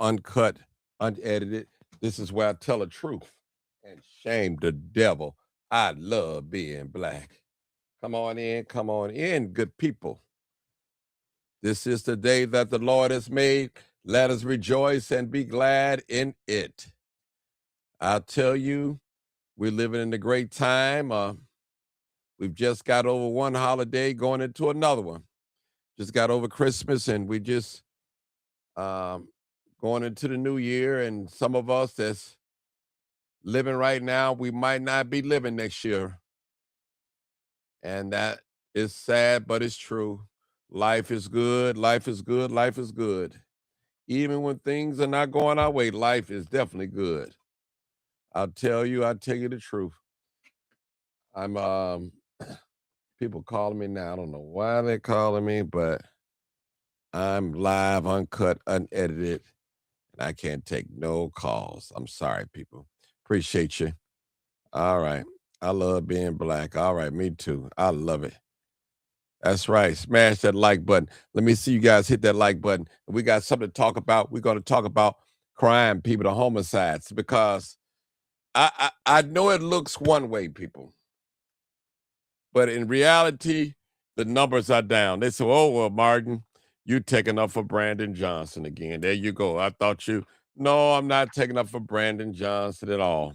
uncut, unedited. This is where I tell the truth and shame the devil. I love being black. Come on in, good people. This is the day that the Lord has made. Let us rejoice and be glad in it. I'll tell you, we're living in a great time. We've just got over one holiday, going into another one. Just got over Christmas, and we just um, going into the new year. And some of us that's living right now, we might not be living next year. And that is sad, but it's true. Life is good. Life is good. Life is good. Even when things are not going our way, life is definitely good. I'll tell you the truth. I'm people calling me now. I don't know why they're calling me, but I'm live, uncut, unedited, and I can't take no calls. I'm sorry, people. Appreciate you. All right. I love being black. All right, me too. I love it. That's right. Smash that like button. Let me see you guys hit that like button. We got something to talk about. We're going to talk about crime, people, the homicides, because I know it looks one way, people, but in reality, the numbers are down. They say, "Oh well, Martin, you taking up for Brandon Johnson again." There you go. I thought you. No, I'm not taking up for Brandon Johnson at all.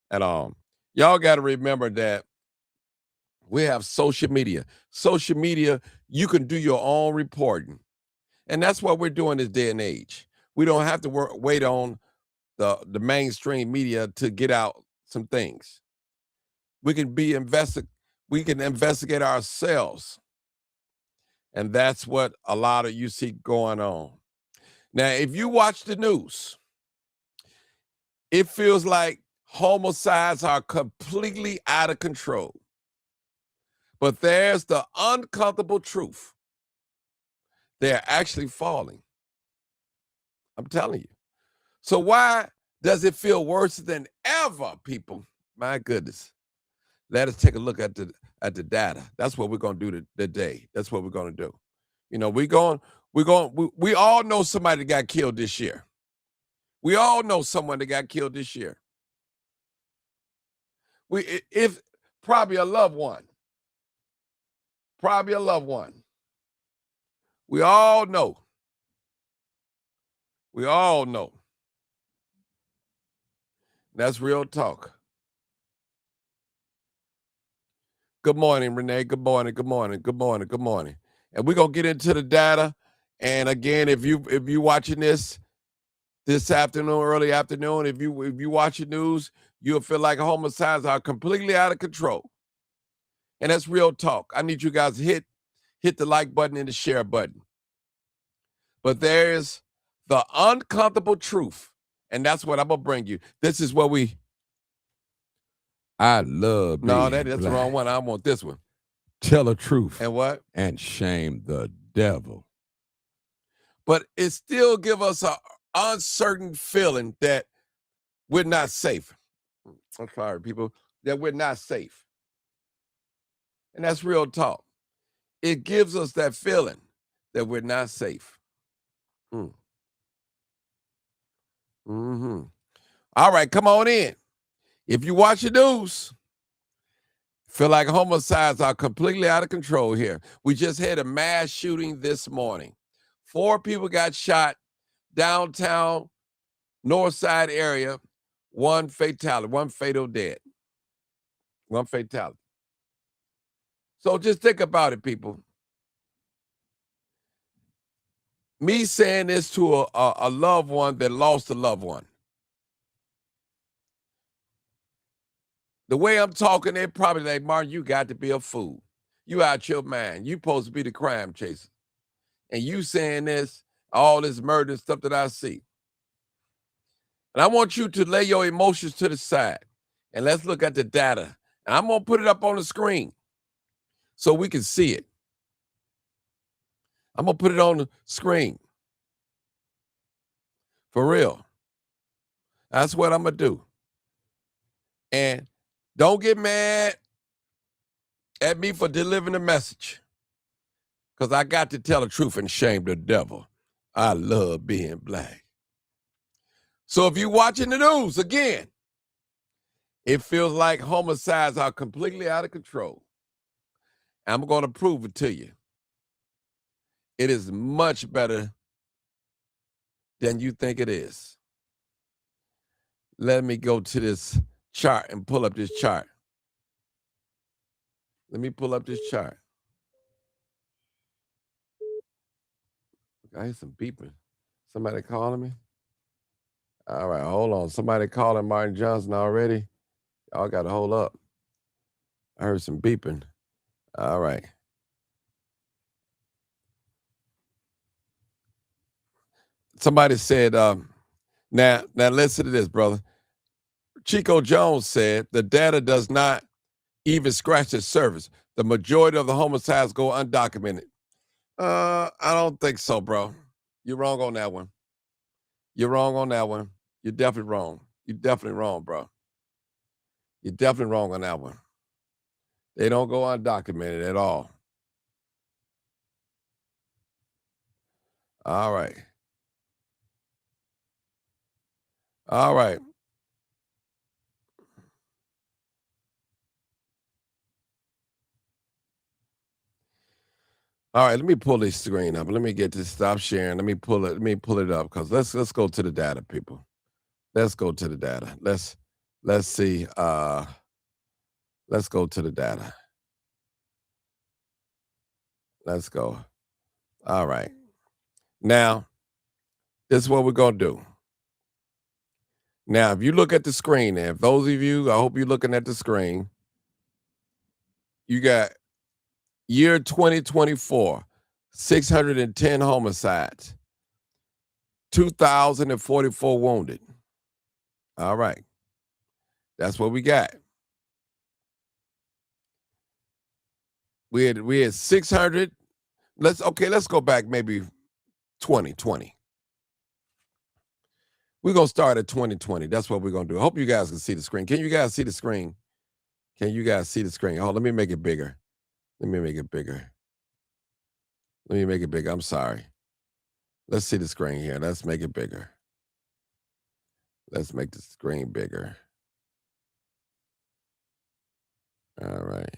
At all. Y'all got to remember that we have social media. Social media, you can do your own reporting. And that's what we're doing this day and age. We don't have to wait on the mainstream media to get out some things. We can we can investigate ourselves. And that's what a lot of you see going on. Now, if you watch the news, it feels like homicides are completely out of control. But there's the uncomfortable truth. They're actually falling. I'm telling you. So why does it feel worse than ever, people? My goodness. Let us take a look at the data. That's what we're going to do today. That's what we're going to do. You know, we all know somebody that got killed this year. We all know someone that got killed this year. If probably a loved one. Probably a loved one. We all know. We all know. That's real talk. Good morning, Renee. Good morning. Good morning. Good morning. Good morning. And we're gonna get into the data. And again, if you watching this afternoon, early afternoon, if you watch the news, you'll feel like homicides are completely out of control. And that's real talk. I need you guys to hit the like button and the share button. But there's the uncomfortable truth, and that's what I'm gonna bring you. This is what I love No, being that's the black. wrong one. I want this one. Tell the truth And what? and shame the devil. But it still give us a uncertain feeling that we're not safe. I'm sorry, people, that we're not safe. And that's real talk. It gives us that feeling that we're not safe. Mm. Mm-hmm. All right, come on in. If you watch the news, feel like homicides are completely out of control here. We just had a mass shooting this morning. 4 people got shot downtown north side area, 1 fatality, 1 fatal dead. 1 fatality. So just think about it, people. Me saying this to a loved one that lost a loved one. The way I'm talking, they're probably like, Martin, you got to be a fool. You out your mind. You supposed to be the crime chaser. And you saying this, all this murder and stuff that I see. And I want you to lay your emotions to the side. And let's look at the data. And I'm going to put it up on the screen so we can see it. I'm going to put it on the screen. For real. That's what I'm going to do. And don't get mad at me for delivering the message. Because I got to tell the truth and shame the devil. I love being black. So if you're watching the news, again, it feels like homicides are completely out of control. I'm going to prove it to you. It is much better than you think it is. Let me go to this chart and pull up this chart. Let me pull up this chart. I hear some beeping. Somebody calling me? All right, hold on. Somebody calling Martin Johnson already? Y'all got to hold up. I heard some beeping. All right. Somebody said, now listen to this, brother. Chico Jones said the data does not even scratch the surface. The majority of the homicides go undocumented. I don't think so, bro. You're wrong on that one. You're wrong on that one. You're definitely wrong. You're definitely wrong, bro. You're definitely wrong on that one. They don't go undocumented at all. All right. All right. All right, let me pull this screen up. Let me get this. Stop sharing. Let me pull it up because let's go to the data, people. Let's go to the data. Let's see. Let's go to the data. Let's go. All right. Now, this is what we're gonna do. Now, if you look at the screen, and if those of you, I hope you're looking at the screen, you got year 2024, 610 homicides, 2,044 wounded. All right. That's what we got. We had 600. Let's go back maybe 2020. We're going to start at 2020. That's what we're going to do. I hope you guys can see the screen. Can you guys see the screen? Can you guys see the screen? Oh, let me make it bigger. Let me make it bigger. Let me make it bigger. I'm sorry. Let's see the screen here. Let's make it bigger. Let's make the screen bigger. All right.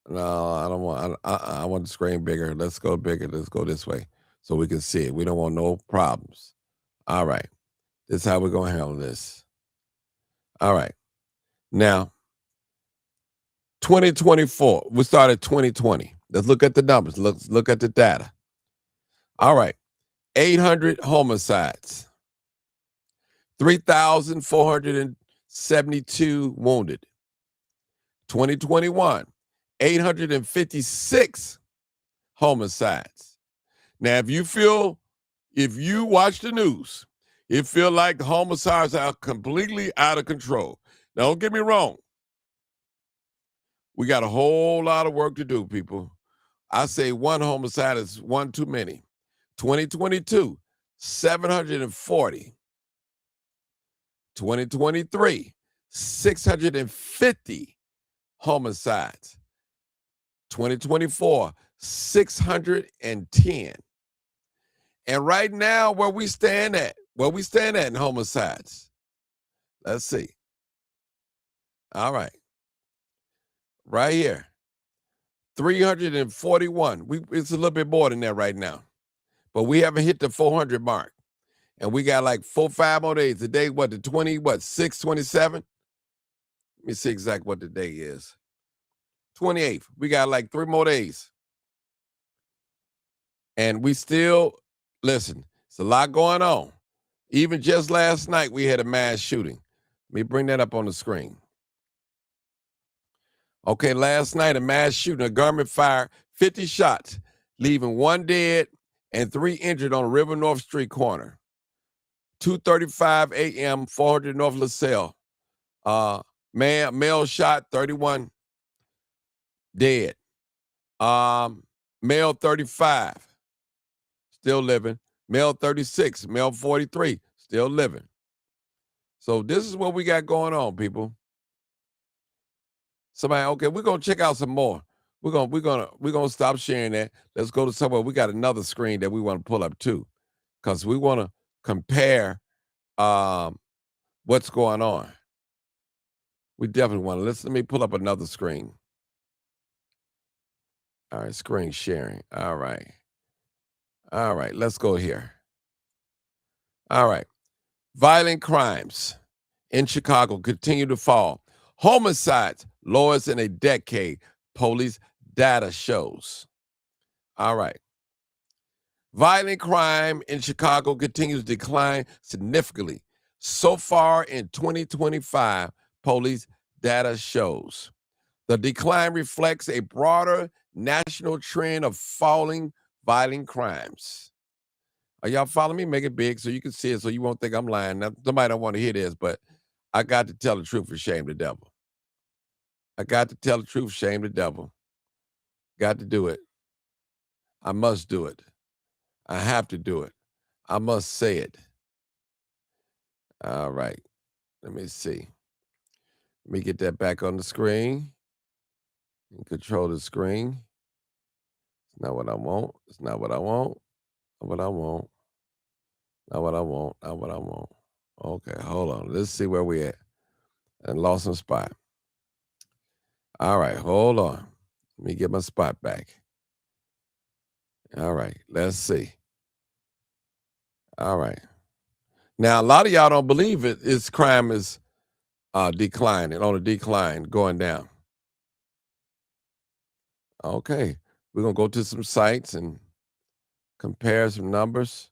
No, I don't want. I want the screen bigger. Let's go bigger. Let's go this way so we can see it. We don't want no problems. All right. This is how we're going to handle this. All right. Now, 2024. We started 2020. Let's look at the numbers. Let's look at the data. All right. 800 homicides. 3,472 wounded. 2021. 856 homicides. Now, if you watch the news, you feel like the homicides are completely out of control. Now, don't get me wrong. We got a whole lot of work to do, people. I say one homicide is one too many. 2022, 740. 2023, 650 homicides. 2024, 610. And right now, where we stand at in homicides. Let's see. All right. Right here. 341. It's a little bit more than that right now. But we haven't hit the 400 mark. And we got like 4-5 more days. Today, the 6/27? Let me see exactly what the day is. 28th. We got like 3 more days. And we still, listen, it's a lot going on. Even just last night, we had a mass shooting. Let me bring that up on the screen. Okay, last night, a mass shooting, a gunman fired 50 shots, leaving 1 dead and 3 injured on River North Street corner. 2:35 a.m., 400 North LaSalle. Male shot, 31 dead. Male 35, still living. Male 36, male 43, still living. So this is what we got going on, people. Somebody, okay, we're gonna check out some more. We're gonna stop sharing that. Let's go to somewhere. We got another screen that we want to pull up too, because we want to compare what's going on. We definitely want to listen. Let me pull up another screen. All right, screen sharing. All right. All right, let's go here. All right. Violent crimes in Chicago continue to fall. Homicides, lowest in a decade, police data shows. All right. Violent crime in Chicago continues to decline significantly. So far in 2025, police data shows. The decline reflects a broader national trend of falling violent crimes. Are y'all following me? Make it big so you can see it so you won't think I'm lying. Now, somebody don't want to hear this, but I got to tell the truth and shame the devil. I got to tell the truth, shame the devil. Got to do it. I must do it. I have to do it. I must say it. All right. Let me see. Let me get that back on the screen. Control the screen. It's not what I want. It's not what I want. Not what I want. Not what I want. Not what I want. Okay, hold on. Let's see where we at. And lost some spot. All right, hold on. Let me get my spot back. All right, let's see. All right. Now, a lot of y'all don't believe it. Its crime is declining, on a decline, going down. Okay, we're going to go to some sites and compare some numbers.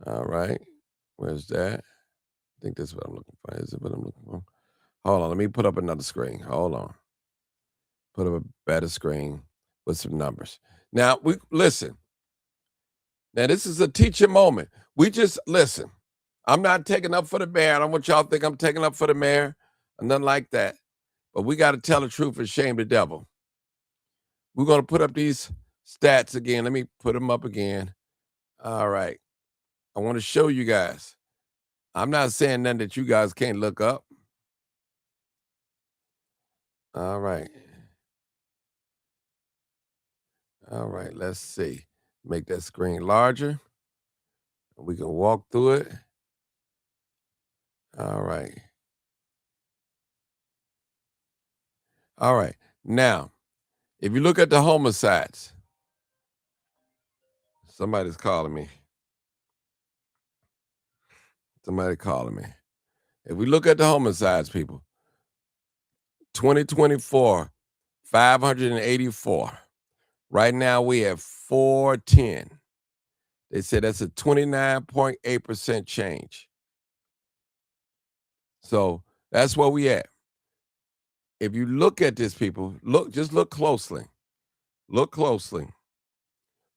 All right, where's that? I think that's what I'm looking for. Is it what I'm looking for? Hold on, let me put up another screen. Hold on. Put up a better screen with some numbers. Now, listen. Now, this is a teaching moment. We just listen. I'm not taking up for the mayor. I don't want y'all to think I'm taking up for the mayor or nothing like that. But we got to tell the truth and shame the devil. We're going to put up these stats again. Let me put them up again. All right. I want to show you guys. I'm not saying nothing that you guys can't look up. All right. All right. Let's see. Make that screen larger. We can walk through it. All right. All right. Now, if you look at the homicides, somebody's calling me. Somebody calling me. If we look at the homicides, people, 2024, 584. Right now we have 410. They said that's a 29.8% change. So that's where we at. If you look at this, people, just look closely. Look closely.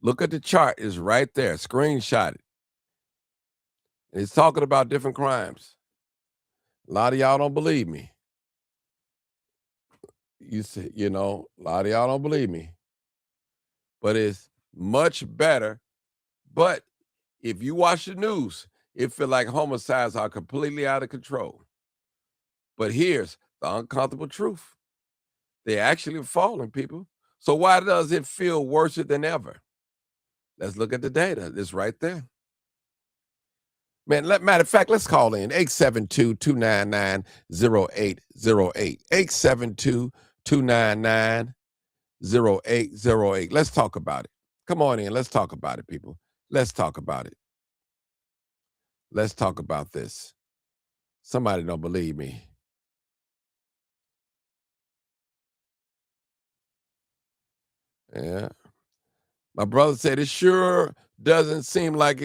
Look at the chart. It's right there. Screenshot it. It's talking about different crimes. A lot of y'all don't believe me. You say, a lot of y'all don't believe me. But it's much better. But if you watch the news, it feels like homicides are completely out of control. But here's the uncomfortable truth. They're actually falling, people. So why does it feel worse than ever? Let's look at the data. It's right there. Man, matter of fact, let's call in 872-299-0808. 872-299-0808. Let's talk about it. Come on in. Let's talk about it, people. Let's talk about it. Let's talk about this. Somebody don't believe me. Yeah. My brother said it sure doesn't seem like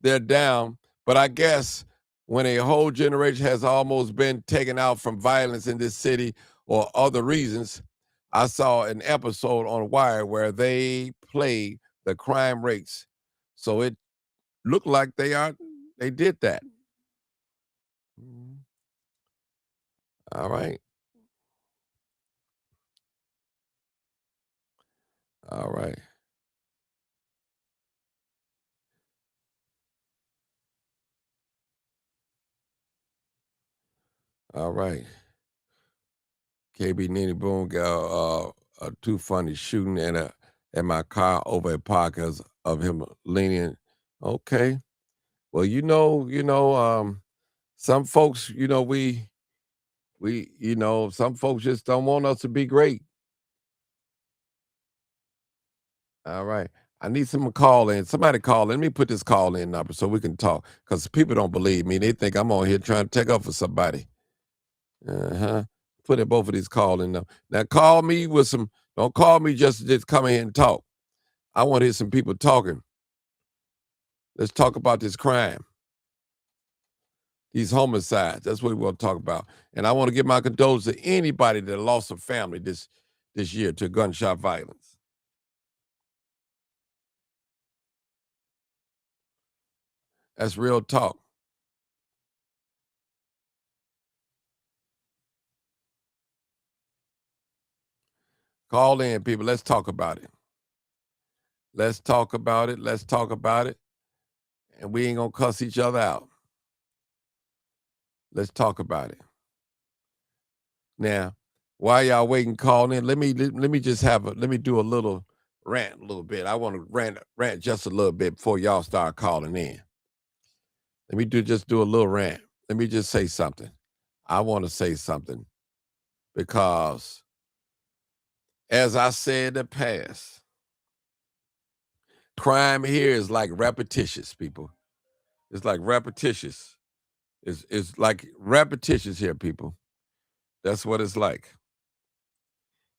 they're down, but I guess when a whole generation has almost been taken out from violence in this city or other reasons, I saw an episode on Wire where they played the crime rates. So it looked like they did that. All right. All right. All right. KB Nene Boom got a too funny shooting at my car over at park because of him leaning. Okay. Well, some folks, some folks just don't want us to be great. All right. I need someone to call in. Somebody call in. Let me put this call in number so we can talk. Because people don't believe me. They think I'm on here trying to take up for somebody. Put in both of these call in numbers. Now call me with some, don't call me just to just come in here and talk. I want to hear some people talking. Let's talk about this crime. These homicides. That's what we want to talk about. And I want to give my condolences to anybody that lost a family this year to gunshot violence. That's real talk. Call in, people. Let's talk about it. Let's talk about it. Let's talk about it. And we ain't going to cuss each other out. Let's talk about it. Now, while y'all waiting, calling in, let me do a little rant a little bit. I want to rant just a little bit before y'all start calling in. Let me do a little rant. Let me just say something. I want to say something because, as I said in the past, crime here is like repetitious, people. It's like repetitious. It's like repetitious here, people. That's what it's like.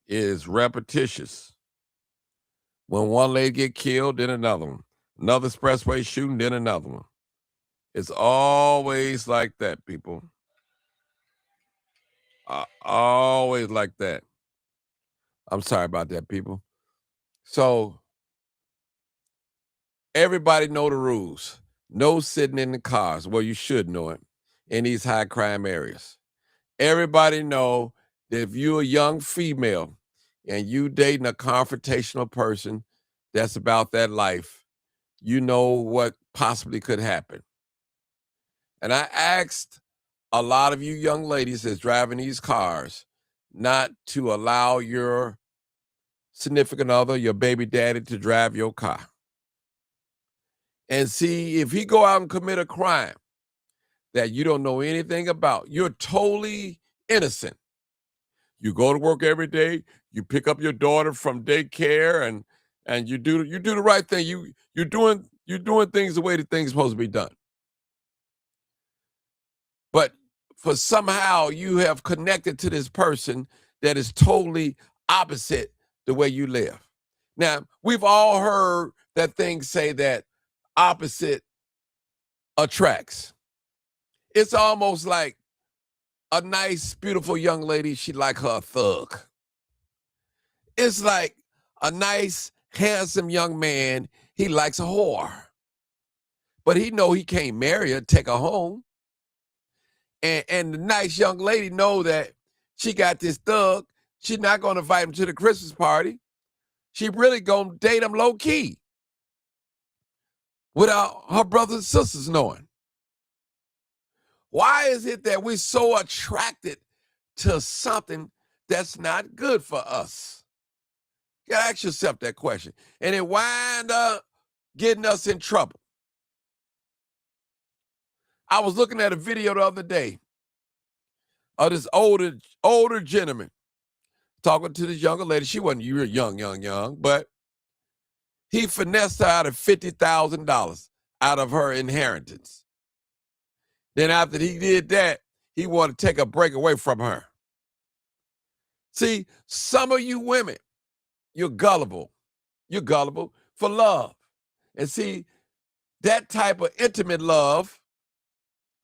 It is repetitious. When one lady get killed, then another one. Another expressway shooting, then another one. It's always like that, people. Always like that. I'm sorry about that, people. So everybody know the rules. No sitting in the cars. Well, you should know it in these high crime areas. Everybody know that if you're a young female and you dating a confrontational person that's about that life, you know what possibly could happen. And I asked a lot of you young ladies that's driving these cars not to allow your significant other, your baby daddy, to drive your car. And see, if he go out and commit a crime that you don't know anything about, you're totally innocent. You go to work every day, you pick up your daughter from daycare, and you do the right thing. You're doing things the way the thing's supposed to be done. But for somehow you have connected to this person that is totally opposite the way you live. Now, we've all heard that thing say that opposite attracts. It's almost like a nice, beautiful young lady, she like her a thug. It's like a nice, handsome young man, he likes a whore. But he know he can't marry her, take her home. And the nice young lady know that she got this thug. She's not going to invite him to the Christmas party. She really going to date him low key without her brothers and sisters knowing. Why is it that we're so attracted to something that's not good for us? You gotta ask yourself that question. And it wind up getting us in trouble. I was looking at a video the other day of this older gentleman talking to this younger lady. She wasn't young, but he finessed her out of $50,000 out of her inheritance. Then after he did that, he wanted to take a break away from her. See, some of you women, you're gullible. You're gullible for love. And see, that type of intimate love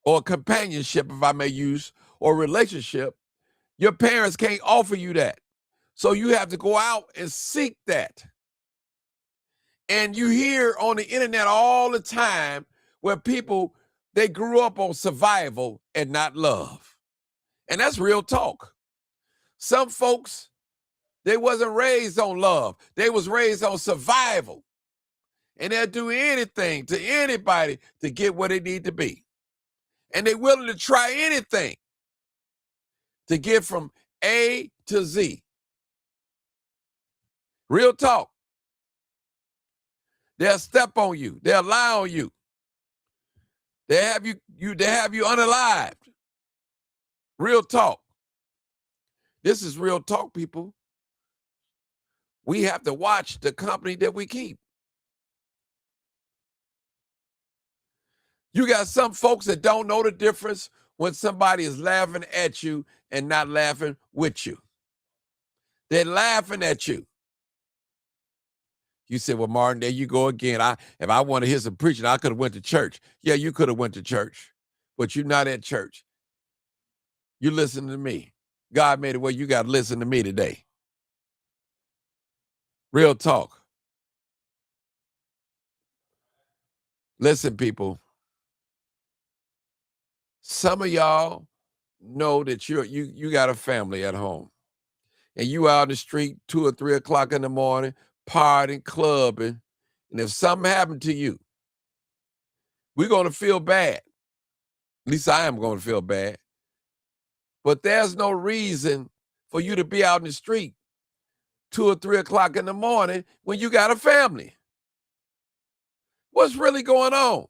or companionship, if I may use, or relationship, your parents can't offer you that. So you have to go out and seek that. And you hear on the internet all the time where people, they grew up on survival and not love. And that's real talk. Some folks, they wasn't raised on love. They was raised on survival. And they'll do anything to anybody to get where they need to be. And they're willing to try anything to get from A to Z. Real talk. They'll step on you. They'll lie on you. They have you unalived. Real talk. This is real talk, people. We have to watch the company that we keep. You got some folks that don't know the difference when somebody is laughing at you and not laughing with you. They're laughing at you. You said, well, Martin, there you go again. If I want to hear some preaching, I could have went to church. Yeah, you could have went to church, but you're not at church. You listen to me. God made it where you got to listen to me today. Real talk. Listen, people. Some of y'all know that you got a family at home, and you out in the street 2 or 3 o'clock in the morning, partying, clubbing, and if something happened to you, we're going to feel bad. At least I am going to feel bad. But there's no reason for you to be out in the street 2 or 3 o'clock in the morning when you got a family. What's really going on?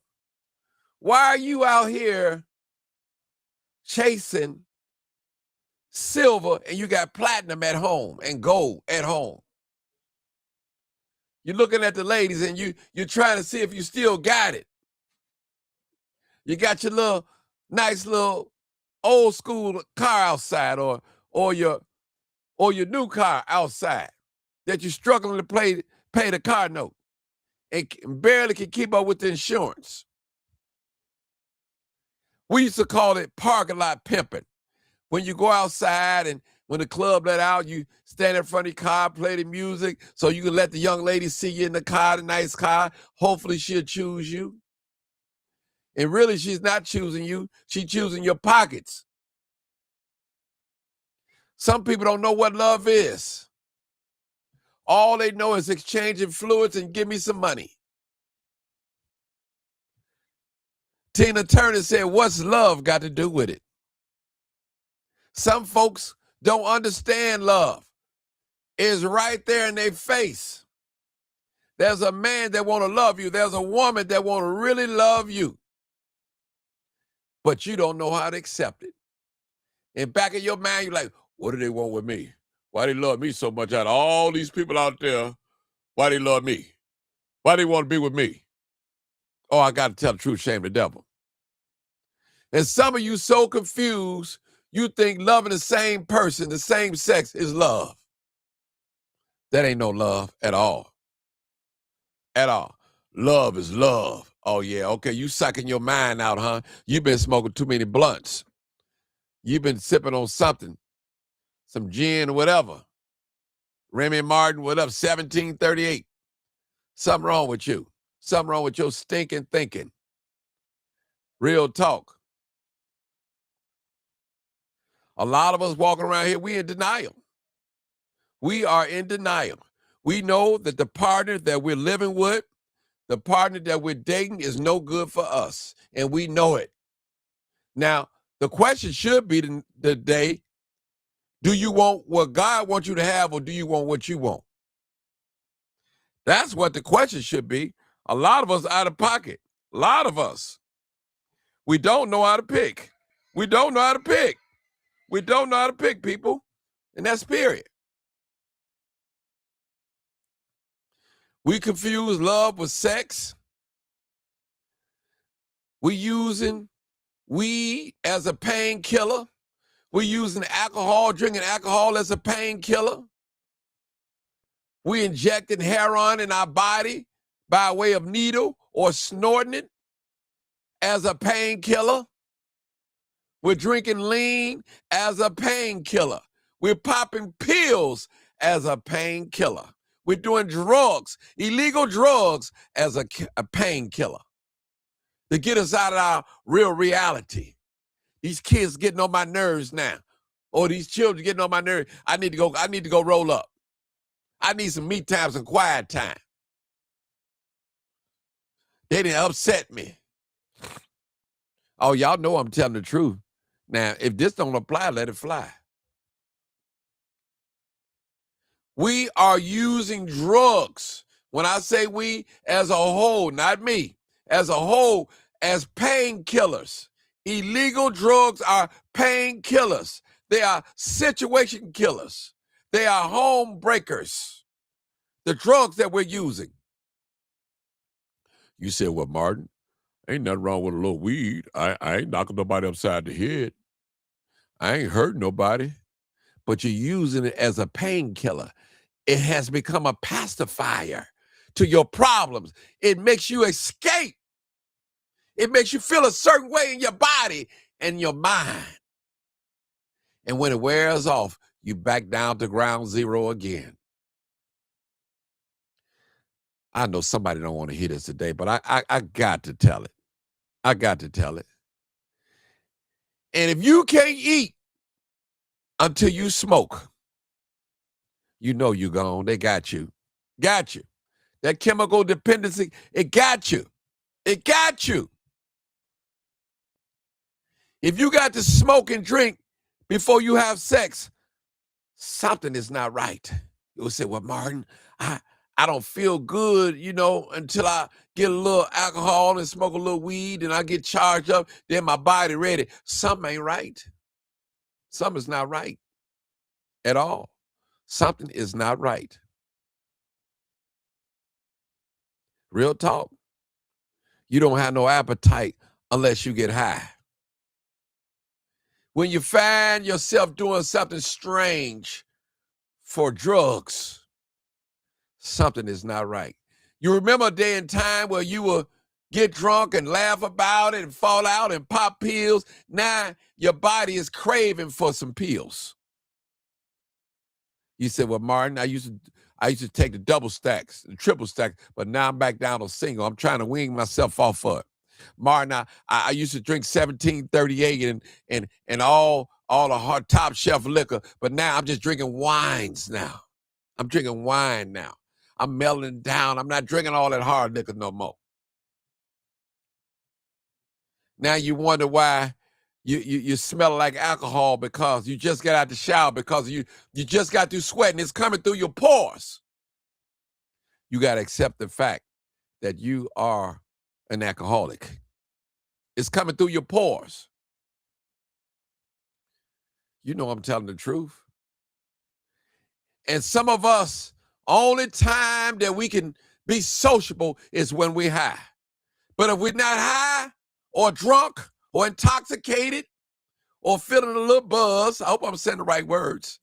Why are you out here chasing silver and you got platinum at home and gold at home? You're looking at the ladies and you're trying to see if you still got it. You got your little nice little old school car outside or your new car outside that you're struggling to pay the car note and barely can keep up with the insurance. We used to call it parking lot pimping. When you go outside and when the club let out, you stand in front of your car, play the music so you can let the young lady see you in the car, the nice car. Hopefully she'll choose you. And really, she's not choosing you. She's choosing your pockets. Some people don't know what love is. All they know is exchanging fluids and give me some money. Tina Turner said, what's love got to do with it? Some folks don't understand love. It's right there in their face. There's a man that want to love you. There's a woman that want to really love you. But you don't know how to accept it. And back in your mind, you're like, what do they want with me? Why they love me so much? Out of all these people out there, why they love me? Why they want to be with me? Oh, I got to tell the truth, shame the devil. And some of you so confused, you think loving the same person, the same sex is love. That ain't no love at all. At all. Love is love. Oh, yeah, okay, you sucking your mind out, huh? You've been smoking too many blunts. You've been sipping on something, some gin or whatever. Remy Martin, what up, 1738? Something wrong with you. Something wrong with your stinking thinking. Real talk. A lot of us walking around here, we in denial. We are in denial. We know that the partner that we're living with, the partner that we're dating is no good for us, and we know it. Now, the question should be today, do you want what God wants you to have, or do you want what you want? That's what the question should be. A lot of us out of pocket. A lot of us. We don't know how to pick. We don't know how to pick. We don't know how to pick, people. And that's period. We confuse love with sex. We using weed as a painkiller. We using alcohol, drinking alcohol as a painkiller. We injecting heroin in our body by way of needle or snorting it as a painkiller. We're drinking lean as a painkiller. We're popping pills as a painkiller. We're doing drugs, illegal drugs, as a painkiller to get us out of our real reality. These kids getting on my nerves now. Or these children getting on my nerves. I need to go roll up. I need some me time, some quiet time. They didn't upset me. Oh, y'all know I'm telling the truth. Now, if this don't apply, let it fly. We are using drugs. When I say we, as a whole, not me, as a whole, as painkillers. Illegal drugs are painkillers. They are situation killers. They are home breakers. The drugs that we're using. You said, well, Martin, ain't nothing wrong with a little weed. I ain't knocking nobody upside the head. I ain't hurting nobody. But you're using it as a painkiller. It has become a pacifier to your problems. It makes you escape. It makes you feel a certain way in your body and your mind. And when it wears off, you back down to ground zero again. I know somebody don't want to hear this today, but I got to tell it. I got to tell it. And if you can't eat until you smoke, you know you gone. They got you. Got you. That chemical dependency, it got you. It got you. If you got to smoke and drink before you have sex, something is not right. You'll say, well, Martin, I don't feel good, until I get a little alcohol and smoke a little weed and I get charged up, then my body ready. Something ain't right. Something's not right at all. Something is not right. Real talk. You don't have no appetite unless you get high. When you find yourself doing something strange for drugs, something is not right. You remember a day and time where you would get drunk and laugh about it and fall out and pop pills. Now your body is craving for some pills. You said, well, Martin, I used to take the double stacks, the triple stacks, but now I'm back down to single. I'm trying to wean myself off of it. Martin, I used to drink 1738 and all the hard top shelf liquor, but now I'm just drinking wines now. I'm drinking wine now. I'm melting down. I'm not drinking all that hard liquor no more. Now you wonder why you smell like alcohol because you just got out the shower, because you just got through sweating. It's coming through your pores. You got to accept the fact that you are an alcoholic. It's coming through your pores. You know I'm telling the truth. And some of us, only time that we can be sociable is when we're high. But if we're not high or drunk or intoxicated or feeling a little buzz, I hope I'm saying the right words,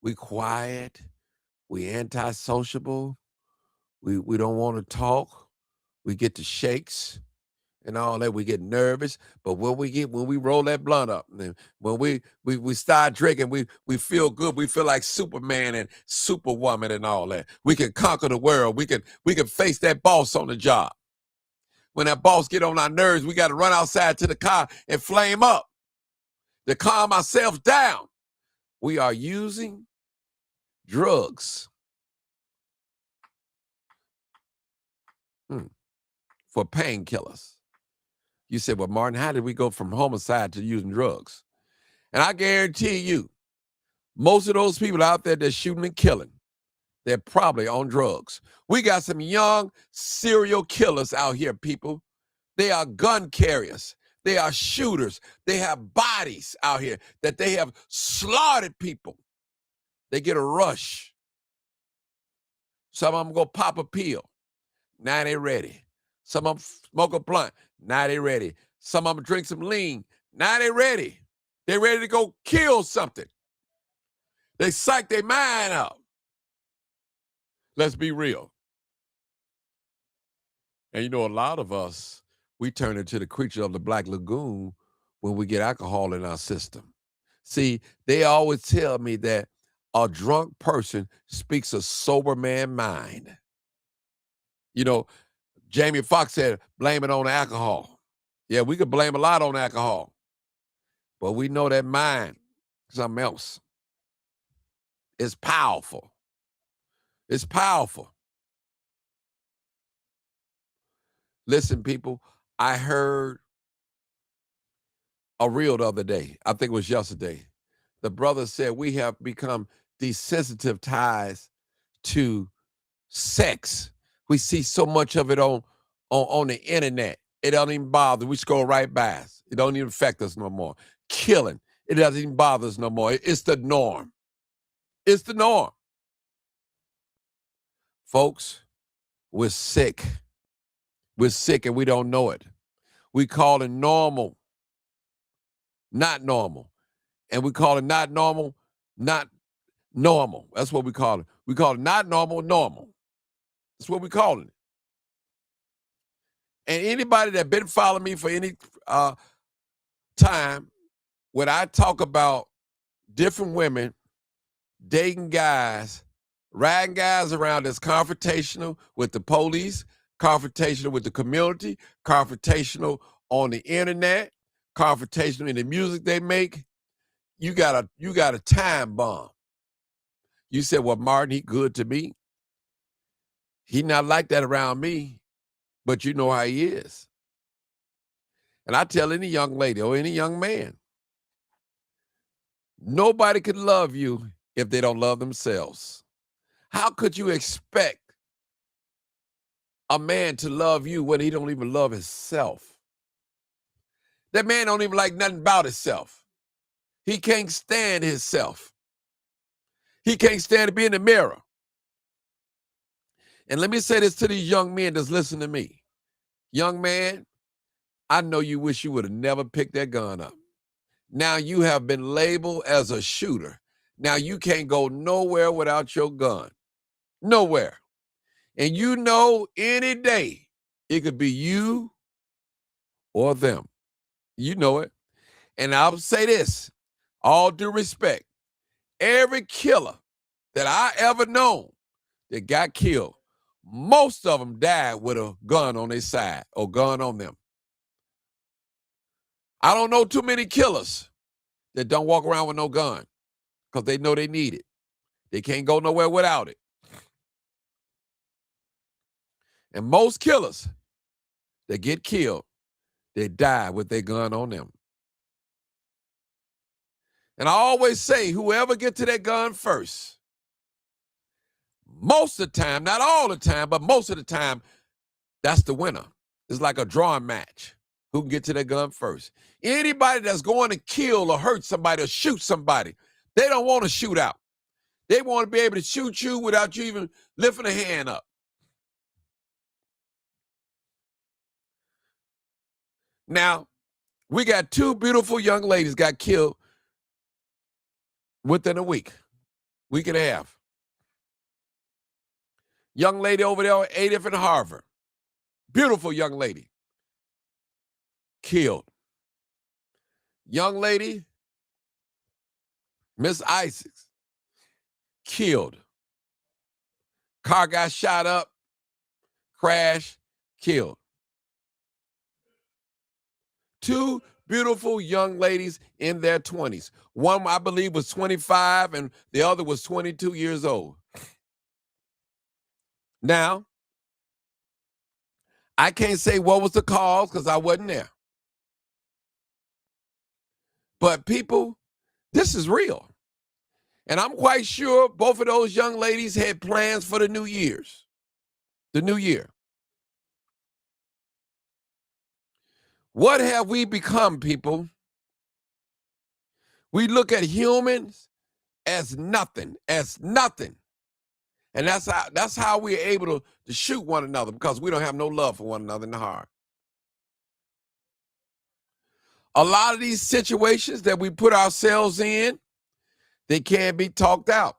we quiet, we antisociable, we don't want to talk, we get the shakes and all that, we get nervous. But when we roll that blunt up, when we start drinking, we feel good. We feel like Superman and Superwoman and all that. We can conquer the world. We can face that boss on the job. When that boss get on our nerves, we got to run outside to the car and flame up to calm ourselves down. We are using drugs for painkillers. You said, well, Martin, how did we go from homicide to using drugs? And I guarantee you, most of those people out there that's shooting and killing, they're probably on drugs. We got some young serial killers out here, people. They are gun carriers. They are shooters. They have bodies out here that they have slaughtered people. They get a rush. Some of them go pop a pill. Now they ready. Some of them smoke a blunt. Now they ready. Some of them drink some lean. Now they ready. They ready to go kill something. They psych their mind out. Let's be real. And a lot of us, we turn into the creature of the Black Lagoon when we get alcohol in our system. See, they always tell me that a drunk person speaks a sober man's mind. Jamie Foxx said, blame it on alcohol. Yeah, we could blame a lot on alcohol. But we know that mind, something else. It's powerful. It's powerful. Listen, people, I heard a reel the other day. I think it was yesterday. The brother said we have become desensitized to sex. We see so much of it on on the internet. It doesn't even bother. We scroll right by us. It don't even affect us no more. Killing, it doesn't even bother us no more. It's the norm. It's the norm. Folks, we're sick. We're sick and we don't know it. We call it normal, not normal. And we call it not normal, not normal. That's what we call it. We call it not normal, normal. That's what we call it. And anybody that been following me for any time, when I talk about different women dating guys, riding guys around that's confrontational with the police, confrontational with the community, confrontational on the internet, confrontational in the music they make, you got a time bomb. You said, well, Martin, he good to me. He not like that around me, but you know how he is. And I tell any young lady or any young man, nobody can love you if they don't love themselves. How could you expect a man to love you when he don't even love himself? That man don't even like nothing about himself. He can't stand himself. He can't stand to be in the mirror. And let me say this to these young men that's listening to me. Young man, I know you wish you would have never picked that gun up. Now you have been labeled as a shooter. Now you can't go nowhere without your gun. Nowhere. And you know any day it could be you or them. You know it. And I'll say this, all due respect, every killer that I ever known that got killed, most of them died with a gun on their side or gun on them. I don't know too many killers that don't walk around with no gun because they know they need it. They can't go nowhere without it. And most killers that get killed, they die with their gun on them. And I always say, whoever get to that gun first, most of the time, not all the time, but most of the time, that's the winner. It's like a drawing match. Who can get to that gun first? Anybody that's going to kill or hurt somebody or shoot somebody, they don't want to shoot out. They want to be able to shoot you without you even lifting a hand up. Now, we got two beautiful young ladies got killed within a week and a half. Young lady over there at 80th and Harvard. Beautiful young lady. Killed. Young lady, Miss Isaacs, killed. Car got shot up, crashed, killed. Two beautiful young ladies in their 20s. One, I believe, was 25, and the other was 22 years old. Now, I can't say what was the cause because I wasn't there. But people, this is real. And I'm quite sure both of those young ladies had plans for the new year. What have we become, people? We look at humans as nothing. And that's how we're able to shoot one another, because we don't have no love for one another in the heart. A lot of these situations that we put ourselves in, they can't be talked out.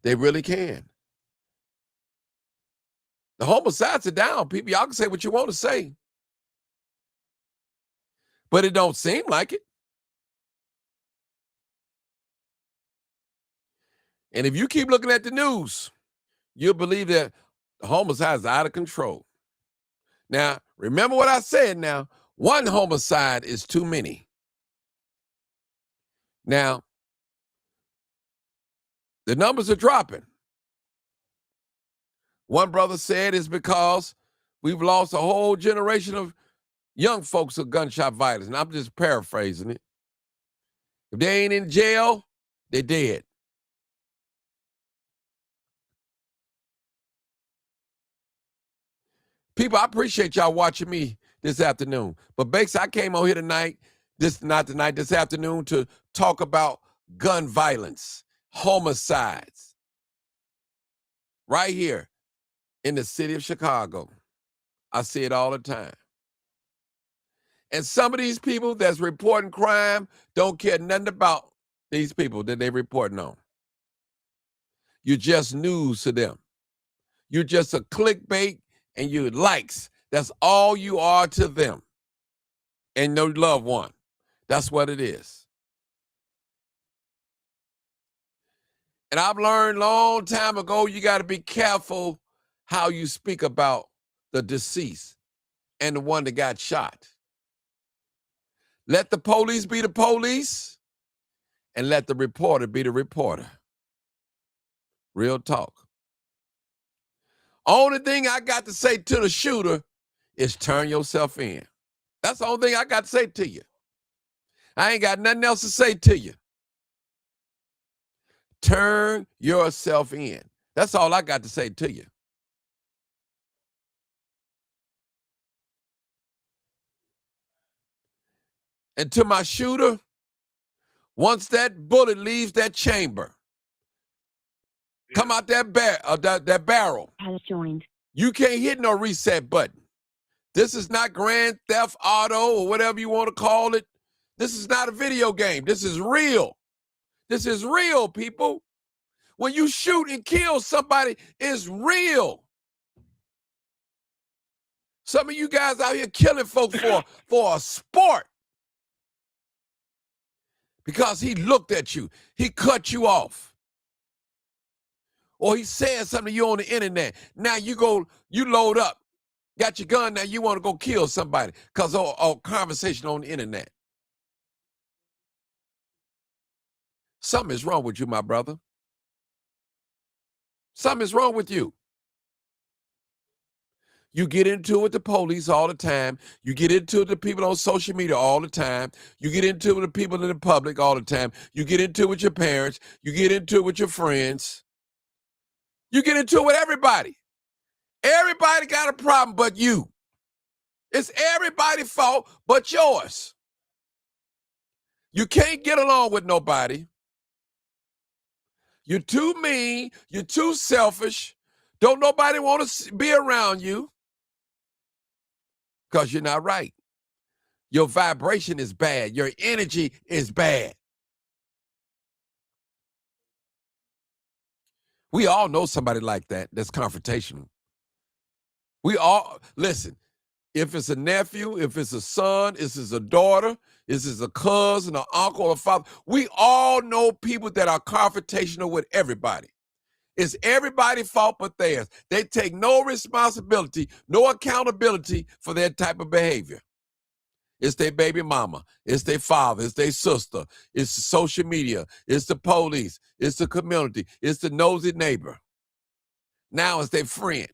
They really can. The homicides are down, people. Y'all can say what you want to say, but it don't seem like it. And if you keep looking at the news, you'll believe that the homicides are out of control. Now, remember what I said now. One homicide is too many. Now, the numbers are dropping. One brother said it's because we've lost a whole generation of young folks of gunshot violence. And I'm just paraphrasing it. If they ain't in jail, they're dead. People, I appreciate y'all watching me this afternoon. But Bakes, I came on here tonight, this afternoon to talk about gun violence, homicides, right here in the city of Chicago. I see it all the time. And some of these people that's reporting crime don't care nothing about these people that they reporting on. You're just news to them. You're just a clickbait and you likes. That's all you are to them. And no loved one. That's what it is. And I've learned a long time ago, you got to be careful how you speak about the deceased and the one that got shot. Let the police be the police and let the reporter be the reporter. Real talk. Only thing I got to say to the shooter is turn yourself in. That's the only thing I got to say to you. I ain't got nothing else to say to you. Turn yourself in. That's all I got to say to you. And to my shooter, once that bullet leaves that chamber, come out that barrel. Has joined. You can't hit no reset button. This is not Grand Theft Auto or whatever you want to call it. This is not a video game. This is real. This is real, people. When you shoot and kill somebody, it's real. Some of you guys out here killing folks for a sport. Because he looked at you. He cut you off. Or he said something to you on the internet. Now you load up. Got your gun, now you want to go kill somebody because of conversation on the internet. Something is wrong with you, my brother. Something is wrong with you. You get into it with the police all the time. You get into it with the people on social media all the time. You get into it with the people in the public all the time. You get into it with your parents. You get into it with your friends. You get into it with everybody. Everybody got a problem but you. It's everybody's fault but yours. You can't get along with nobody. You're too mean. You're too selfish. Don't nobody want to be around you because you're not right. Your vibration is bad. Your energy is bad. We all know somebody like that that's confrontational. We all, listen, if it's a nephew, if it's a son, if it's a daughter, if it's a cousin, an uncle, or father, we all know people that are confrontational with everybody. It's everybody's fault but theirs. They take no responsibility, no accountability for their type of behavior. It's their baby mama. It's their father. It's their sister. It's the social media. It's the police. It's the community. It's the nosy neighbor. Now it's their friend.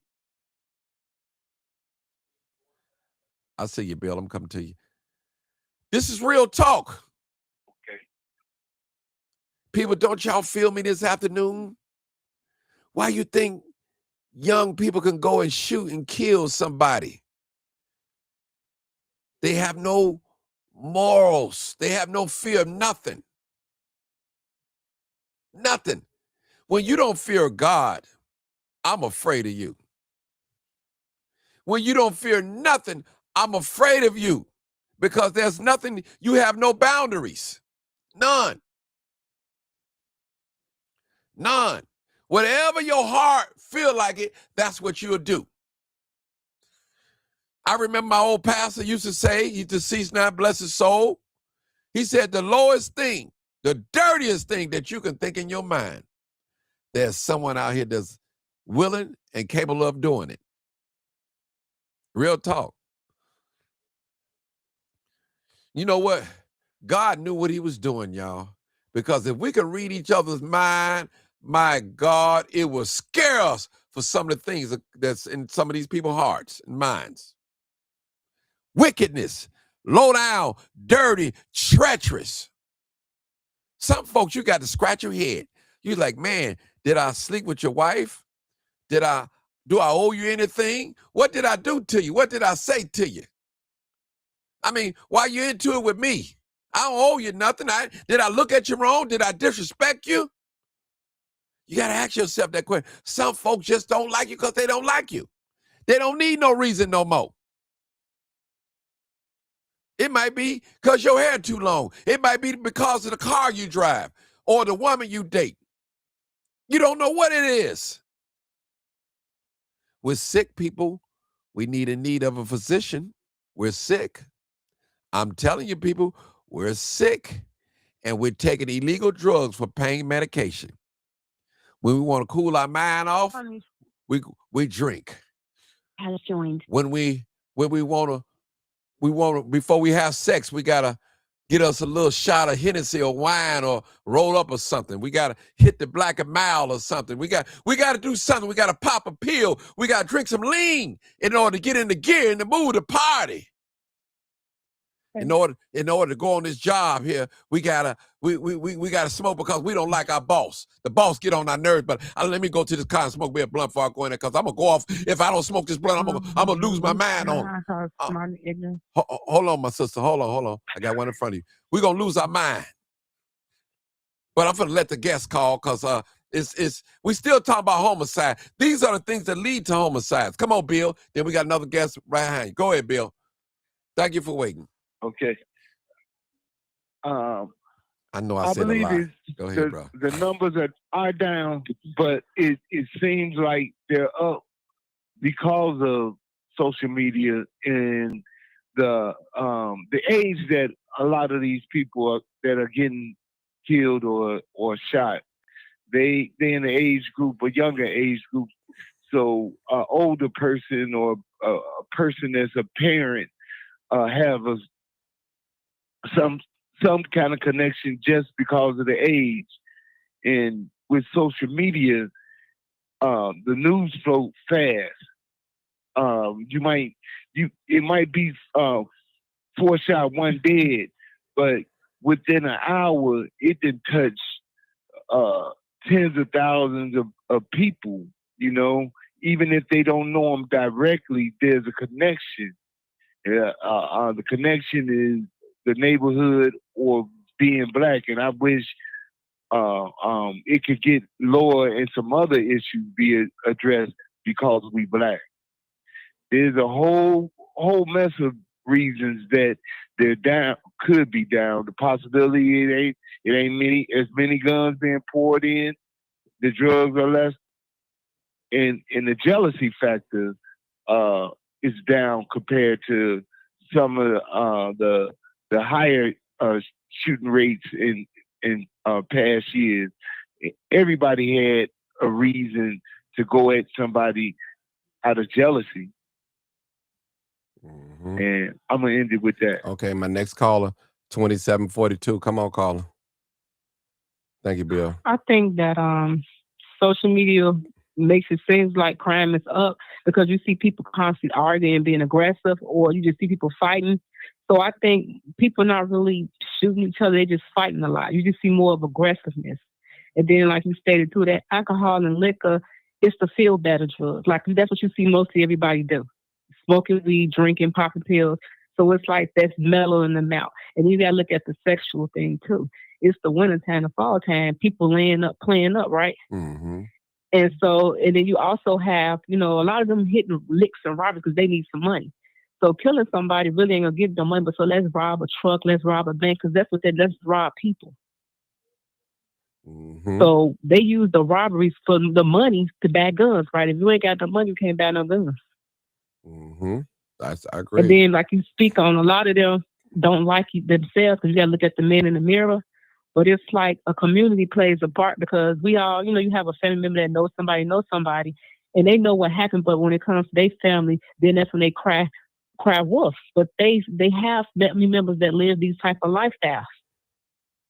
I see you, Bill. I'm coming to you. This is real talk. Okay. People, don't y'all feel me this afternoon? Why you think young people can go and shoot and kill somebody? They have no morals. They have no fear of nothing. Nothing. When you don't fear God, I'm afraid of you. When you don't fear nothing, I'm afraid of you because there's nothing, you have no boundaries. None. None. Whatever your heart feel like it, that's what you'll do. I remember my old pastor used to say, he's deceased now, bless his soul. He said the lowest thing, the dirtiest thing that you can think in your mind, there's someone out here that's willing and capable of doing it. Real talk. You know what? God knew what he was doing, y'all. Because if we could read each other's mind, my God, it will scare us for some of the things that's in some of these people's hearts and minds. Wickedness, low down, dirty, treacherous. Some folks, you got to scratch your head. You're like, man, did I sleep with your wife? Did I Do I owe you anything? What did I do to you? What did I say to you? I mean, why you into it with me? I don't owe you nothing. Did I look at you wrong? Did I disrespect you? You got to ask yourself that question. Some folks just don't like you because they don't like you. They don't need no reason no more. It might be because your hair too long. It might be because of the car you drive or the woman you date. You don't know what it is. With sick people, we need of a physician. We're sick. I'm telling you, people, we're sick, and we're taking illegal drugs for pain medication. When we want to cool our mind off, we drink. Has joined. When we want to before we have sex, we gotta get us a little shot of Hennessy or wine or roll up or something. We gotta hit the Black and Mild or something. We gotta do something. We gotta pop a pill. We gotta drink some lean in order to get in the gear, in the mood to party. In order to go on this job here, we gotta smoke because we don't like our boss. The boss get on our nerves. But let me go to this car and smoke me a blunt before I go in there, because I'm gonna go off. If I don't smoke this blunt, I'm gonna lose my mind on. Hold on, my sister. Hold on. I got one in front of you. We're gonna lose our mind. But I'm gonna let the guest call, because we still talking about homicide. These are the things that lead to homicides. Come on, Bill. Then we got another guest right behind you. Go ahead, Bill. Thank you for waiting. Okay. I know I said a believe lot. Go ahead, bro. The numbers are down, but it seems like they're up because of social media and the age that a lot of these people that are getting killed or shot. They in the age group, a younger age group. So an older person or a person that's a parent have some kind of connection just because of the age. And with social media, the news flow fast. It might be 4 shot, 1 dead, but within an hour, it did touch tens of thousands of people. You know, even if they don't know them directly, there's a connection. The connection is the neighborhood or being black, and I wish it could get lower and some other issues be addressed because we black. There's a whole mess of reasons that they're down, could be down. The possibility it ain't as many guns being poured in. The drugs are less, and the jealousy factor is down compared to some of the higher shooting rates in past years. Everybody had a reason to go at somebody out of jealousy. Mm-hmm. And I'm going to end it with that. Okay, my next caller, 2742. Come on, caller. Thank you, Bill. I think that social media makes it seem like crime is up because you see people constantly arguing, being aggressive, or you just see people fighting. So I think people not really shooting each other, they're just fighting a lot. You just see more of aggressiveness. And then, like you stated too, that alcohol and liquor, it's the feel better drug. Like that's what you see mostly everybody do. Smoking weed, drinking, popping pills. So it's like that's mellowing them out. And you gotta look at the sexual thing too. It's the wintertime, the fall time, people laying up, playing up, right? Mm-hmm. And then you also have, a lot of them hitting licks and robbing because they need some money. So killing somebody really ain't gonna give them money, but so let's rob a truck, let's rob a bank, because that's what let's rob people. Mm-hmm. So they use the robberies for the money to buy guns, right? If you ain't got the money, you can't buy no guns. Mm-hmm. I agree. And then, like you speak on, a lot of them don't like themselves because you got to look at the men in the mirror. But it's like a community plays a part because we all, you have a family member that knows somebody, and they know what happened. But when it comes to their family, then that's when they cry wolf. But they have family members that live these type of lifestyles.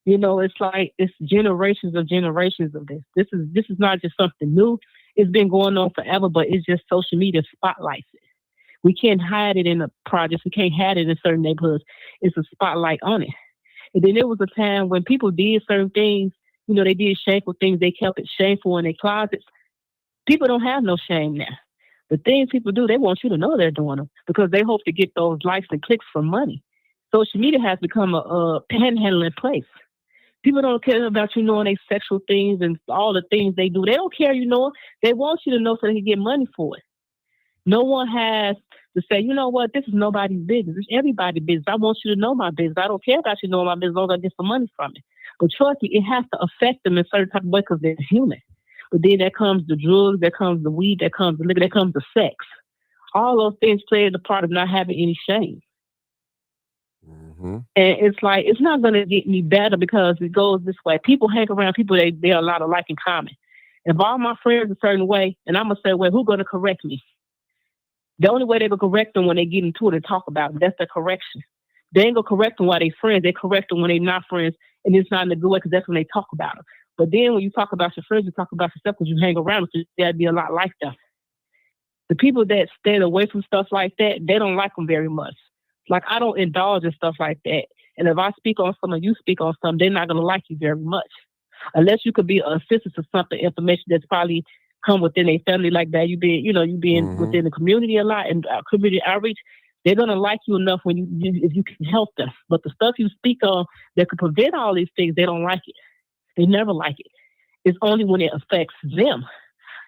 It's like it's generations of this. This is not just something new. It's been going on forever, but it's just social media spotlights it. We can't hide it in the projects. We can't hide it in certain neighborhoods. It's a spotlight on it. And then there was a time when people did certain things, they did shameful things. They kept it shameful in their closets. People don't have no shame now. The things people do, they want you to know they're doing them because they hope to get those likes and clicks for money. Social media has become a panhandling place. People don't care about you knowing their sexual things and all the things they do. They don't care you know. They want you to know so they can get money for it. No one has to say, you know what, this is nobody's business. It's everybody's business. I want you to know my business. I don't care about you knowing my business as long as I get some money from it. But trust me, it has to affect them in certain type of way because they're human. But then there comes the drugs, there comes the weed, there comes the liquor, there comes the sex. All those things play the part of not having any shame. Mm-hmm. And it's like, it's not going to get me better because it goes this way. People hang around people they are a lot of like in common. If all my friends a certain way, and I'm going to say, well, who's going to correct me? The only way they will correct them when they get into it and talk about it. That's the correction. They ain't going to correct them while they friends. They correct them when they're not friends, and it's not in a good way because that's when they talk about them. But then when you talk about your friends, you talk about yourself because you hang around with you. That'd be a lot like that. The people that stay away from stuff like that, they don't like them very much. Like, I don't indulge in stuff like that. And if I speak on something, you speak on something, they're not going to like you very much. Unless you could be an assistant to something, information that's probably come within a family like that. You being within the community a lot and community outreach, they're going to like you enough when if you can help them. But the stuff you speak on that could prevent all these things, they don't like it. They never like it. It's only when it affects them.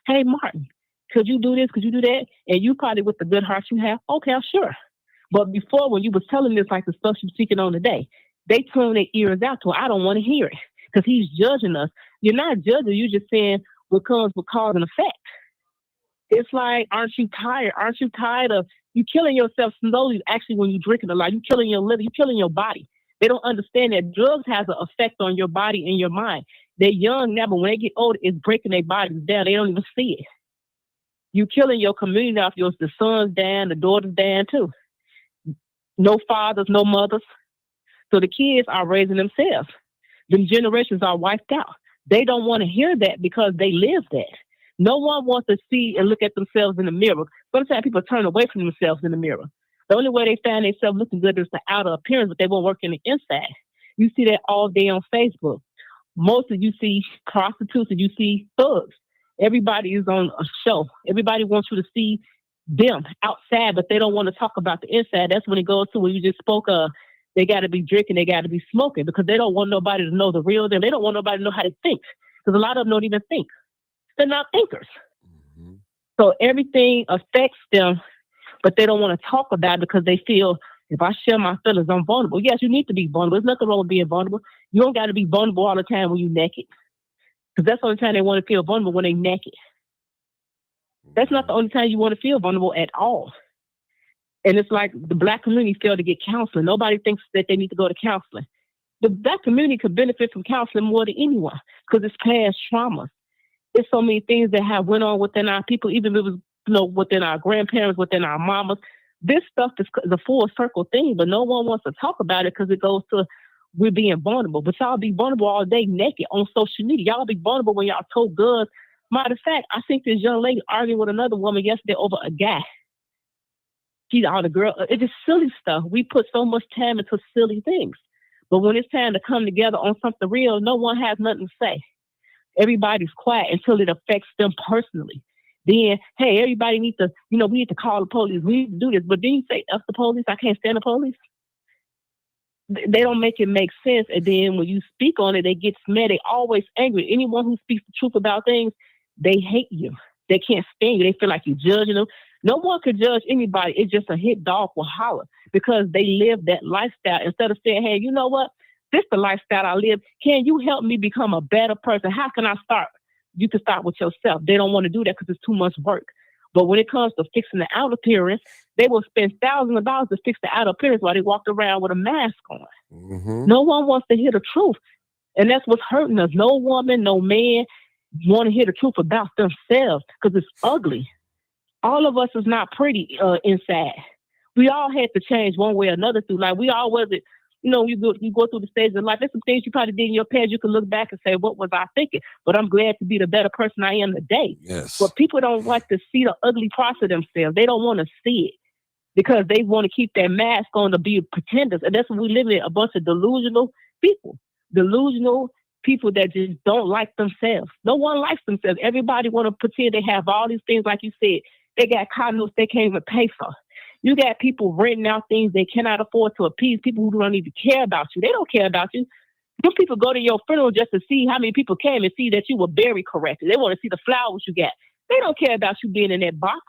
Hey, Martin, could you do this? Could you do that? And you probably with the good heart you have, okay, sure. But before, when you was telling this, like the stuff you're speaking on today, they tune their ears out to it. I don't want to hear it because he's judging us. You're not judging. You're just saying what comes with cause and effect. It's like, aren't you tired? Aren't you tired of you killing yourself slowly? Actually, when you're drinking a lot, you're killing your liver, you're killing your body. They don't understand that drugs has an effect on your body and your mind. They're young now, but when they get older, it's breaking their bodies down. They don't even see it. You killing your community off. The sons down, the daughters down too. No fathers, no mothers. So the kids are raising themselves. The generations are wiped out. They don't want to hear that because they live that. No one wants to see and look at themselves in the mirror. Sometimes people turn away from themselves in the mirror. The only way they find themselves looking good is the outer appearance, but they won't work in the inside. You see that all day on Facebook. Most of you see prostitutes and you see thugs. Everybody is on a show. Everybody wants you to see them outside, but they don't want to talk about the inside. That's when it goes to what you just spoke of. They got to be drinking, they got to be smoking because they don't want nobody to know the real them. They don't want nobody to know how to think because a lot of them don't even think. They're not thinkers. Mm-hmm. So everything affects them, but they don't want to talk about it because they feel if I share my feelings, I'm vulnerable. Yes, you need to be vulnerable. There's nothing wrong with being vulnerable. You don't got to be vulnerable all the time when you're naked because that's the only time they want to feel vulnerable when they're naked. That's not the only time you want to feel vulnerable at all. And it's like the Black community failed to get counseling. Nobody thinks that they need to go to counseling. The Black community could benefit from counseling more than anyone because it's past traumas. There's so many things that have went on within our people, even if it was, within our grandparents, within our mamas. This stuff is the full circle thing, but no one wants to talk about it because it goes to we're being vulnerable. But y'all be vulnerable all day naked on social media. Y'all be vulnerable when y'all tote guns. Matter of fact, I think this young lady arguing with another woman yesterday over a guy. She's all the girl. It's just silly stuff. We put so much time into silly things. But when it's time to come together on something real, no one has nothing to say. Everybody's quiet until it affects them personally. Then, hey, everybody needs to, we need to call the police. We need to do this. But then you say, F the police, I can't stand the police. They don't make it make sense. And then when you speak on it, they get mad. They always angry. Anyone who speaks the truth about things, they hate you. They can't stand you. They feel like you're judging them. No one could judge anybody. It's just a hit dog will holler because they live that lifestyle instead of saying, hey, you know what? This is the lifestyle I live. Can you help me become a better person? How can I start? You can start with yourself. They don't want to do that because it's too much work. But when it comes to fixing the outer appearance, they will spend thousands of dollars to fix the outer appearance while they walk around with a mask on. Mm-hmm. No one wants to hear the truth. And that's what's hurting us. No woman, no man want to hear the truth about themselves because it's ugly. All of us is not pretty inside. We all had to change one way or another through life. We all wasn't, you go through the stages of life. There's some things you probably did in your past. You can look back and say, what was I thinking? But I'm glad to be the better person I am today. Yes. But people don't like to see the ugly parts of themselves. They don't want to see it because they want to keep their mask on to be pretenders. And that's what we live in, a bunch of delusional people. Delusional people that just don't like themselves. No one likes themselves. Everybody want to pretend they have all these things, like you said. they got car notes they can't even pay for. You got people renting out things they cannot afford to appease people who don't even care about you. They don't care about you. Some people go to your funeral just to see how many people came and see that you were buried correctly. They want to see the flowers you got. They don't care about you being in that box.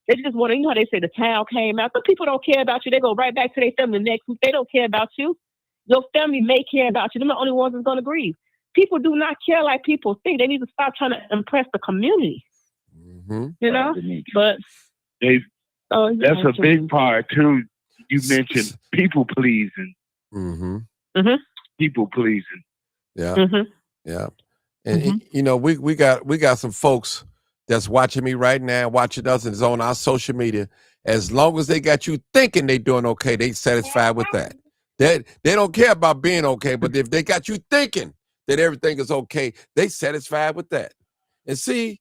They just want to, you know how they say the town came out. Some people don't care about you. They go right back to their family the next week. They don't care about you. Your family may care about you. They're the only ones that's going to grieve. People do not care like people think. They need to stop trying to impress the community. You know? But that's a big part, too. You mentioned people pleasing. People pleasing. Yeah. Yeah. And you know, we got some folks that's watching me right now, watching us, and it's on our social media. As long as they got you thinking they doing okay, they satisfied with that. They don't care about being okay, but if they got you thinking that everything is okay, they satisfied with that. And see,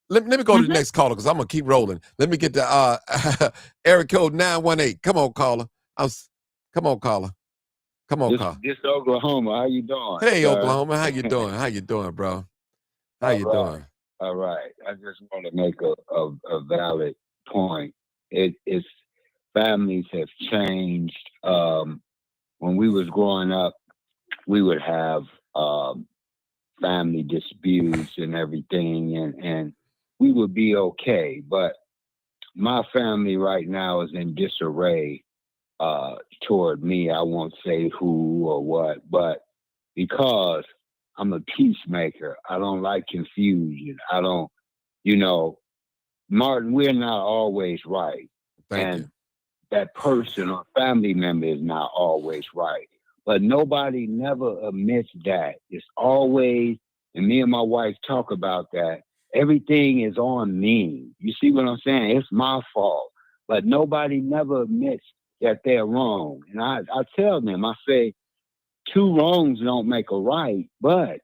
let me go to the next caller because I'm gonna keep rolling. Let me get to area code 918. Come on, caller. Come on, caller. Come on, caller. This Oklahoma. How you doing? Hey, Oklahoma. How you doing? How you doing, bro? How you doing? All right. I just want to make a valid point. It's families have changed. When we was growing up, we would have family disputes and everything, and we would be okay. But my family right now is in disarray toward me. I won't say who or what, but because I'm a peacemaker, I don't like confusion. I don't, Martin, we're not always right. Thank you. That person or family member is not always right. But nobody never admits that. It's always, and me and my wife talk about that, everything is on me. You see what I'm saying? It's my fault. But nobody never admits that they're wrong. And I tell them, I say, two wrongs don't make a right, but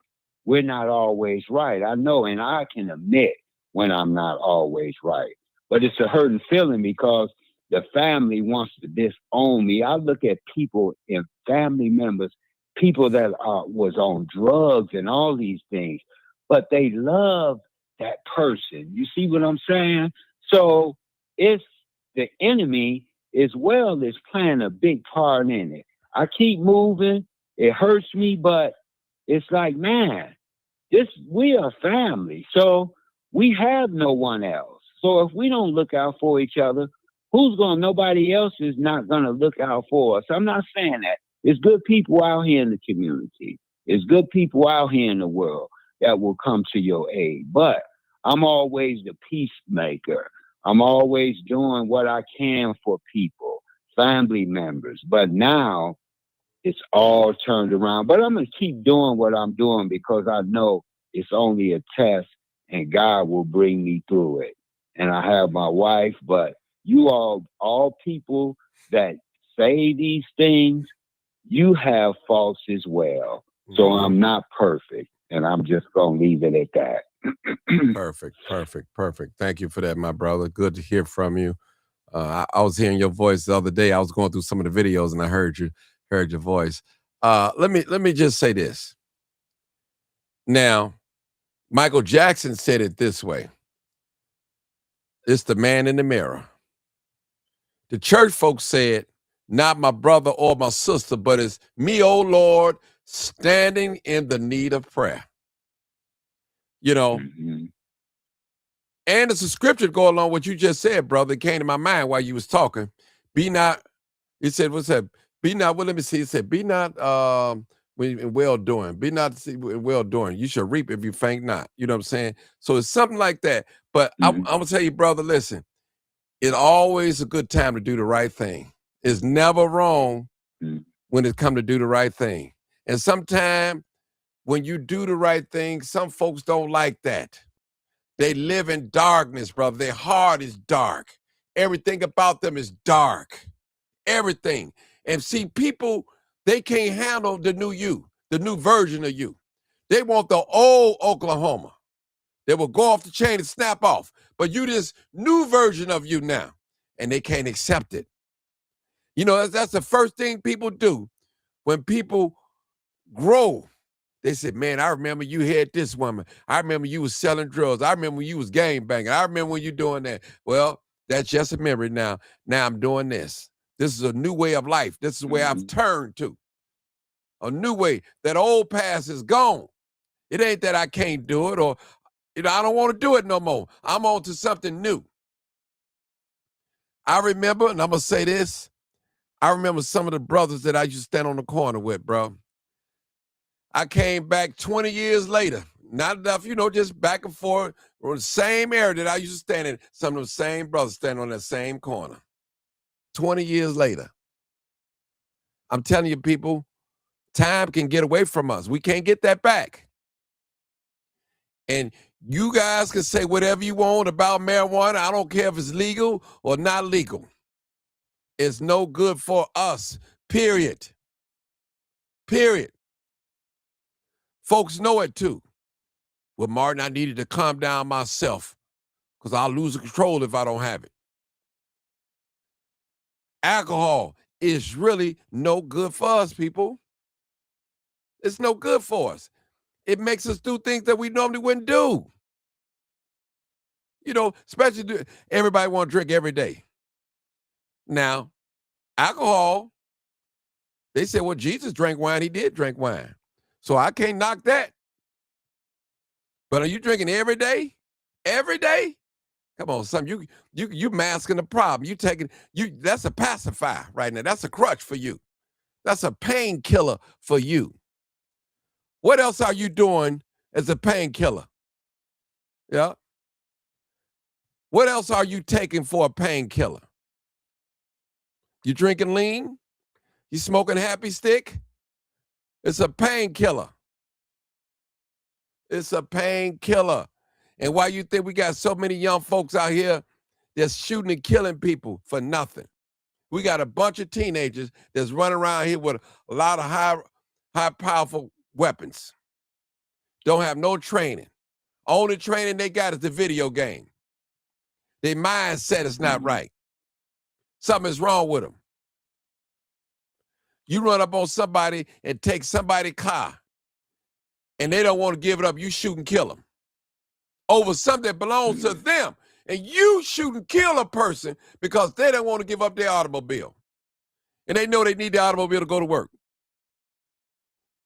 we're not always right. I know, and I can admit when I'm not always right. But it's a hurting feeling because the family wants to disown me. I look at people and family members, people that was on drugs and all these things, but they love that person. You see what I'm saying? So it's the enemy as well as playing a big part in it. I keep moving. It hurts me, but it's like, man, we are family. So we have no one else. So if we don't look out for each other, nobody else is not going to look out for us. I'm not saying that. There's good people out here in the community. There's good people out here in the world that will come to your aid. But I'm always the peacemaker. I'm always doing what I can for people, family members. But now it's all turned around. But I'm going to keep doing what I'm doing because I know it's only a test and God will bring me through it. And I have my wife, but you all people that say these things, you have faults as well. So I'm not perfect, and I'm just going to leave it at that. Perfect. Thank you for that, my brother. Good to hear from you. I was hearing your voice the other day. I was going through some of the videos, and I heard your voice. Let me just say this. Now, Michael Jackson said it this way. It's the man in the mirror. The church folks said, not my brother or my sister, but it's me, oh Lord, standing in the need of prayer. And it's a scripture to go along with what you just said, brother. It came to my mind while you was talking. Be not, it said, what's that? Be not, well, let me see. It said, be not well doing. Be not well doing. You shall reap if you faint not. You know what I'm saying? So it's something like that. But I'm going to tell you, brother, listen. It's always a good time to do the right thing. It's never wrong when it comes to do the right thing. And sometimes when you do the right thing, some folks don't like that. They live in darkness, brother. Their heart is dark. Everything about them is dark. Everything. And see, people, they can't handle the new you, the new version of you. They want the old Oklahoma. They will go off the chain and snap off. But you this new version of you now, and they can't accept it. That's the first thing people do when people grow. They said, man, I remember you had this woman. I remember you was selling drugs. I remember when you was gangbanging. I remember when you doing that. Well, That's just a memory now. Now I'm doing this. This is a new way of life. This is where I've turned to. A new way. That old past is gone. It ain't that I can't do it or, I don't want to do it no more. I'm on to something new. I remember, and I'm going to say this, I remember some of the brothers that I used to stand on the corner with, bro. I came back 20 years later. Not enough, just back and forth. Or the same area that I used to stand in. Some of the same brothers standing on that same corner. 20 years later. I'm telling you, people, time can get away from us. We can't get that back. And you guys can say whatever you want about marijuana. I don't care if it's legal or not legal. It's no good for us, period. Period. Folks know it too. Well, Martin, I needed to calm down myself because I'll lose control if I don't have it. Alcohol is really no good for us, people. It's no good for us. It makes us do things that we normally wouldn't do. Especially everybody want to drink every day. Now, alcohol, they said, well, Jesus drank wine. He did drink wine. So I can't knock that. But are you drinking every day? Every day? Come on, son. You masking the problem. That's a pacifier right now. That's a crutch for you. That's a painkiller for you. What else are you doing as a painkiller? Yeah. What else are you taking for a painkiller? You drinking lean? You smoking happy stick? It's a painkiller. It's a painkiller. And why you think we got so many young folks out here that's shooting and killing people for nothing? We got a bunch of teenagers that's running around here with a lot of high powerful weapons. Don't have no training. Only training they got is the video game. Their mindset is not right. Something is wrong with them. You run up on somebody and take somebody's car, and they don't want to give it up. You shoot and kill them over something that belongs to them. And you shoot and kill a person because they don't want to give up their automobile. And they know they need the automobile to go to work.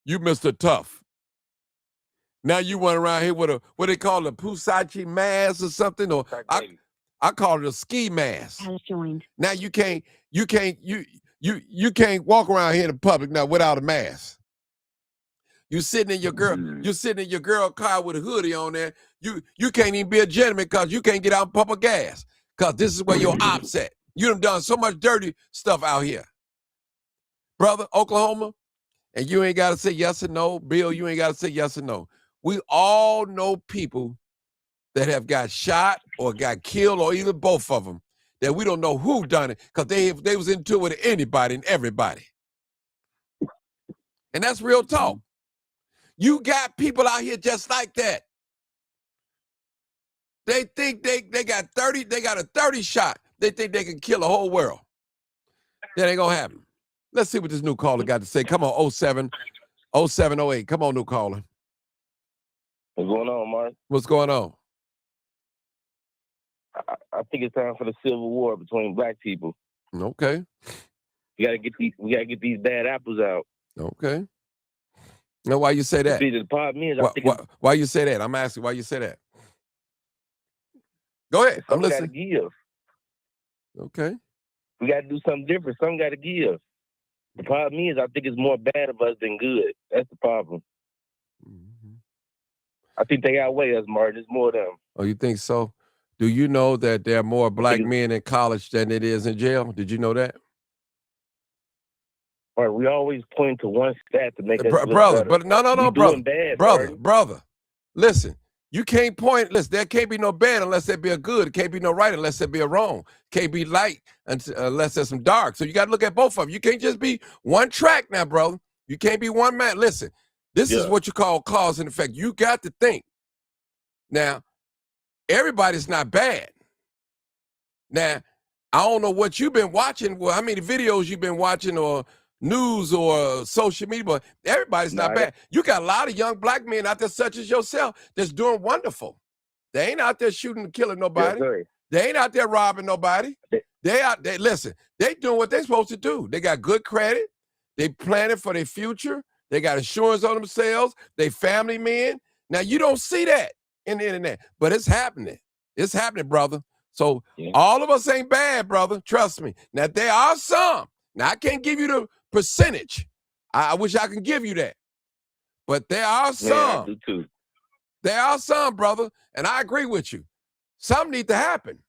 You Mr. Tough. Now you run around here with what they call a Pusachi mask or something, or I call it a ski mask. Now you can't walk around here in the public now without a mask. You're sitting in your girl car with a hoodie on there. You can't even be a gentleman because you can't get out and pump a gas because this is where your ops at. You done so much dirty stuff out here. Brother, Oklahoma, and you ain't got to say yes or no. Bill, you ain't got to say yes or no. We all know people that have got shot or got killed or even both of them that we don't know who done it because they was into it with anybody and everybody. And that's real talk. You got people out here just like that. They think they got a 30 shot. They think they can kill the whole world. That ain't gonna happen. Let's see what this new caller got to say. Come on, 0708. Come on, new caller. What's going on, Mark? What's going on? I think it's time for the civil war between black people. Okay. We gotta get these bad apples out. Okay. Now, why you say that? See, the problem is, why you say that? I'm asking why you say that. Go ahead. I'm listening. Gotta give. Okay. We gotta do something different. Something gotta give. The problem is, I think it's more bad of us than good. That's the problem. Mm-hmm. I think they outweigh us, Martin. It's more of them. Oh, you think so? Do you know that there are more black men in college than it is in jail? Did you know that? Right, we always point to one stat to make us look brother, better. but no, brother. Listen, you can't point. Listen, there can't be no bad unless there be a good. It can't be no right unless there be a wrong. Can't be light unless there's some dark. So you got to look at both of them. You can't just be one track now, brother. You can't be one man. Listen, this is what you call cause and effect. You got to think. Now, everybody's not bad. Now, I don't know what you've been watching. Well, how many videos you've been watching or news or social media, but everybody's not bad. You got a lot of young black men out there such as yourself that's doing wonderful. They ain't out there shooting and killing nobody. Yes, They ain't out there robbing nobody. They listen, they doing what they supposed to do. They got good credit. They planning for their future. They got insurance on themselves. They family men. Now, you don't see that in the internet, but it's happening. It's happening, brother. So all of us ain't bad, brother. Trust me. Now, there are some. Now, I can't give you the percentage. I wish I could give you that. But there are some. Yeah, I do too. There are some, brother, and I agree with you. Some need to happen.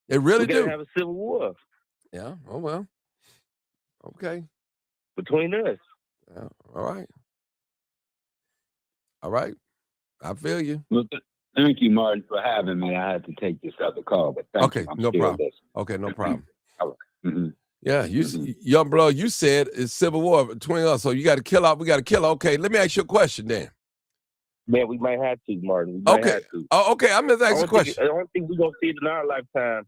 They really do. We gotta have a civil war. Yeah. Oh well. Okay. Between us. Yeah. All right. All right. I feel you. Well, thank you, Martin, for having me. I had to take this other call, but thank you. I'm no still problem. listening. Okay, no problem. All right. Mm-hmm. Yeah, young bro, you said it's civil war between us, so you got to kill out. We got to kill. Okay, let me ask you a question then. Man, we might have to, Martin. We might have to. Oh, okay. I'm gonna ask you a question. I don't think we're gonna see it in our lifetime,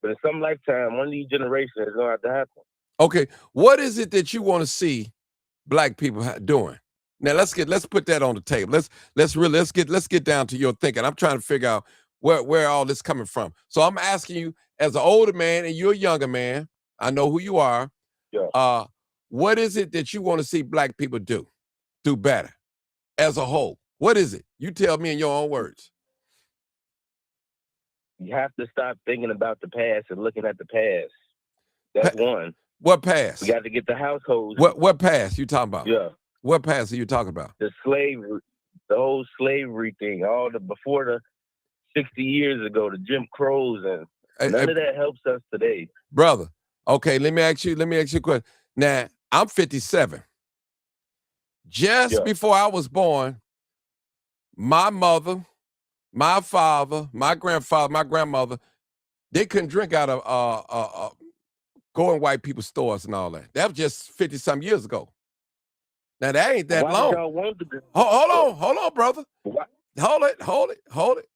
but in some lifetime, one of these generations is gonna have to happen. Okay, what is it that you want to see black people doing? Now let's put that on the table. Let's get down to your thinking. I'm trying to figure out where all this coming from. So I'm asking you, as an older man and you're a younger man, I know who you are. Yeah. What is it that you want to see black people do better as a whole? What is it? You tell me in your own words. You have to stop thinking about the past and looking at the past. That's one. What past? We got to get the households. What past you talking about? Yeah. What past are you talking about? The slavery, the whole slavery thing, before the 60 years ago, the Jim Crows, and none of that helps us today. Brother, okay, let me ask you a question. Now, I'm 57. Just before I was born, my mother, my father, my grandfather, my grandmother, they couldn't drink out of go in white people's stores and all that. That was just 50-some years ago. Now, that ain't that long. Hold on, brother. What? Hold it.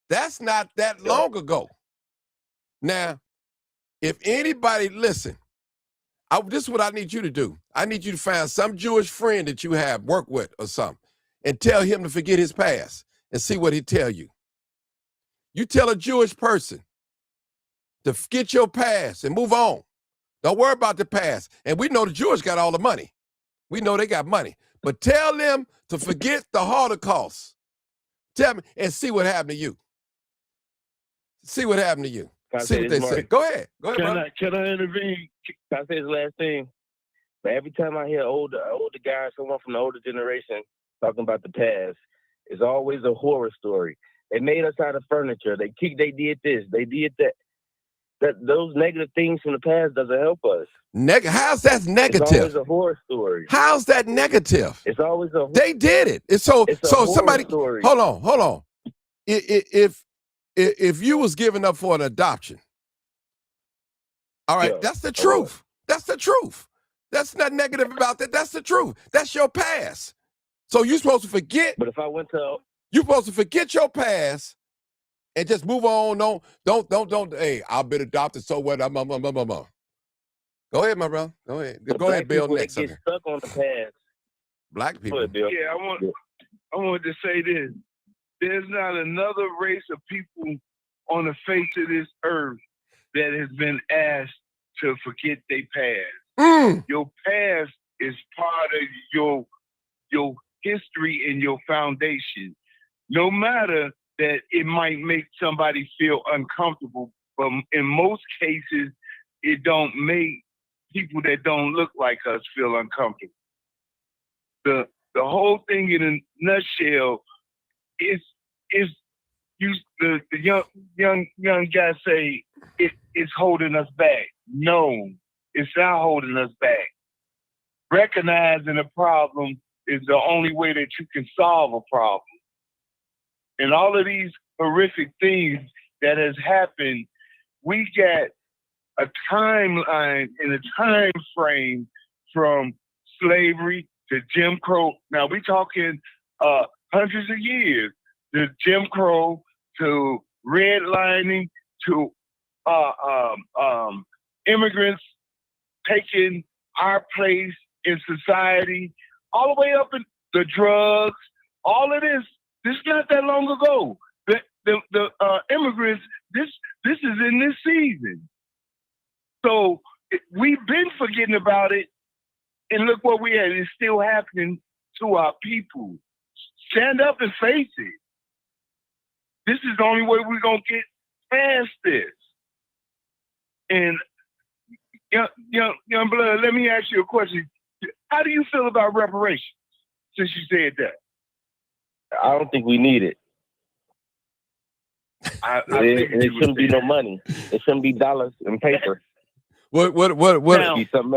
That's not that long ago. Now, if anybody, listen, this is what I need you to do. I need you to find some Jewish friend that you have, work with or something, and tell him to forget his past and see what he tell you. You tell a Jewish person to forget your past and move on. Don't worry about the past. And we know the Jewish got all the money. We know they got money. But tell them to forget the Holocaust. Tell me and see what happened to you. See what happened to you. See what they say. Go ahead. Can I intervene? Can I say this last thing? But every time I hear older guys, someone from the older generation talking about the past, it's always a horror story. They made us out of furniture. They did this. They did that. Those negative things from the past doesn't help us. How's that negative? It's always a horror story. How's that negative? It's always a. They did it. It's so somebody. Story. Hold on. If you was given up for an adoption, all right, that's the truth. That's the truth. That's not negative about that. That's the truth. That's your past. So you're supposed to forget. But if I went to, you're supposed to forget your past and just move on. Don't. Hey, I've been adopted. So what? Go ahead, my brother. Go ahead. Go ahead, Bill. Next. Get stuck on the past. Black people. Ahead, Bill. Yeah, I wanted to say this. There's not another race of people on the face of this earth that has been asked to forget their past. Your past is part of your history and your foundation. No matter that it might make somebody feel uncomfortable, but in most cases, it don't make people that don't look like us feel uncomfortable. The whole thing in a nutshell is the young guy say it's holding us back. No, it's not holding us back. Recognizing a problem is the only way that you can solve a problem. And all of these horrific things that has happened, we got a timeline and a time frame from slavery to Jim Crow. Now we talking hundreds of years. To Jim Crow, to redlining, to immigrants taking our place in society, all the way up in the drugs, all of this. This is not that long ago. The immigrants This is in this season. So we've been forgetting about it, and look what we had. It's still happening to our people. Stand up and face it. This is the only way we're gonna get past this. And young blood, let me ask you a question. How do you feel about reparations? Since you said that, I don't think we need it. It shouldn't be no money. It shouldn't be dollars and paper. What? Now, let me just correct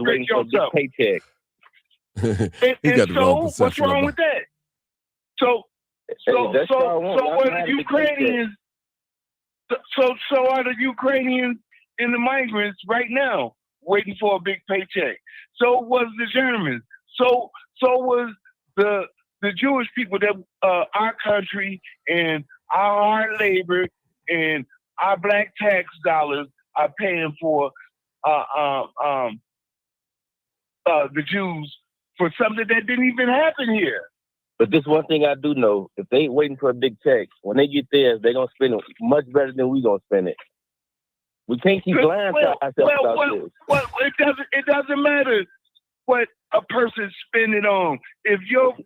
waiting for a yourself. big paycheck. He got the wrong What's perception wrong of with that? So what are the Ukrainians? So are the Ukrainians and the migrants right now waiting for a big paycheck? So was the Germans. So was the Jewish people that our country and our hard labor and our black tax dollars are paying for the Jews for something that didn't even happen here. But this one thing I do know, if they ain't waiting for a big check, when they get there, they're going to spend it much better than we going to spend it. We can't keep lying to ourselves about this. Well, it doesn't matter what a person's spending on. If your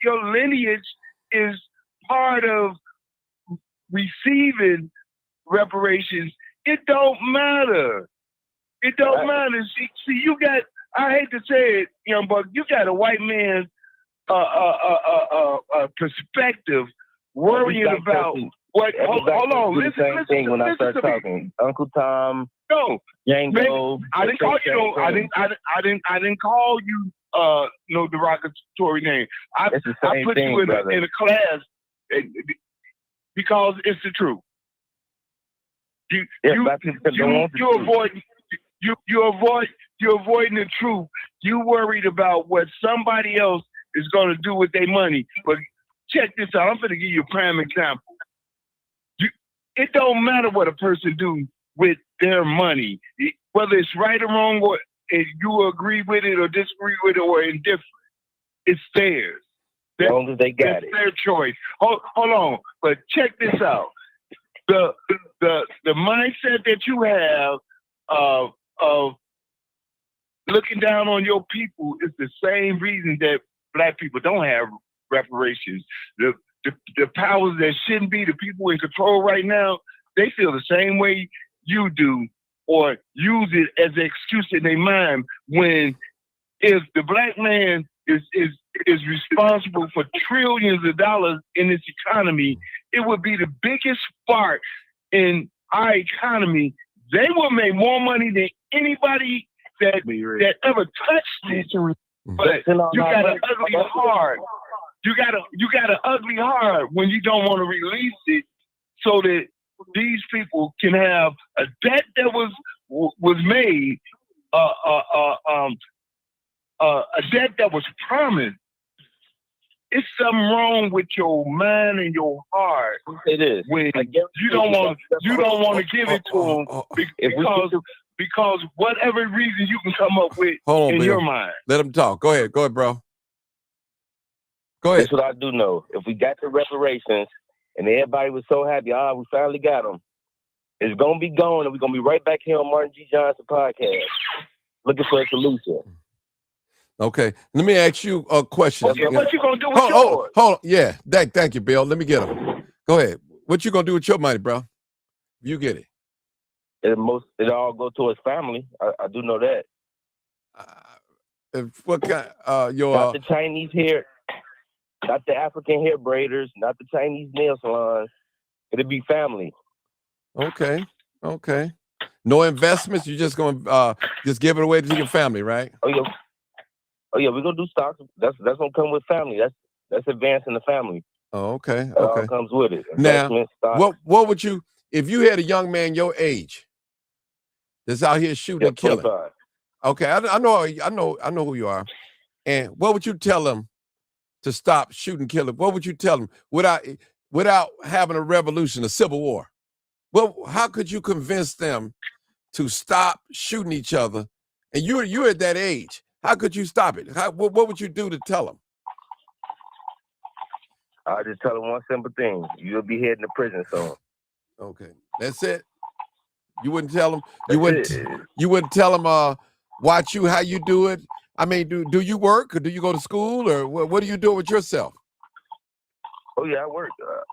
lineage is part of receiving reparations, it don't matter. It don't matter. See, you got, I hate to say it, young buck, you got a white man's perspective worrying about what. Hold on, listen. When I start talking, Uncle Tom, no, Django. I didn't call you no. I didn't call you no derogatory name. I put you in a class because it's the truth. You're avoiding the truth. You worried about what somebody else is going to do with their money. But check this out. I'm going to give you a prime example. It don't matter what a person do with their money, whether it's right or wrong, or if you agree with it or disagree with it or indifferent. It's theirs. As long as they got it. It's their choice. Hold on. But check this out. The mindset that you have of looking down on your people is the same reason that black people don't have reparations. The powers that shouldn't be, the people in control right now, they feel the same way you do, or use it as an excuse in their mind, when if the black man is responsible for trillions of dollars in this economy, it would be the biggest spark in our economy. They will make more money than anybody that ever touched it. But you got an ugly heart. You got an ugly heart when you don't want to release it, so that these people can have a debt that was made, a debt that was promised. It's something wrong with your mind and your heart. It is. When you don't want to give it to them because whatever reason you can come up with in your mind. Let him talk. Go ahead, bro. Go ahead. That's what I do know. If we got the reparations and everybody was so happy, we finally got them, it's going to be gone, and we're going to be right back here on Martin G. Johnson podcast looking for a solution. Okay. Let me ask you a question. Okay, what you going to do with yours? Hold on. Yeah. Thank you, Bill. Let me get him. Go ahead. What you going to do with your money, bro? You get it. It all go towards family. I do know that. What kind? Not the Chinese hair, not the African hair braiders, not the Chinese nail salons. It'll be family. Okay. No investments. You just gonna just give it away to your family, right? Oh yeah. We're gonna do stocks. That's gonna come with family. That's advancing the family. Oh, okay. That all comes with it. Now, what would you, if you had a young man your age that's out here shooting and killing? 25. Okay, I know who you are. And what would you tell them to stop shooting, killing? What would you tell them without having a revolution, a civil war? Well, how could you convince them to stop shooting each other? And you're at that age. How could you stop it? What would you do to tell them? I'll just tell him one simple thing. You'll be heading to prison soon. Okay, that's it. You wouldn't tell him. That's You wouldn't tell him. Watch you how you do it. I mean, do you work or do you go to school or what do you do with yourself? Oh yeah, I work.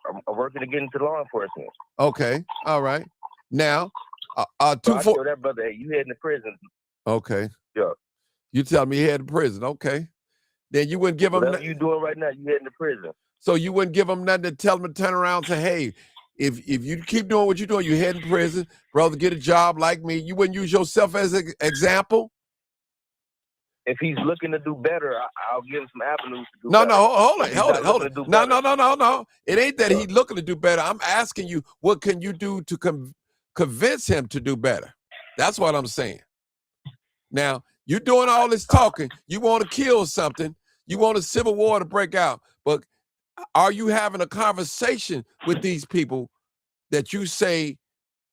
I'm working to get into law enforcement. Okay, all right. Now, So I tell that brother, hey, you heading to prison. Okay. Yeah. You tell me he headed to prison. Okay. Then you wouldn't give him. Whatever you doing right now, you heading to prison. So you wouldn't give him nothing to tell him to turn around and say, hey, if you keep doing what you're doing, you heading to prison, brother, get a job like me. You wouldn't use yourself as an example? If he's looking to do better, I'll give him some avenues to do No, better. hold it. No. It ain't that he's looking to do better. I'm asking you, what can you do to convince him to do better? That's what I'm saying. Now, you're doing all this talking. You want to kill something. You want a civil war to break out. But are you having a conversation with these people that you say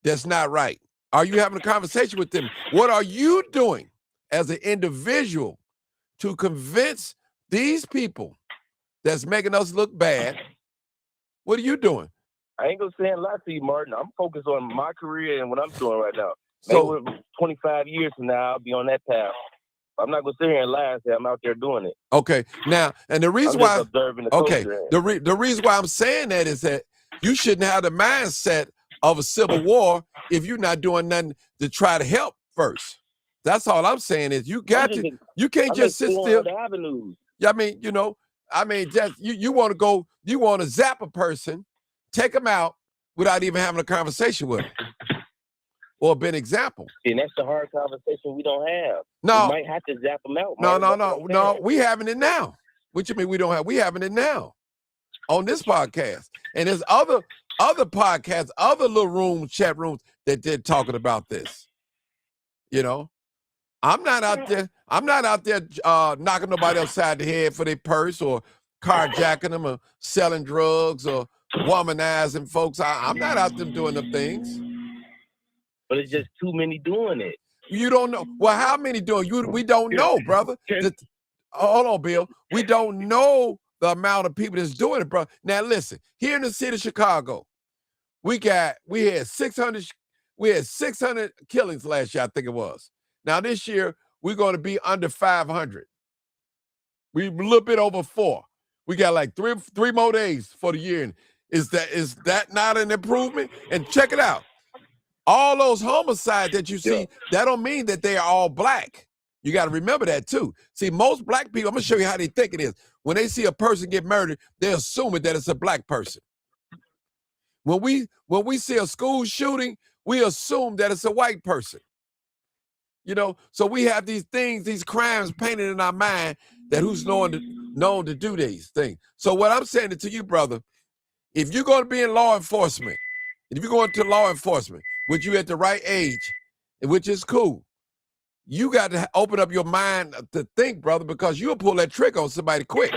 that's not right? Are you having a conversation with them? What are you doing as an individual to convince these people that's making us look bad? What are you doing? I ain't gonna say a lot to you, Martin. I'm focused on my career and what I'm doing right now. So, maybe 25 years from now, I'll be on that path. I'm not gonna sit here and lie and say I'm out there doing it. Okay, now, and the reason I'm why, just observing the okay, culture. the reason why I'm saying that is that you shouldn't have the mindset of a civil war if you're not doing nothing to try to help first. That's all I'm saying is you can't just sit still. Yeah, I mean, just you want to zap a person, take them out without even having a conversation with them. Or be an example. And that's the hard conversation we don't have. No. We might have to zap them out. No. We having it now. What you mean we don't have? We having it now on this podcast. And there's other podcasts, other little chat rooms that they're talking about this. I'm not out there knocking nobody upside the head for their purse or carjacking them or selling drugs or womanizing folks. I'm not out there doing them things. But it's just too many doing it. You don't know. Well, how many doing? We don't know, brother. Hold on, Bill. We don't know the amount of people that's doing it, bro. Now listen, here in the city of Chicago, we had 600 killings last year, I think it was. Now this year, we're going to be under 500. We a little bit over 4. We got like three more days for the year. And is that not an improvement? And check it out. All those homicides that you see, that don't mean that they are all black. You got to remember that too. See, most black people, I'm gonna show you how they think it is. When they see a person get murdered, they're assuming that it's a black person. When we see a school shooting, we assume that it's a white person. So we have these things, these crimes painted in our mind that who's known to do these things. So what I'm saying to you, brother, if you're going to be in law enforcement, if you're going to law enforcement, which you at the right age, which is cool, you got to open up your mind to think, brother, because you'll pull that trick on somebody quick.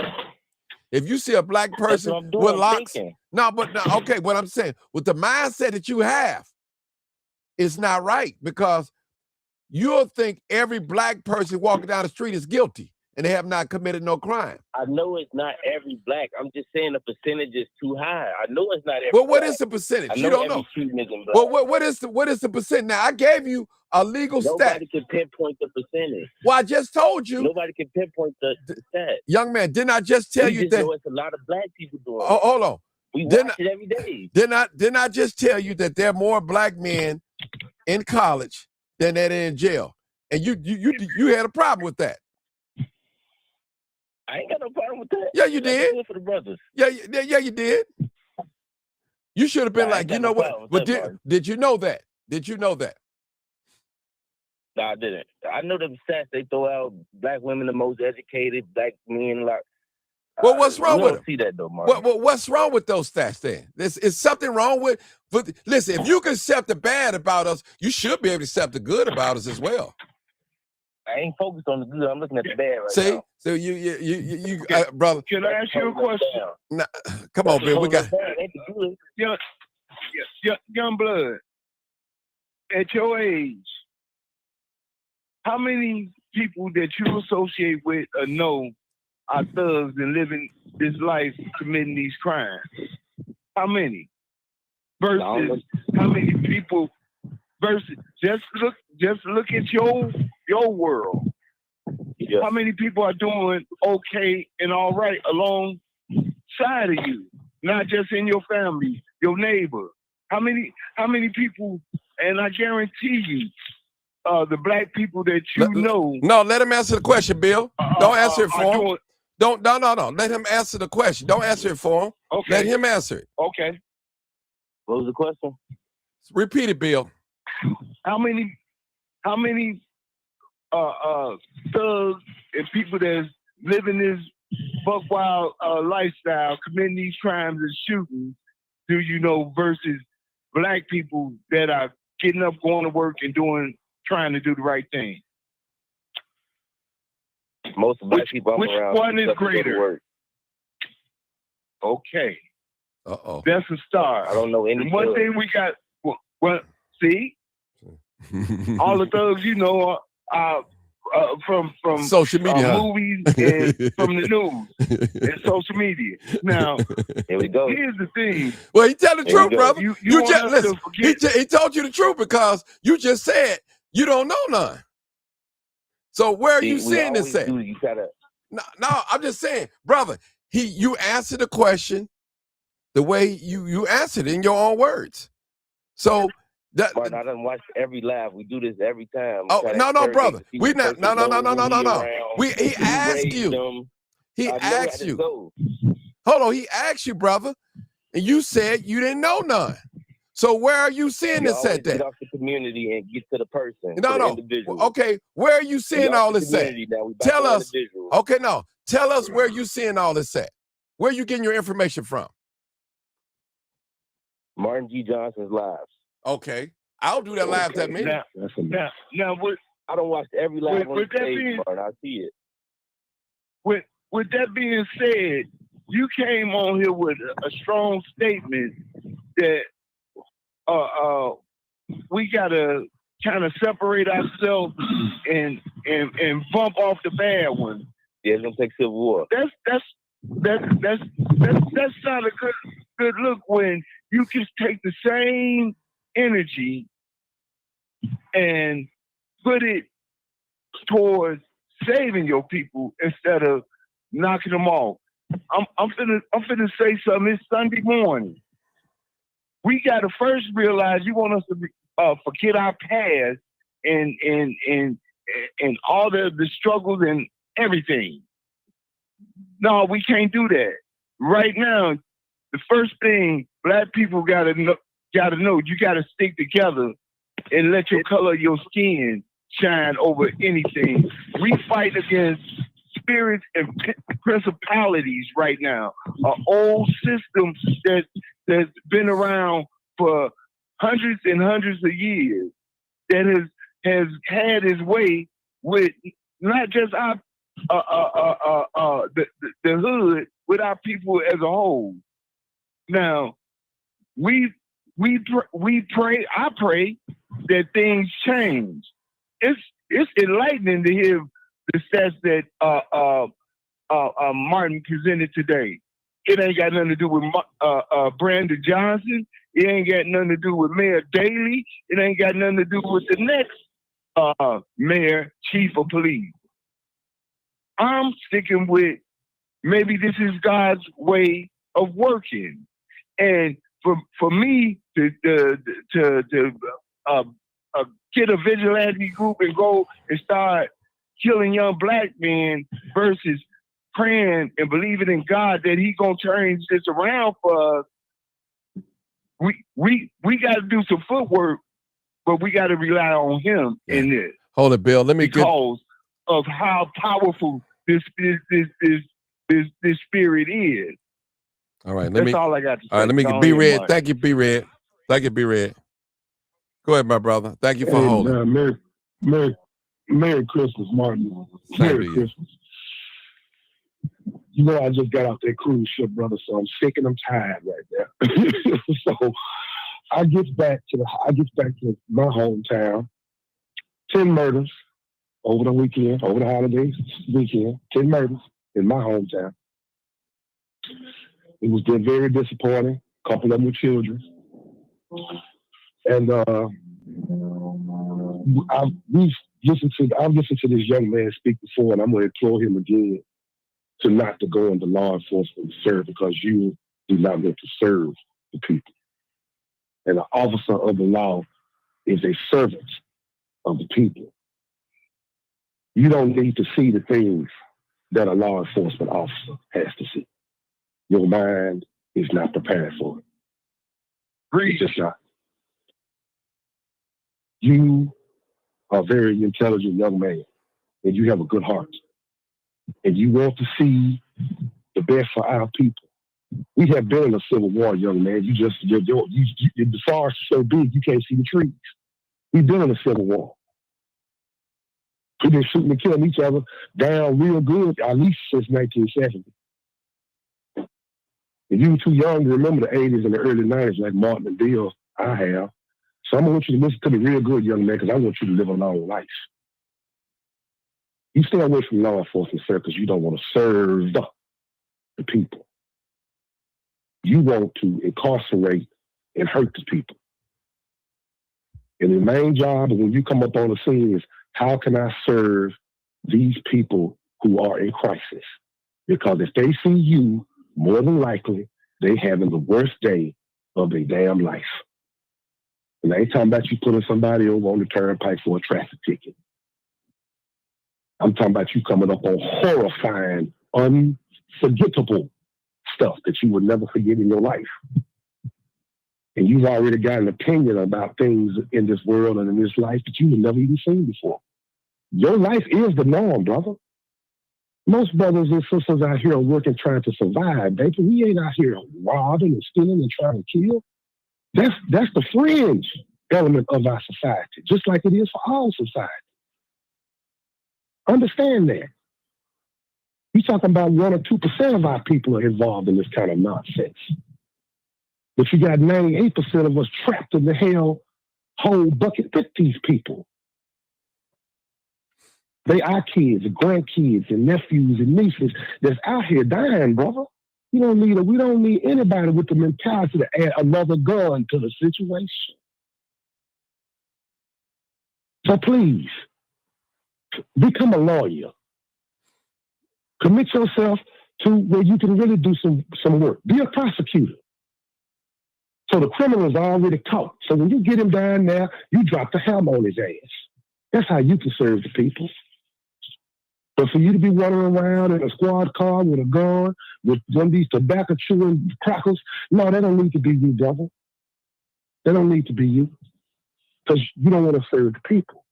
If you see a black person with locks, okay, what I'm saying, with the mindset that you have, it's not right because you'll think every black person walking down the street is guilty and they have not committed no crime. I know it's not every black. I'm just saying the percentage is too high. I know it's not every Well, what black. is the percentage? I know you don't every know. shooting isn't black. Well, what is the percent? Now, I gave you a legal stat. Nobody can pinpoint the percentage. Well, I just told you. Nobody can pinpoint the stat. Young man, didn't I just tell you that? Know it's a lot of black people doing it. Hold on. We watch it every day. Didn't I just tell you that there are more black men in college than that are in jail? And you had a problem with that. I ain't got no problem with that. Yeah, you did. Good for the brothers. Yeah, you did. You should have been like, you know what? But did you know that? Did you know that? No, I didn't. I know the stats they throw out. Black women the most educated. Black men like. Well, what's wrong with them? See that though, Mark. What's wrong with those stats then? Is something wrong with? Listen, if you can accept the bad about us, you should be able to accept the good about us as well. I ain't focused on the good. I'm looking at the bad right now. See? So you brother. Can I ask you a question? Nah, come on, Bill. We got young blood. At your age, how many people that you associate with or know are thugs and living this life committing these crimes? How many? Versus how many people? Versus just look at your world. Yeah. How many people are doing okay and all right alongside of you? Not just in your family, your neighbor. How many people? And I guarantee you, the black people that you know. No, let him answer the question, Bill. Don't answer it for him. Doing, No. Let him answer the question. Don't answer it for him. okay. Let him answer it. Okay. What was the question? Repeat it, Bill. How many thugs and people that's living this buck wild lifestyle, committing these crimes and shootings, do you know, versus black people that are getting up, going to work, and trying to do the right thing? Most black people I'm which around. One is greater? Okay. Uh-oh. That's a start. I don't know any. And one thing we got, well, see, all the thugs you know are from social media, movies, and from the news and social media. Now, here we go. Here's the thing. Well, he tell the truth, brother. You just listen. He told you the truth because you just said you don't know none. So where are you seeing this at? No, I'm just saying, brother. You answered the question the way you answered it in your own words. So Martin, I done watched every live. We do this every time. No, brother. We not. No. He asked you. He asked you. Hold on. He asked you, brother, and you said you didn't know none. So where are you seeing this at? Get off the community and get to the person. No. Okay, where are you seeing all this at? Tell us. Okay, no. Tell us where you seeing all this at. Where you getting your information from? Martin G. Johnson's lives. Okay, I'll do that live that minute. Now, I don't watch every live on the stage, Martin. I see it. With that being said, you came on here with a strong statement that we gotta kind of separate ourselves and bump off the bad ones. Yeah, it's gonna take civil war. That's not a good look when you just take the same energy and put it towards saving your people instead of knocking them off. I'm finna say something. It's Sunday morning. We gotta first realize you want us to forget our past and all the struggles and everything. No, we can't do that. Right now, the first thing black people gotta know, you gotta stick together and let your color of your skin shine over anything. We fight against spirits and principalities right now. An old system that's been around for hundreds and hundreds of years that has had its way with not just our the hood, with our people as a whole. Now, we pray. I pray that things change. It's enlightening to hear the stats that Martin presented today. It ain't got nothing to do with Brandon Johnson. It ain't got nothing to do with Mayor Daley. It ain't got nothing to do with the next mayor, chief of police. I'm sticking with maybe this is God's way of working, and for me to get a vigilante group and go and start killing young black men versus praying and believing in God that He gonna turn this around for us. We got to do some footwork, but we got to rely on Him in this. Hold it, Bill. Let me because of how powerful this spirit is. All right, that's all I got to say. All right, let me be red. Thank you, be red. Thank you, be red. Go ahead, my brother. Thank you for holding. Merry Christmas, Martin. Merry Christmas. You know, I just got off that cruise ship, brother, so I'm sick and I'm tired right there. So I get back to my hometown. 10 murders over the weekend, over the holidays weekend. 10 murders in my hometown. It was very disappointing. A couple of them were children. And I've listened to this young man speak before, and I'm going to implore him again to not to go into law enforcement and serve, because you do not want to serve the people. And an officer of the law is a servant of the people. You don't need to see the things that a law enforcement officer has to see. Your mind is not prepared for it. It's just not. You are a very intelligent young man, and you have a good heart, and you want to see the best for our people. We have been in a civil war, young man. The forest is so big you can't see the trees. We've been in a civil war. We've been shooting and killing each other down real good, at least since 1970. If you were too young to remember the 80s and the early 90s like Martin and Bill, I have. So I'm going to want you to listen to me real good, young man, because I want you to live a long life. You stay away from law enforcement, sir, because you don't want to serve the people. You want to incarcerate and hurt the people. And the main job when you come up on the scene is, how can I serve these people who are in crisis? Because if they see you, more than likely, they having the worst day of their damn life. And I ain't talking about you putting somebody over on the turnpike for a traffic ticket. I'm talking about you coming up on horrifying, unforgettable stuff that you would never forget in your life. And you've already got an opinion about things in this world and in this life that you've never even seen before. Your life is the norm, brother. Most brothers and sisters out here are working, trying to survive, baby. We ain't out here robbing and stealing and trying to kill. That's the fringe element of our society, just like it is for all society. Understand that. You're talking about 1 or 2% of our people are involved in this kind of nonsense. But you got 98% of us trapped in the hell whole bucket with these people. They are kids and grandkids and nephews and nieces that's out here dying, brother. We don't need anybody with the mentality to add another gun to the situation. So please, become a lawyer. Commit yourself to where you can really do some work. Be a prosecutor. So the criminal is already caught. So when you get him down there, you drop the hammer on his ass. That's how you can serve the people. But for you to be running around in a squad car with a gun, with one of these tobacco chewing crackers, no, that don't need to be you, brother. That don't need to be you. Because you don't want to serve the people.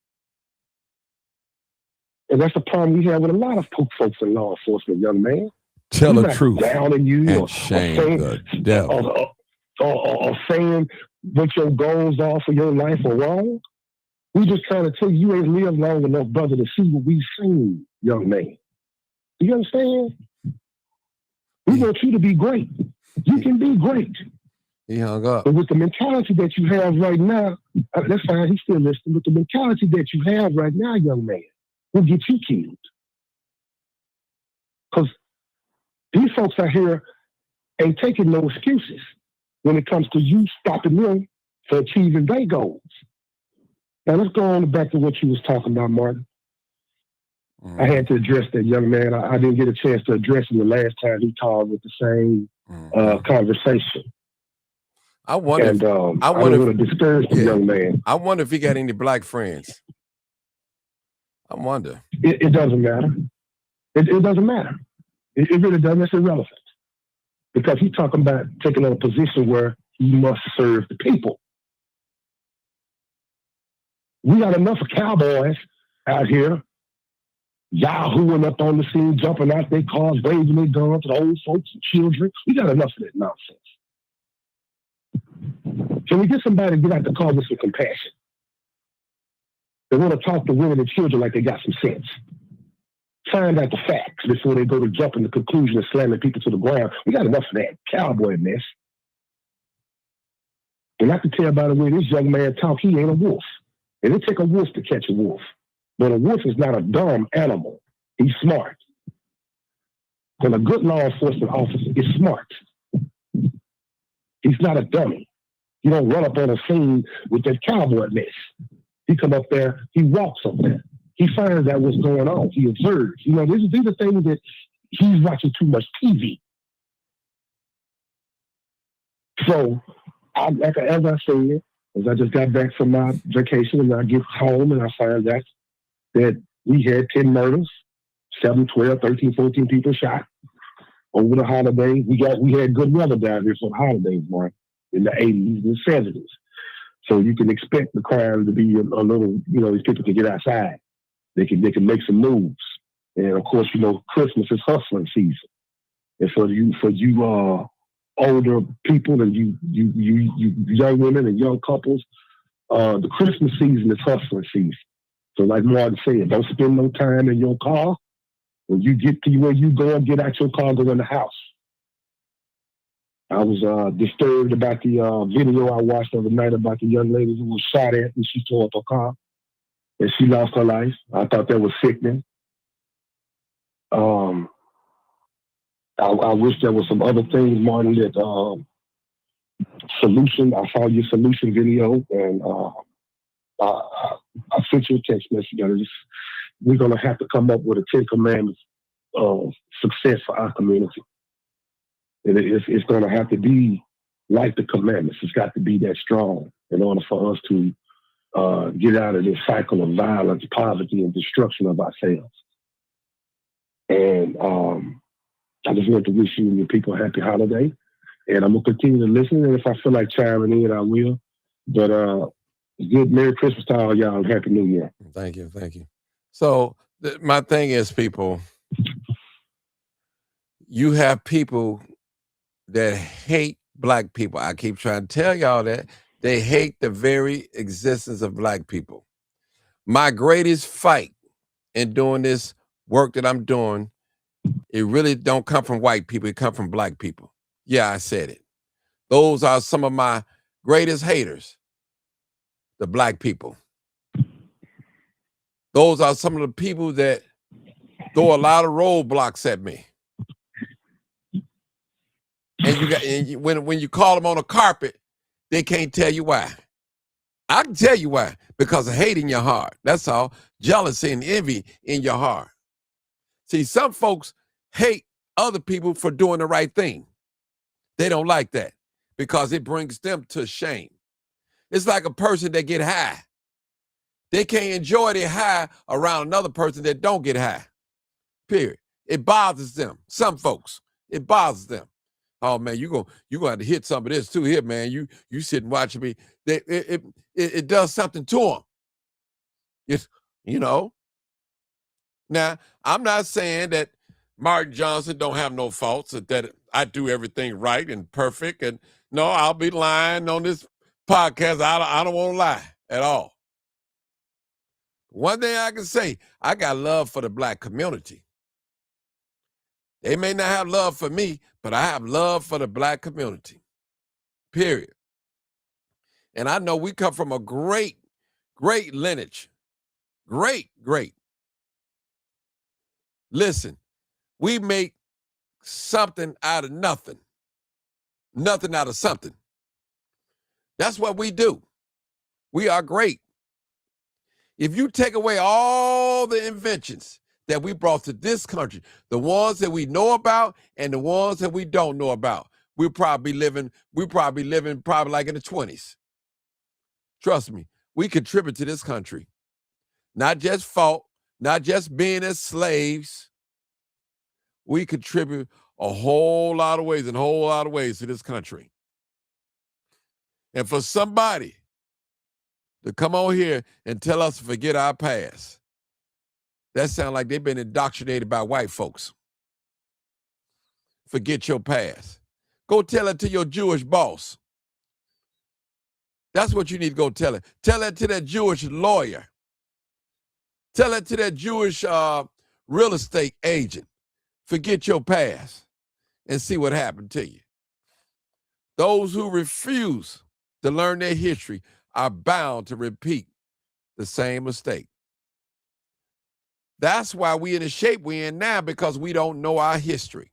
And that's the problem we have with a lot of folks in law enforcement, young man. Tell the truth Downing you and shame the devil. Or saying what your goals are for your life are wrong. We just trying to tell you ain't lived long enough, brother, to see what we've seen, young man. Do you understand? We want you to be great. You can be great. He hung up. But with the mentality that you have right now, that's fine, he's still listening. With the mentality that you have right now, young man, will get you killed. Because these folks out here ain't taking no excuses when it comes to you stopping them for achieving their goals. Now, let's go on back to what you was talking about, Martin. Mm-hmm. I had to address that young man. I didn't get a chance to address him the last time he called with the same conversation. I wonder. And I want to discourage the young man. I wonder if he got any black friends. I wonder. It doesn't matter. It doesn't matter. It really doesn't. It's irrelevant. Because he's talking about taking on a position where he must serve the people. We got enough of cowboys out here yahooing up on the scene, jumping out their cars, waving their guns to the old folks and children. We got enough of that nonsense. Can we get somebody to get out the car with some compassion? They want to talk to women and children like they got some sense. Find out the facts before they go to jumping to the conclusion and slamming people to the ground. We got enough of that cowboy mess. And I can tell by the way this young man talk, he ain't a wolf. And it take a wolf to catch a wolf. But a wolf is not a dumb animal. He's smart. Because a good law enforcement officer is smart. He's not a dummy. He don't run up on a scene with that cowboy mess. He come up there, he walks up there. He finds out what's going on. He observes. You know, these are things that he's watching too much TV. So, as I said, as I just got back from my vacation and I get home and I find out that we had 10 murders, 7, 12, 13, 14 people shot over the holiday. We had good weather down here for the holidays, Mark, in the 80s and 70s. So you can expect the crime to be a little, you know, these people can get outside. They can make some moves. And of course, you know, Christmas is hustling season. And for you older people and you young women and young couples, the Christmas season is hustling season. So like Martin said, don't spend no time in your car. When you get to where you go, get out your car, go in the house. I was disturbed about the video I watched the other night about the young lady who was shot at and she tore up her car and she lost her life. I thought that was sickening. I wish there was some other things, Martin, that solution. I saw your solution video and I sent you a text message. We're going to have to come up with a 10 commandments of success for our community. And it's going to have to be like the commandments. It's got to be that strong in order for us to get out of this cycle of violence, poverty, and destruction of ourselves. And I just want to wish you and your people a happy holiday. And I'm going to continue to listen. And if I feel like chiming in, I will. But good Merry Christmas to all y'all and Happy New Year. Thank you. Thank you. So my thing is, people, you have people that hate black people. I keep trying to tell y'all that. They hate the very existence of black people. My greatest fight in doing this work that I'm doing, it really don't come from white people. It come from black people. Yeah, I said it. Those are some of my greatest haters, the black people. Those are some of the people that throw a lot of roadblocks at me. And when you call them on a carpet, they can't tell you why. I can tell you why. Because of hate in your heart. That's all. Jealousy and envy in your heart. See, some folks hate other people for doing the right thing. They don't like that because it brings them to shame. It's like a person that get high. They can't enjoy their high around another person that don't get high. Period. It bothers them. Some folks, it bothers them. Oh man, you gonna have to hit some of this too here, man. You sit and watch me. It does something to them. It's, you know. Now, I'm not saying that Martin Johnson don't have no faults, that I do everything right and perfect. And no, I'll be lying on this podcast. I don't want to lie at all. One thing I can say, I got love for the black community. They may not have love for me, but I have love for the black community, period. And I know we come from a great, great lineage. Great, great. Listen, we make something out of nothing. Nothing out of something. That's what we do. We are great. If you take away all the inventions that we brought to this country, the ones that we know about and the ones that we don't know about, we're probably living like in the 20s. Trust me, we contribute to this country. Not just fought, not just being as slaves. We contribute a whole lot of ways to this country. And for somebody to come on here and tell us to forget our past, that sounds like they've been indoctrinated by white folks. Forget your past. Go tell it to your Jewish boss. That's what you need to go tell it. Tell it to that Jewish lawyer. Tell it to that Jewish real estate agent. Forget your past and see what happened to you. Those who refuse to learn their history are bound to repeat the same mistake. That's why we're in the shape we're in now, because we don't know our history.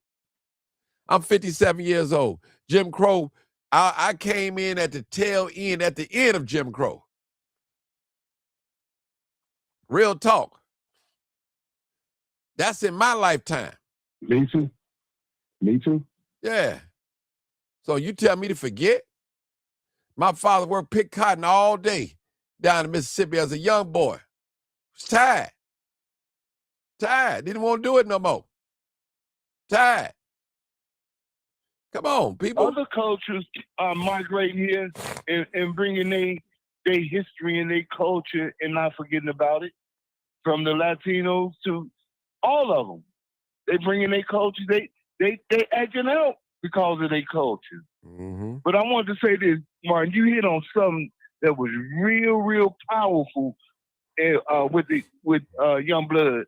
I'm 57 years old. Jim Crow, I came in at the tail end, at the end of Jim Crow. Real talk. That's in my lifetime. Me too. Me too. Yeah. So you tell me to forget? My father worked pick cotton all day down in Mississippi as a young boy. Was tired. Tired. Didn't want to do it no more. Tired. Come on, people. Other cultures are migrating here and bringing their history and their culture and not forgetting about it. From the Latinos to all of them, they bringing their culture. They acting out because of their culture. Mm-hmm. But I wanted to say this, Martin. You hit on something that was real powerful with Young Blood.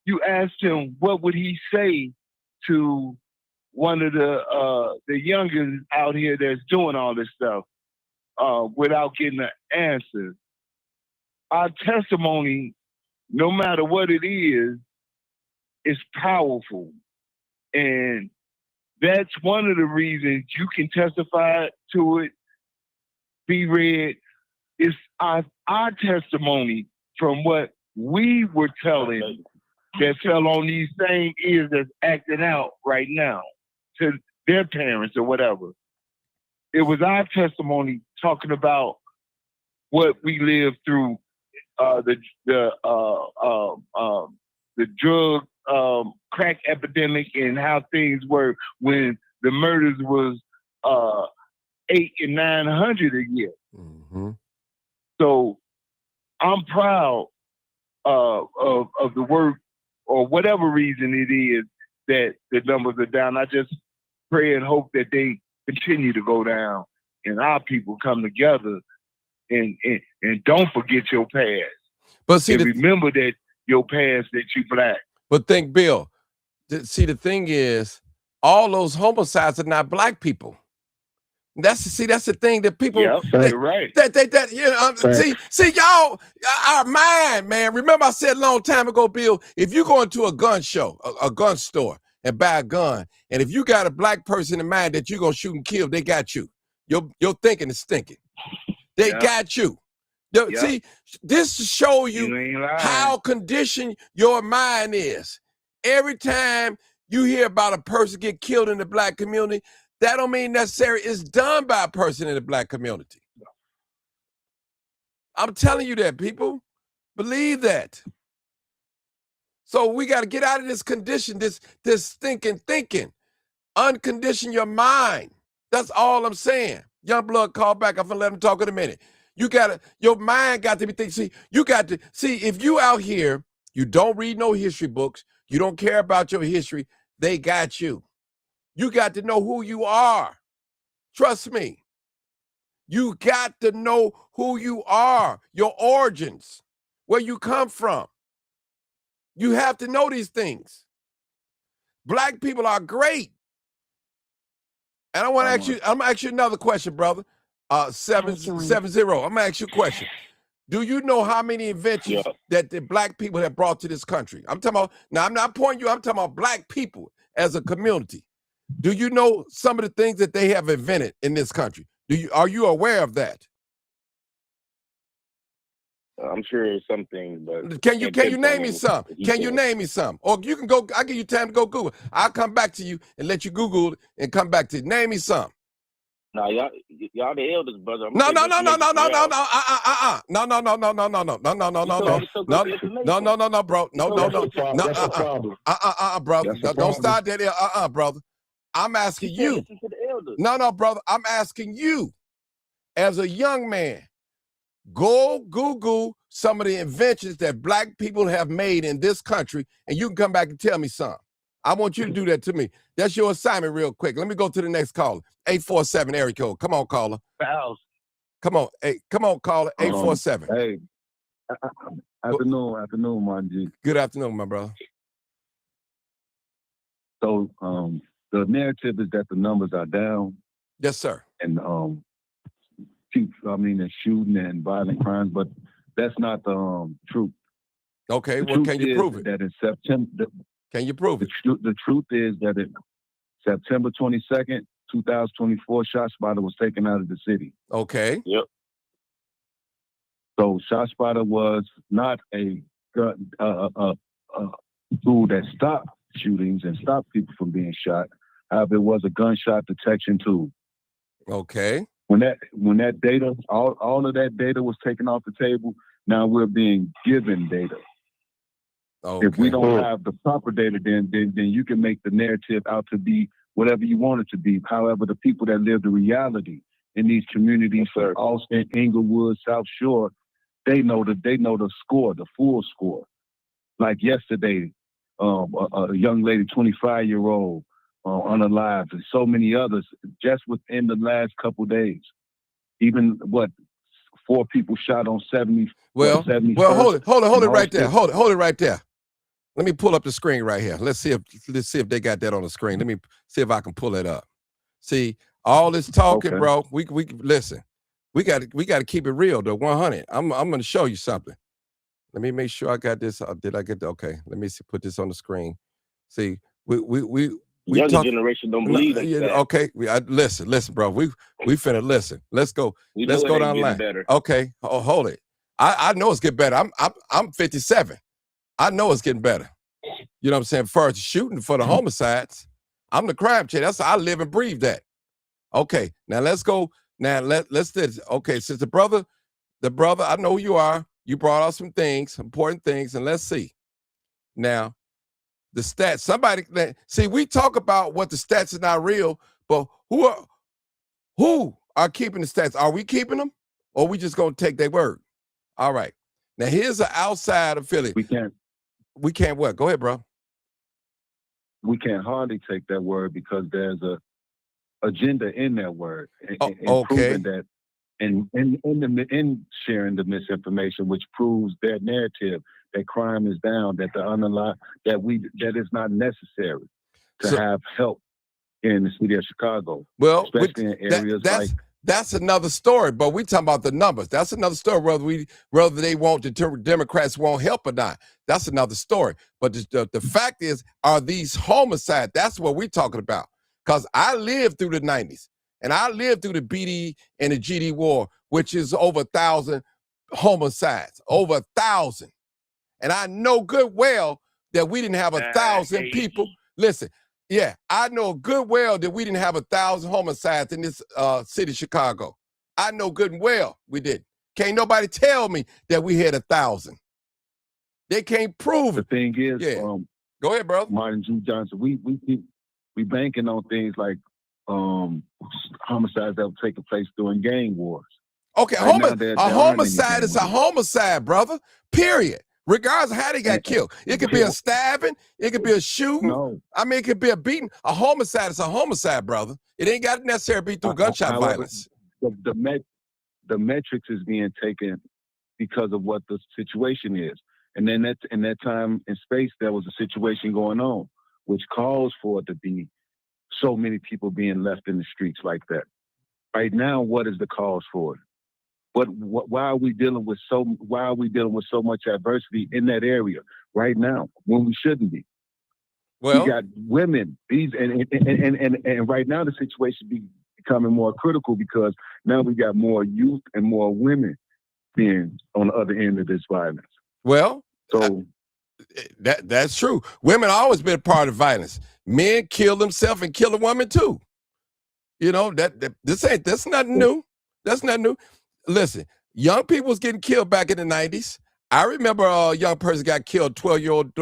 You asked him what would he say to one of the youngins out here that's doing all this stuff without getting an answer. Our testimony, no matter what it is powerful. And that's one of the reasons you can testify to it, be read. It's our testimony from what we were telling that fell on these same ears that's acting out right now to their parents or whatever. It was our testimony talking about what we lived through, the drug crack epidemic and how things were when the murders was 800 and 900 a year. Mm-hmm. So I'm proud of the work, or whatever reason it is that the numbers are down. I just pray and hope that they continue to go down and our people come together and don't forget your past. But see, and remember that your past, that you Black. But think, Bill, see, the thing is, all those homicides are not Black people. That's the thing that people. Yep, you're right. See, y'all, our mind, man. Remember, I said a long time ago, Bill, if you go into a gun show, a gun store, and buy a gun, and if you got a Black person in mind that you're gonna shoot and kill, they got you. Your thinking is stinking. They got you. See, this to show you how conditioned your mind is. Every time you hear about a person get killed in the Black community, that don't mean necessarily it's done by a person in the Black community. I'm telling you that, people. Believe that. So we got to get out of this condition, this thinking. Uncondition your mind. That's all I'm saying. Young Blood, call back. I'm gonna let him talk in a minute. Your mind got to be thinking. If you out here, you don't read no history books, you don't care about your history, they got you. You got to know who you are. Trust me. You got to know who you are, your origins, where you come from. You have to know these things. Black people are great. And I want to ask you, I'm going to ask you another question, brother. 770. I'm going to ask you a question. Do you know how many inventions that the Black people have brought to this country? I'm talking about, now I'm not pointing you, I'm talking about Black people as a community. Do you know some of the things that they have invented in this country? Are you aware of that? I'm sure it's something, but can you name me some? Can you name me some? Or you can go, I'll give you time to go Google. I'll come back to you and let you Google it and come back to you. Name me some. No, y'all the elders, brother. No, bro. Brother. Don't start that. Brother. I'm asking you. No, brother. I'm asking you, as a young man, go Google some of the inventions that Black people have made in this country, and you can come back and tell me some. I want you to do that to me. That's your assignment real quick. Let me go to the next caller. 847 area code. Come on, caller. Come on. Hey, come on, caller. 847. Hey. Afternoon, my G. Good afternoon, my brother. So the narrative is that the numbers are down. Yes, sir. And the shooting and violent crimes, but that's not the truth. Okay, well, can you prove it? That in September. Can you prove it? The truth is that in September 22nd, 2024, ShotSpotter was taken out of the city. Okay. Yep. So ShotSpotter was not a gun, tool that stopped shootings and stopped people from being shot. However, it was a gunshot detection tool. Okay. When that data, all of that data was taken off the table, now we're being given data. Okay. If we don't have the proper data, then you can make the narrative out to be whatever you want it to be. However, the people that live the reality in these communities, from Austin, Inglewood, South Shore, they know the score, the full score. Like yesterday, a young lady, 25-year-old, unalived, and so many others just within the last couple days. Even 4 people shot on 70. Well, hold it right there. Hold it right there. Let me pull up the screen right here. Let's see if they got that on the screen. Let me see if I can pull it up. See, all this talking, bro. We listen. We got to keep it real, though. 100. I'm going to show you something. Let me make sure I got this. Did I get the okay? Let me see, put this on the screen. See, we younger generation don't believe in that. Okay, listen, bro. We finna listen. Let's go. Let's go down the line. Better. Okay, hold it. I know it's getting better. I'm 57. I know it's getting better. You know what I'm saying? First shooting for the homicides. I'm the crime chaser. That's how I live and breathe that. Okay, now let's go. Now let's do this. Okay, since the brother, I know who you are. You brought out some things, important things, and let's see. Now, the stats. Somebody see. We talk about what the stats are not real, but who are keeping the stats? Are we keeping them, or are we just gonna take their word? All right. Now here's an outside affiliate. We can't what? Go ahead, bro. We can't hardly take that word because there's a agenda in that word. Okay. Proving that, in sharing the misinformation, which proves their narrative that crime is down, that that is not necessary to have help in the city of Chicago. Well, especially in areas that's another story, but we talking about the numbers. That's another story, whether they won't, the Democrats won't help or not. That's another story. But the fact is, are these homicides? That's what we're talking about. Because I lived through the 90s, and I lived through the BD and the GD war, which is over 1,000 homicides, over 1,000. And I know good well that we didn't have 1,000 people. Listen. Yeah, I know good well that we didn't have 1,000 homicides in this city of Chicago. I know good and well we didn't. Can't nobody tell me that we had 1,000. They can't prove it. The thing is, go ahead, bro. Martin G. Johnson, we banking on things like homicides that were taking place during gang wars. Okay, a homicide is a homicide, brother. Period. Regardless of how they got killed. It could be a stabbing. It could be a shooting. No. I mean, it could be a beating. A homicide is a homicide, brother. It ain't got to necessarily be through gunshot violence. The metrics is being taken because of what the situation is. And then in that time and space, there was a situation going on, which calls for it to be so many people being left in the streets like that. Right now, what is the cause for it? Why are we dealing with so much adversity in that area right now when we shouldn't be? Well, we got women. And right now the situation becoming more critical because now we got more youth and more women being on the other end of this violence. Well, so that's true. Women always been a part of violence. Men kill themselves and kill a woman too. You know that's nothing new. That's nothing new. Listen, young people was getting killed back in the 90s. I remember a young person got killed, 12-year-old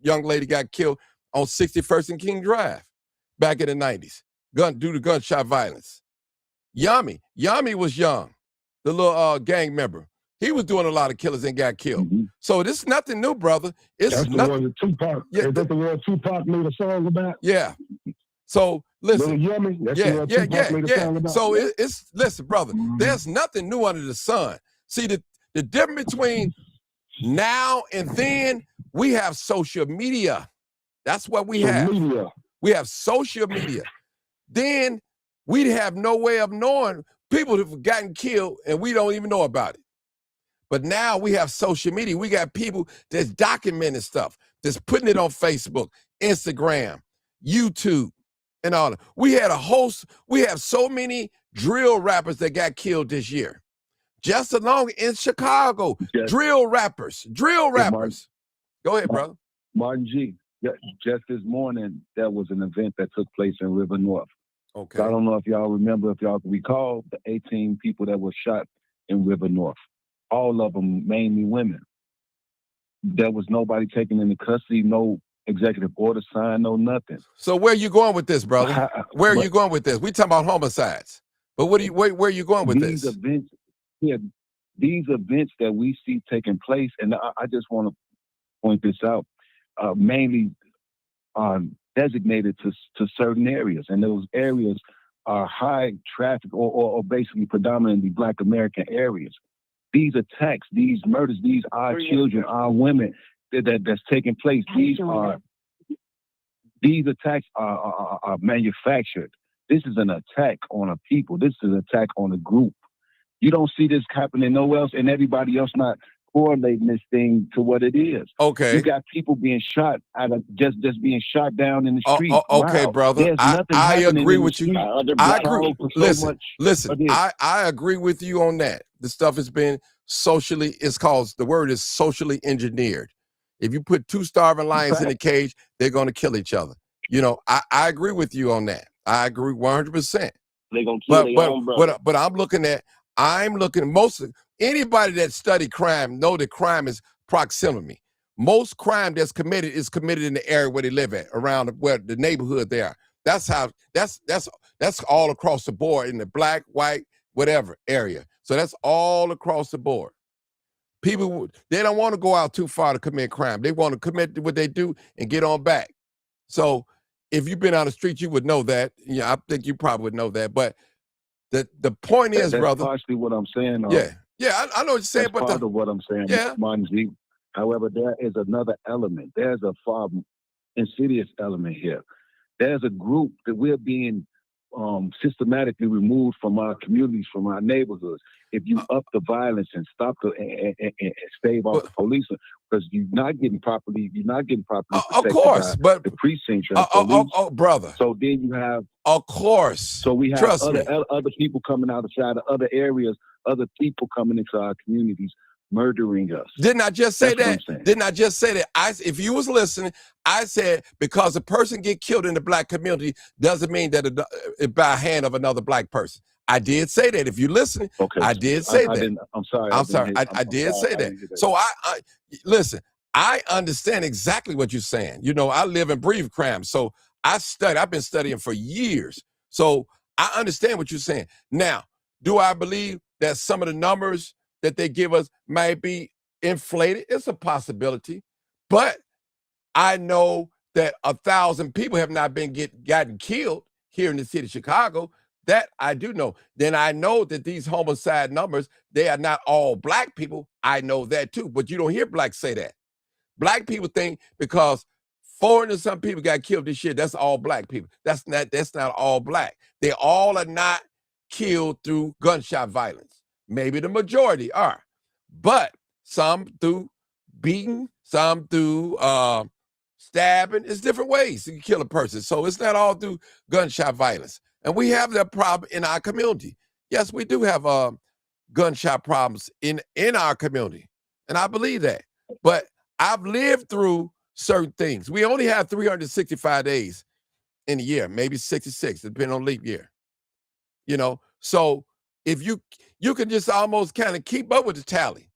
young lady got killed on 61st and King Drive back in the 90s due to gunshot violence. Yami was young, the little gang member. He was doing a lot of killers and got killed. Mm-hmm. So this is nothing new, brother. That's the one that Tupac. Is that the one Tupac made a song about? Yeah. So listen, yeah. So it's listen, brother. There's nothing new under the sun. See the difference between now and then. We have social media. That's what we have. We have social media. Then we'd have no way of knowing people who've gotten killed and we don't even know about it. But now we have social media. We got people that's documenting stuff, that's putting it on Facebook, Instagram, YouTube. and all that. We have so many drill rappers that got killed this year. Just along in Chicago, drill rappers. Go ahead, brother. Martin G. Just this morning, there was an event that took place in River North. Okay. So I don't know if y'all remember, if y'all recall, the 18 people that were shot in River North. All of them mainly women. There was nobody taken into custody, no executive order signed, no nothing. So where are you going with this, brother? Where are you going with this? We talking about homicides, but where are you going with these this? Events, yeah, these events that we see taking place, and I just want to point this out, mainly designated to certain areas, and those areas are high traffic or basically predominantly Black American areas. These attacks, these murders, these are children, our women that's taking place. These attacks are manufactured. This is an attack on a people. This is an attack on a group. You don't see this happening nowhere else, and everybody else not correlating this thing to what it is. Okay. You got people being shot out of just being shot down in the street. Okay, wow. Brother. I agree with you. I agree. Listen, I agree with you on that. The stuff has been the word is socially engineered. If you put two starving lions in a cage, they're going to kill each other. You know, I agree with you on that. I agree 100%. They're going to kill their own brother. But I'm looking anybody that study crime know that crime is proximity. Most crime that's committed is committed in the area where they live at, around where the neighborhood they are. That's all across the board in the Black, white, whatever area. So that's all across the board. People, they don't want to go out too far to commit crime. They want to commit what they do and get on back. So if you've been on the street, you would know that. Yeah, I think you probably would know that. But the point is, that's brother. That's partially what I'm saying. Yeah, I know what you're saying. That's part of what I'm saying, Monzi. However, there is another element. There's a far insidious element here. There's a group that we're being systematically removed from our communities, from our neighborhoods. If you up the violence and stop and stave off the police, because you're not getting properly of course, but the precincts and police. Brother. So then you have, of course. So we have other people coming outside of other areas, other people coming into our communities, murdering us. Didn't I just say that? Didn't I just say that? If you was listening, I said because a person get killed in the Black community doesn't mean that it by a hand of another Black person. I did say that. If you're listening, okay. I did say that. I'm sorry. I did say that. So I listen. I understand exactly what you're saying. You know, I live and breathe crime, so I've been studying for years, so I understand what you're saying. Now, do I believe that some of the numbers that they give us might be inflated? It's a possibility, but I know that 1,000 people have not been gotten killed here in the city of Chicago. That I do know. Then I know that these homicide numbers, they are not all Black people. I know that too, but you don't hear Blacks say that. Black people think because 400 some people got killed this year, that's all Black people. That's not all Black. They all are not killed through gunshot violence. Maybe the majority are, but some through beating, some through stabbing. It's different ways you can kill a person. So it's not all through gunshot violence. And we have that problem in our community. Yes, we do have gunshot problems in our community. And I believe that. But I've lived through certain things. We only have 365 days in a year, maybe 66, depending on leap year. You know, so if you can just almost kind of keep up with the tally.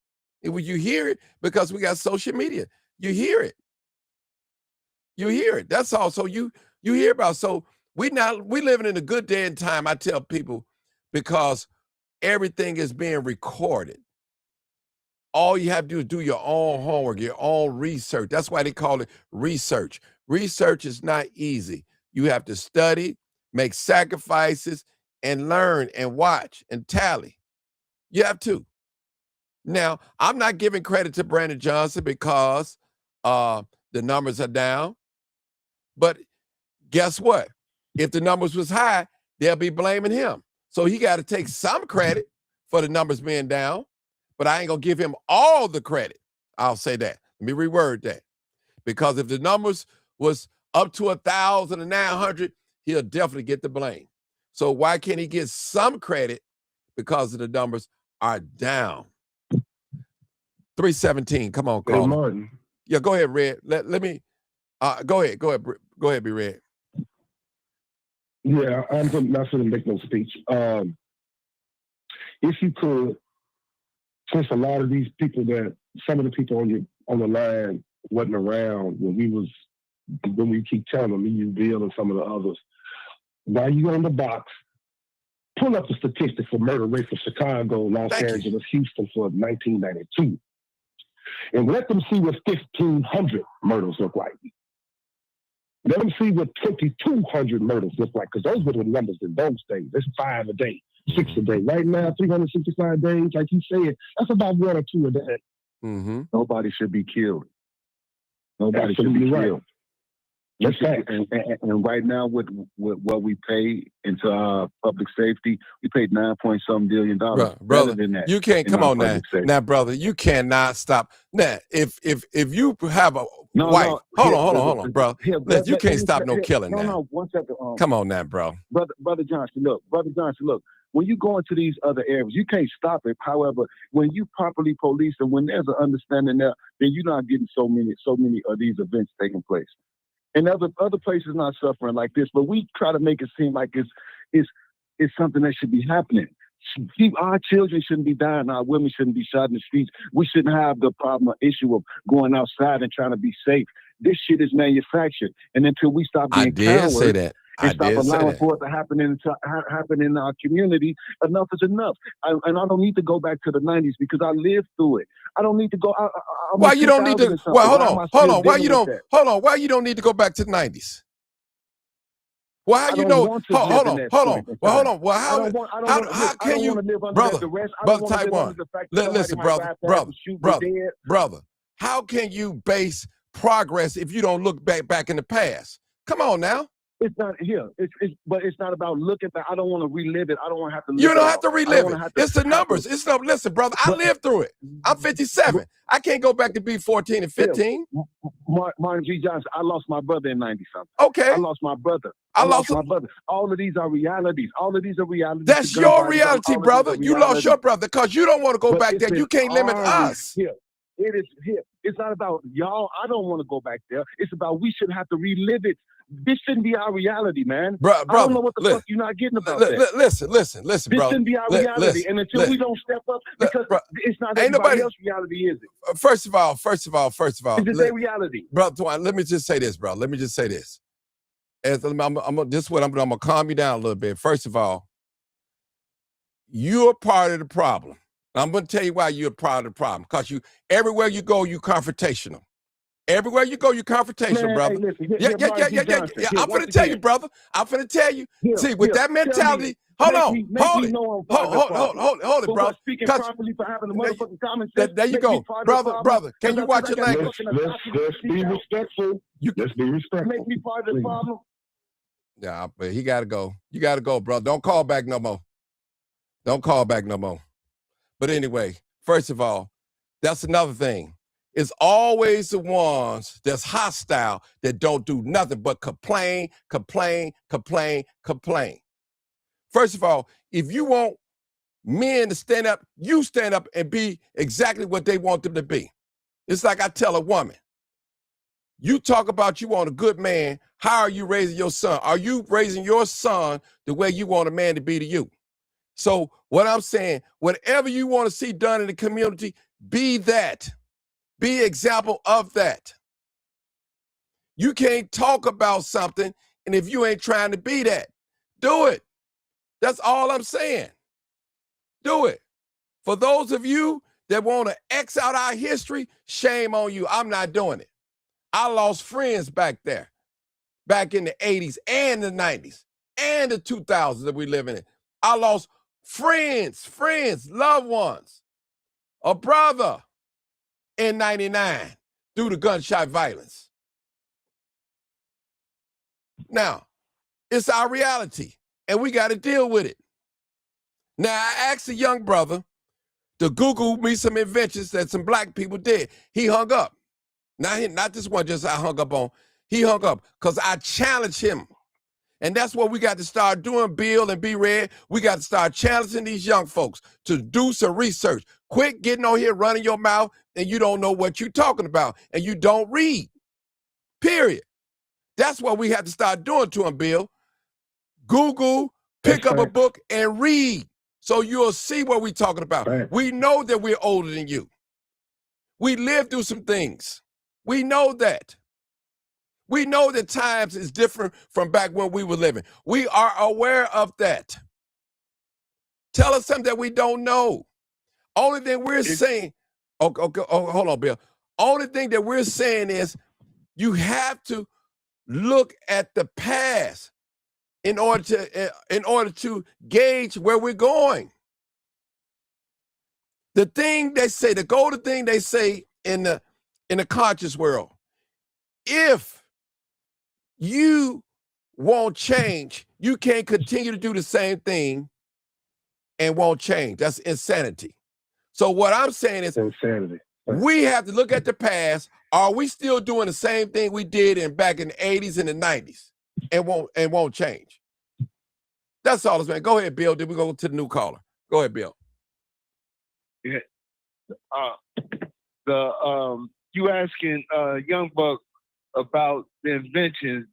When you hear it, because we got social media, you hear it. You hear it. That's all. So you hear about. So we living in a good day and time, I tell people, because everything is being recorded. All you have to do is do your own homework, your own research. That's why they call it research. Research is not easy. You have to study, make sacrifices, and learn and watch and tally. You have to. Now, I'm not giving credit to Brandon Johnson because the numbers are down. But guess what? If the numbers was high, they'll be blaming him. So he got to take some credit for the numbers being down. But I ain't going to give him all the credit. I'll say that. Let me reword that. Because if the numbers was up to 1,900, he'll definitely get the blame. So why can't he get some credit? Because of the numbers are down. 317. Come on, Hey, call. Martin. Yeah, go ahead, Red. Let me go ahead. Go ahead, be Red. Yeah, I'm not going to make no speech. If you could, since a lot of these people some of the people on the line wasn't around when we keep telling them, you, Bill, and some of the others, while you on the box, pull up the statistics for murder rate for Chicago, Los Angeles, Houston for 1992, and let them see what 1,500 murders look like. Let them see what 2,200 murders look like, because those were the numbers in those days. It's 5 a day, 6 a day. Right now, 365 days, like you said, that's about 1 or 2 a day. Mm-hmm. Nobody should be killed. Nobody Absolutely should be right. killed. And right now, with what we pay into public safety, we paid $9.some billion. Brother, than that. You can't come on now. Now, brother, you cannot stop. Now, if you have a wife, hold on, bro. Listen, you can't stop no killing now. No, 1 second. Come on now, bro. Brother Johnson, look. When you go into these other areas, you can't stop it. However, when you properly police and when there's an understanding there, then you're not getting so many of these events taking place. And other places not suffering like this, but we try to make it seem like it's something that should be happening. Our children shouldn't be dying. Our women shouldn't be shot in the streets. We shouldn't have the problem or issue of going outside and trying to be safe. This shit is manufactured. And until we stop being cowards, say that. And stop allowing for it to happen in our community, enough is enough. And I don't need to go back to the 90s because I lived through it. I don't need to go. Why you don't need to? Well, hold on. Why you don't? Hold on. Why you don't need to go back to the 90s? Well, how you know? Hold on. Well, hold on. Well, how can you, brother? Type 1. Listen, brother. How can you base progress if you don't look back in the past? Come on now. It's not here. But it's not about looking back. I don't want to relive it. I don't want to have to. You don't have to relive it. It's the numbers. It's no. Listen, brother. I lived through it. I'm 57. I can't go back to be 14 and 15. Martin G. Johnson. I lost my brother in 90-something. Okay. I lost my brother. I lost my brother. All of these are realities. That's your reality, brother. You lost your brother because you don't want to go back there. You can't limit us. Here. It is here. It's not about y'all. I don't want to go back there. It's about we shouldn't have to relive it. This shouldn't be our reality, man. I don't know what the fuck you're not getting about that. Listen, this brother. This shouldn't be our reality. And until we don't step up, because it's not everybody else's reality, is it? First of all. It's just their reality. Brother, let me just say this, bro. Let me just say this. This is what I'm going to calm you down a little bit. First of all, you're part of the problem. And I'm going to tell you why you're part of the problem. Because everywhere you go, you're confrontational. Everywhere you go, you're confrontational, brother. Hey, listen, yeah. I'm going to tell you, brother. I'm going to tell you. See, with that mentality, hold it, brother. Speaking properly for having the motherfucking common sense. There you go, brother. Can you watch your language? Let's be respectful. Let's be respectful. Make me part of the problem. Yeah, but he got to go. You got to go, brother. Don't call back no more. But anyway, first of all, that's another thing. It's always the ones that's hostile that don't do nothing but complain. First of all, if you want men to stand up, you stand up and be exactly what they want them to be. It's like I tell a woman, you talk about you want a good man. How are you raising your son? Are you raising your son the way you want a man to be to you? So what I'm saying, whatever you want to see done in the community, be that. Be example of that. You can't talk about something, and if you ain't trying to be that, do it. That's all I'm saying. Do it. For those of you that want to X out our history, shame on you. I'm not doing it. I lost friends back there, back in the 80s and the 90s and the 2000s that we live in. I lost friends, loved ones, a brother in 99 due to gunshot violence. Now, it's our reality, and we got to deal with it. Now, I asked a young brother to Google me some inventions that some black people did. He hung up. Not this one just I hung up on. He hung up because I challenged him. And that's what we got to start doing, Bill and B Red. We got to start challenging these young folks to do some research. Quit getting on here running your mouth and you don't know what you're talking about and you don't read. Period. That's what we have to start doing to them, Bill. Google, pick up a book and read so you'll see what we're talking about. Right. We know that we're older than you. We lived through some things. We know that. We know that times is different from back when we were living. We are aware of that. Tell us something that we don't know. Only thing we're saying, okay, hold on, Bill. Only thing that we're saying is you have to look at the past in order to gauge where we're going. The thing they say, the golden thing they say in the conscious world, if you won't change, you can't continue to do the same thing and won't change. That's insanity. So what I'm saying is Insanity. we have to look at the past. Are we still doing the same thing we did back in the 80s and the 90s and won't change? That's all it's been. Go ahead, Bill. Then we go to the new caller. Go ahead, Bill. Yeah. You asking Young Buck about the inventions,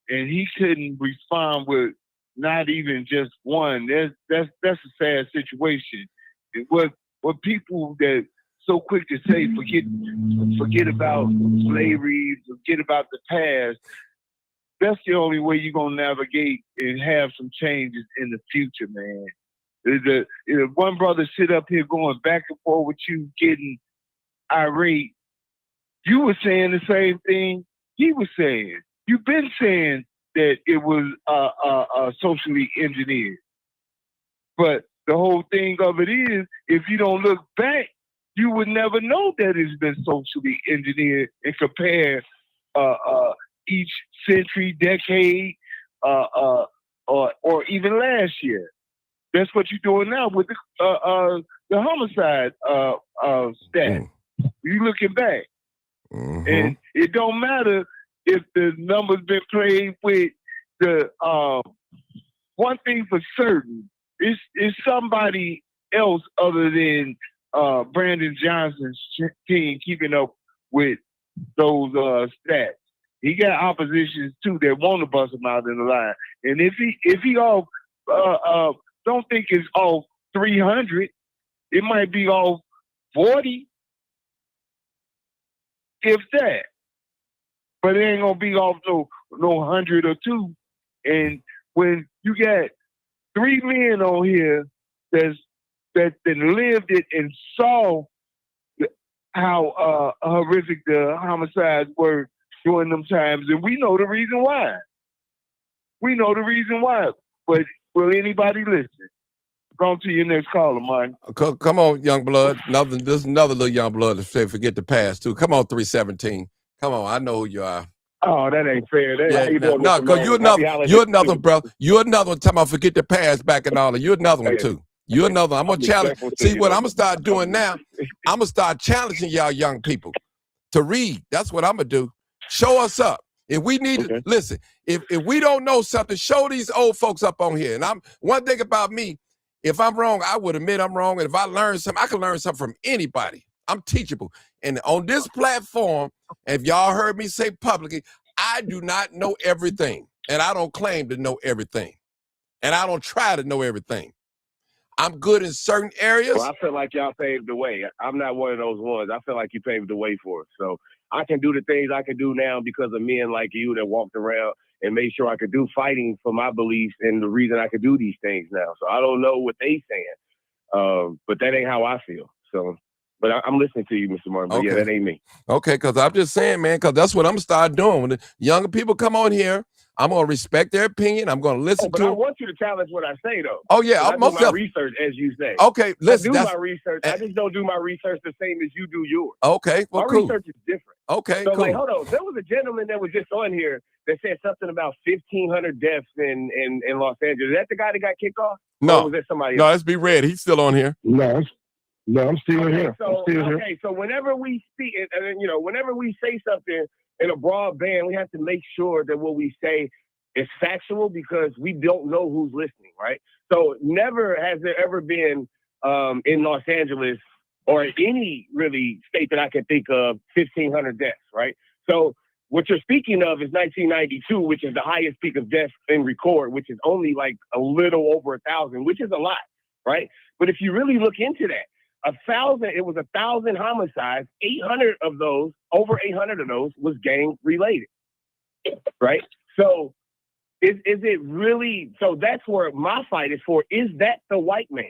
and he couldn't respond with not even just one. That's a sad situation. What people that so quick to say forget about slavery, forget about the past. That's the only way you're gonna navigate and have some changes in the future, man. If one brother sit up here going back and forth with you, getting irate, you were saying the same thing he was saying. You've been saying that it was socially engineered. But the whole thing of it is, if you don't look back, you would never know that it's been socially engineered and compare each century, decade, or even last year. That's what you're doing now with the homicide stat. You looking back. Mm-hmm. And it don't matter if the numbers been played with. The one thing for certain is somebody else other than Brandon Johnson's team keeping up with those stats. He got oppositions too that want to bust him out in the line. And if he off, don't think it's off 300. It might be off 40, if that. But it ain't gonna be off no 100 or 2. And when you got 3 men on here that lived it and saw how horrific the homicides were during them times, and we know the reason why. We know the reason why. But will anybody listen? Go to your next caller, man. Come on, young blood. There's another little young blood that say forget the past too. Come on, 317. Come on, I know who you are. Oh, that ain't fair. No, because you're another, bro. You're another one talking about forget the past back and all that. You're another one too. You're another. I'm gonna challenge. See what I'm gonna start doing now? I'm gonna start challenging y'all young people to read. That's what I'm gonna do. Show us up. If we need to listen, if we don't know something, show these old folks up on here. And one thing about me, if I'm wrong, I would admit I'm wrong. And if I learn something, I can learn something from anybody. I'm teachable. And on this platform, if y'all heard me say publicly, I do not know everything. And I don't claim to know everything. And I don't try to know everything. I'm good in certain areas. Well, I feel like y'all paved the way. I'm not one of those ones. I feel like you paved the way for us. So I can do the things I can do now because of men like you that walked around and made sure I could do fighting for my beliefs and the reason I could do these things now. So I don't know what they saying, but that ain't how I feel. So, but I'm listening to you, Mr. Martin. But yeah, that ain't me. Okay, because I'm just saying, man, because that's what I'm going to start doing. When the younger people come on here, I'm going to respect their opinion. I'm going to listen but to them. I want you to challenge what I say, though. Oh, yeah. I do my research, as you say. Okay, listen. I do my research. I just don't do my research the same as you do yours. Okay, well, my research is different. Okay, so, cool. Like, hold on. There was a gentleman that was just on here that said something about 1,500 deaths in Los Angeles. Is that the guy that got kicked off? No. Or was that somebody else? No, let's be red. He's still on here. No, I'm still here. So, so whenever we speak, and whenever we say something in a broad band, we have to make sure that what we say It's factual because we don't know who's listening, right? So never has there ever been in Los Angeles or any really state that I can think of 1,500 deaths, right? So what you're speaking of is 1992, which is the highest peak of deaths in record, which is only like a little over 1,000, which is a lot, right? But if you really look into that, it was 1,000 homicides. 800 of those, over 800 of those, was gang related, right? So is it really? So that's where my fight is for. Is that the white man?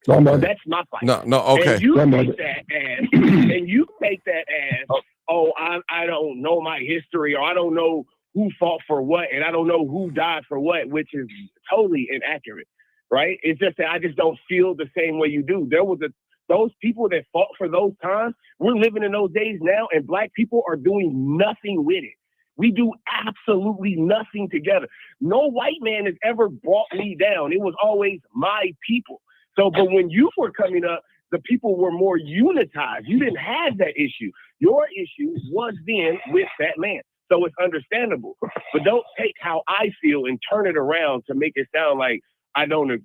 No, that's my fight. No, okay. And you take that as, oh, I don't know my history, or I don't know who fought for what, and I don't know who died for what, which is totally inaccurate, right? It's just that I just don't feel the same way you do. There was those people that fought for those times. We're living in those days now, and Black people are doing nothing with it. We do absolutely nothing together. No white man has ever brought me down. It was always my people. So, but when you were coming up, the people were more unitized. You didn't have that issue. Your issue was then with that man. So it's understandable. But don't take how I feel and turn it around to make it sound like I don't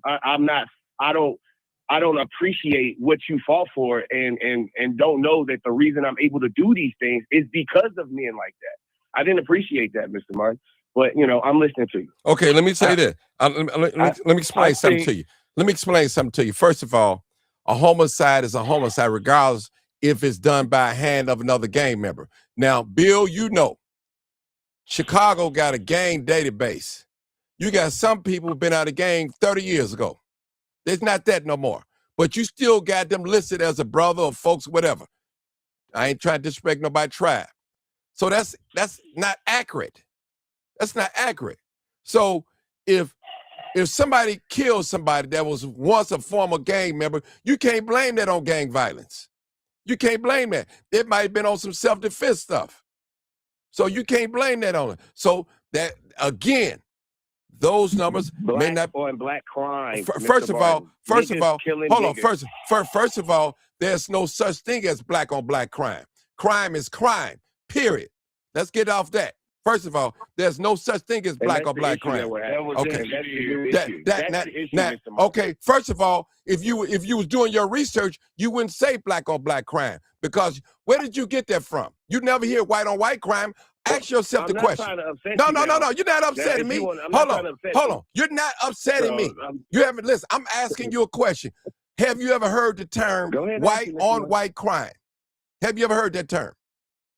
appreciate what you fought for and don't know that the reason I'm able to do these things is because of men like that. I didn't appreciate that, Mr. Martin. But, I'm listening to you. Okay, let me say this. Let me explain something to you. Let me explain something to you. First of all, a homicide is a homicide, regardless if it's done by a hand of another gang member. Now, Bill, Chicago got a gang database. You got some people who've been out of gang 30 years ago. There's not that no more. But you still got them listed as a brother or folks, whatever. I ain't trying to disrespect nobody's tribe. So that's not accurate. That's not accurate. So if somebody kills somebody that was once a former gang member, you can't blame that on gang violence. You can't blame that. It might have been on some self-defense stuff. So you can't blame that on it. So that, again, those numbers may not. Black crime. First of all, hold on. First of all, there's no such thing as black on black crime. Crime is crime, period. Let's get off that. First of all, there's no such thing as black on black crime. Okay. Okay. First of all, if you was doing your research, you wouldn't say black on black crime, because where did you get that from? You never hear white on white crime. Ask yourself the question. No. You're not upsetting me. Hold on. You're not upsetting me. You haven't listened. I'm asking you a question. Have you ever heard the term white on white crime? Have you ever heard that term?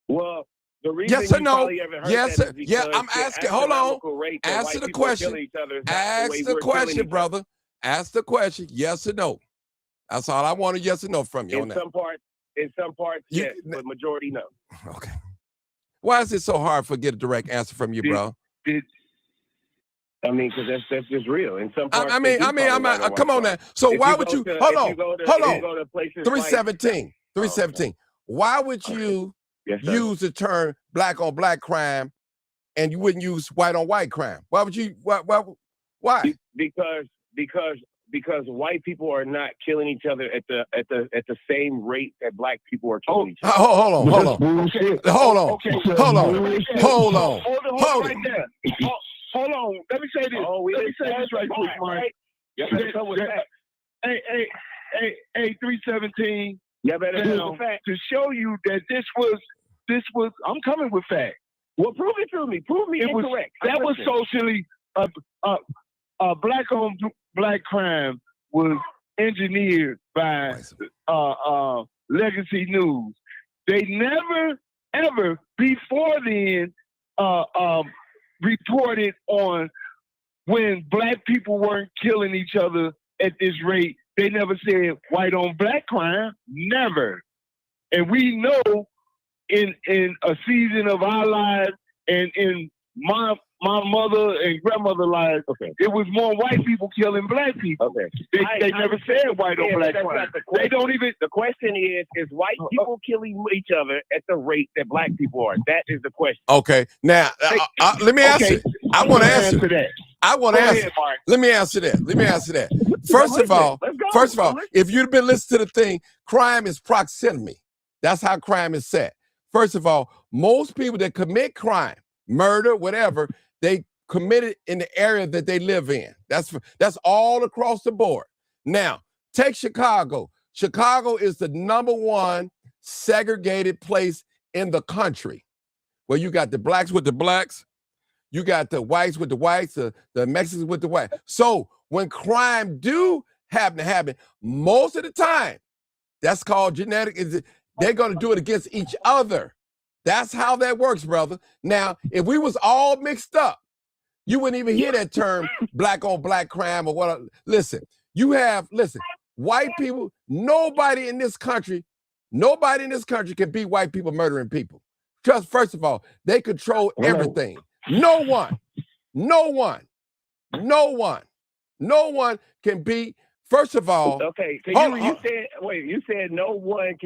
Well, the reason yes or no? Yes, yeah. I'm asking. Hold on. Answer the question. Ask the question, brother. Ask the question. Yes or no? That's all I want. A yes or no from you. In some parts, yes, but majority no. Okay. Why is it so hard to get a direct answer from you, bro? I mean, because that's just real. In some parts, come on now. So why would you? Hold on. 317. Why would you use the term black on black crime, and you wouldn't use white on white crime? Why would you? Why? Because white people are not killing each other at the same rate that black people are killing each other. Hold on. Hold on. Let me say this. Let me say this right quick, Mark. Hey, 317. Yeah, better to show you that this was. I'm coming with facts. Well, prove it to me. Prove me incorrect. That was socially black on black crime was engineered by Legacy News. They never ever before then reported on when black people weren't killing each other at this rate. They never said white on black crime. Never. And we know in a season of our lives and in my mother and grandmother lives, it was more white people killing black people. Okay. They never said white on black crime. They don't even. The question is white people killing each other at the rate that black people are? That is the question. Okay. Now, let me answer. I want to answer that. I want to answer. Let me answer that. First of all, if you've been listening to the thing, crime is proximity. That's how crime is set. First of all, most people that commit crime, murder, whatever, they committed in the area that they live in. That's all across the board. Now, take Chicago. Chicago is the #1 segregated place in the country, where you got the blacks with the blacks, you got the whites with the whites, the Mexicans with the whites. So when crime do happen, most of the time, that's called genetic. They're going to do it against each other. That's how that works, brother. Now, if we was all mixed up, you wouldn't even hear that term black on black crime or what. Listen, white people, nobody in this country can beat white people murdering people. First of all, they control everything. No one can beat. First of all, okay. So you said no white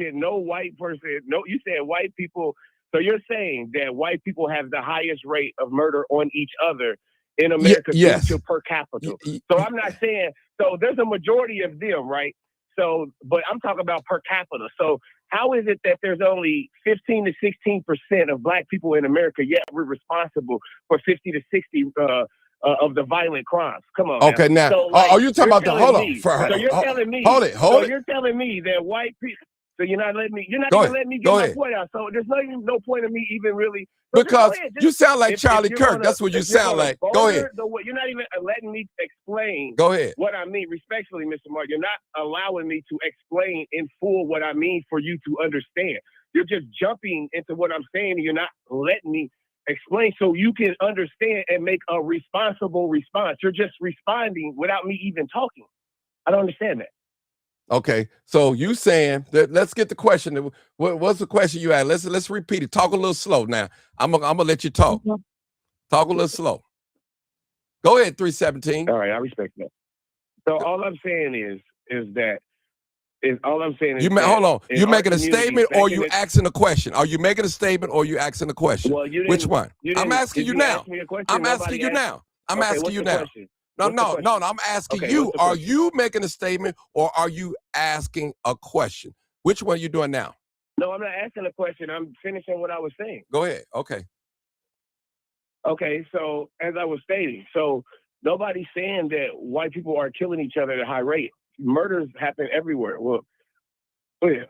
person. No, you said white people. So you're saying that white people have the highest rate of murder on each other in America due to per capita. So I'm not saying, so there's a majority of them, right? So, but I'm talking about per capita. So how is it that there's only 15 to 16% of black people in America, yet we're responsible for 50 to 60 of the violent crimes? Come on. Okay, now, so, are you talking about the, hold on. So you're telling me, you're telling me that white people, so you're not letting me, let me get my point out. So there's no point of me even really. Because you sound like Charlie Kirk. That's what you sound like. Go ahead. You're not even letting me explain what I mean. Respectfully, Mr. Mark, you're not allowing me to explain in full what I mean for you to understand. You're just jumping into what I'm saying, and you're not letting me explain so you can understand and make a responsible response. You're just responding without me even talking. I don't understand that. Okay, so you saying that? Let's get the question. What's the question you had? Let's repeat it. Talk a little slow now. I'm gonna let you talk. Talk a little slow. Go ahead, 317. All right, I respect that. So all I'm saying is hold on. You making a statement or you asking a question? Are you making a statement or you asking a question? Well, which one? I'm asking you now. I'm asking you now. I'm asking you now. No, I'm asking you, are you making a statement or are you asking a question? Which one are you doing now? No, I'm not asking a question. I'm finishing what I was saying. Go ahead. Okay. Okay, so as I was stating, so nobody's saying that white people are killing each other at a high rate. Murders happen everywhere. Well,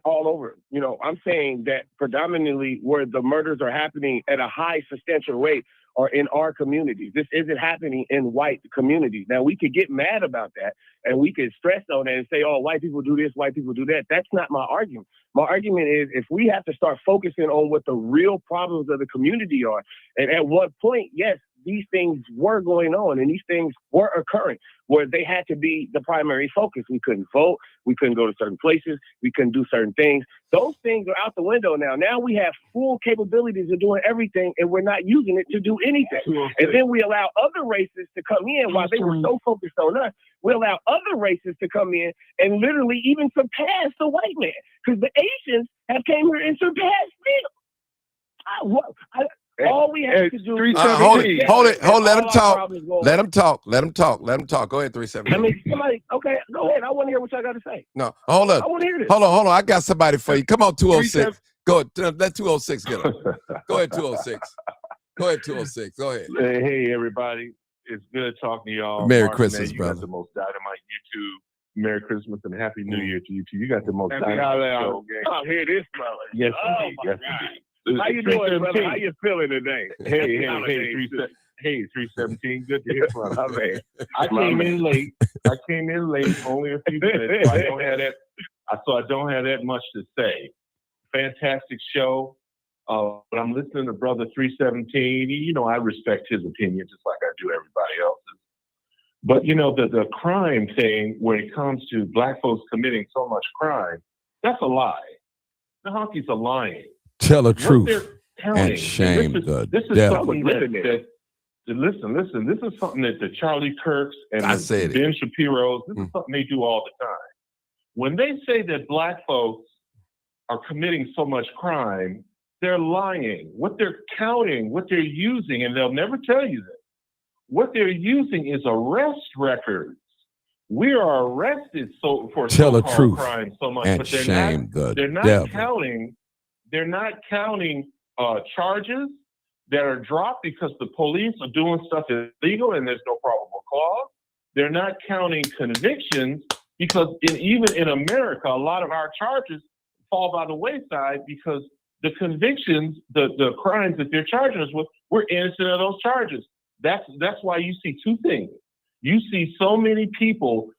all over. You know, I'm saying that predominantly where the murders are happening at a high substantial rate are in our communities. This isn't happening in white communities. Now, we could get mad about that and we could stress on that and say, oh, white people do this, white people do that. That's not my argument. My argument is if we have to start focusing on what the real problems of the community are, and at what point, yes, these things were going on and these things were occurring where they had to be the primary focus. We couldn't vote. We couldn't go to certain places. We couldn't do certain things. Those things are out the window now. Now we have full capabilities of doing everything and we're not using it to do anything. And then we allow other races to come in while they were so focused on us. We allow other races to come in and literally even surpass the white man because the Asians have came here and surpassed them. All we have to do is hold it. Let him talk. Let him talk. Go ahead, 317. I mean, somebody, okay, go ahead. I want to hear what y'all got to say. No, hold on. I want to hear this. Hold on. I got somebody for you. Come on, 206. Go ahead. Let 206 get him. Go ahead, 206. Go ahead, 206. Go ahead. Hey, everybody. It's good talking to y'all. Merry Christmas, brother. You got the most dynamite YouTube. Merry Christmas and Happy New Year to you too. You got the most dynamite show. Oh, hear this, brother. Yes, oh, indeed. Yes, indeed. How you doing, brother? How you feeling today? Hey, 317. Good to hear from you. Man. I came in late, only a few minutes. So I don't have that much to say. Fantastic show. But I'm listening to Brother 317. You know, I respect his opinion just like I do everybody else's. But you know, the crime thing, when it comes to black folks committing so much crime, that's a lie. The honkies are lying. Tell the truth and shame the devil. Listen. This is something that the Charlie Kirks and Ben Shapiro's, this is something they do all the time. When they say that black folks are committing so much crime, they're lying. What they're counting, what they're using, and they'll never tell you this, what they're using is arrest records. We are arrested for so-called crime so much, and but shame they're not devil. counting. They're not counting charges. that are dropped because the police are doing stuff illegal and there's no probable cause. They're not counting convictions because even in America, a lot of our charges fall by the wayside because the convictions, the crimes that they're charging us with, we're innocent of those charges. That's why you see two things. You see so many people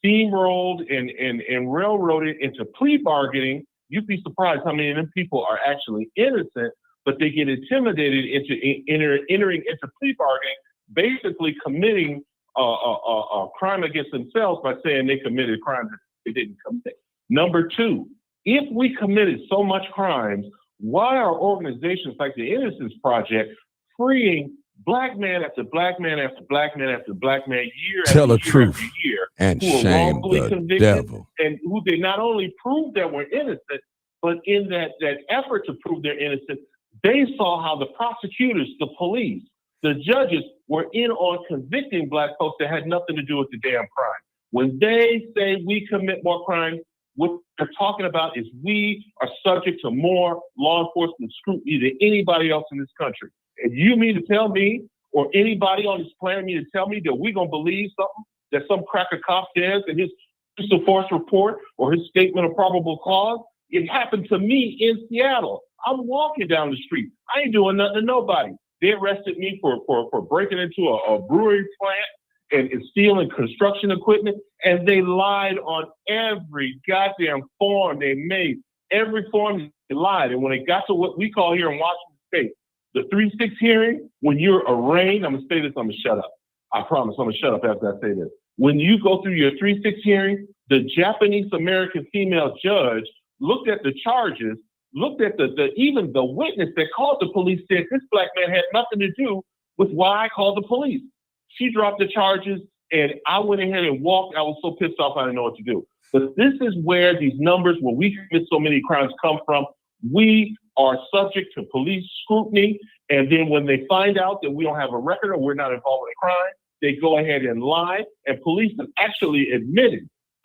steamrolled and railroaded into plea bargaining. You'd be surprised how many of them people are actually innocent, but they get intimidated into entering into plea bargaining, basically committing a crime against themselves by saying they committed crimes that they didn't commit. Number two, if we committed so much crimes, why are organizations like the Innocence Project freeing black man after black man after black man after black man year Tell after the truth after year and who are shame wrongfully the convicted devil. and who they not only proved that were innocent, but in that effort to prove they're innocent, they saw how the prosecutors, the police, the judges were in on convicting black folks that had nothing to do with the damn crime. When they say we commit more crimes, what they're talking about is we are subject to more law enforcement scrutiny than anybody else in this country. And you mean to tell me, or anybody on this planet mean to tell me that we're going to believe something that some cracker cop says in his use of force report or his statement of probable cause? It happened to me in Seattle. I'm walking down the street. I ain't doing nothing to nobody. They arrested me for breaking into a brewery plant and stealing construction equipment, and they lied on every goddamn form they made. Every form they lied. And when it got to what we call here in Washington State, the 3-6 hearing, when you're arraigned, I'm going to say this, I'm going to shut up. I promise I'm going to shut up after I say this. When you go through your 3-6 hearing, the Japanese-American female judge looked at the charges, looked at even the witness that called the police, said this black man had nothing to do with why I called the police. She dropped the charges, and I went ahead and walked. I was so pissed off I didn't know what to do. But this is where these numbers, when we commit so many crimes, come from. We are subject to police scrutiny, and then when they find out that we don't have a record or we're not involved in a crime, they go ahead and lie, and police have actually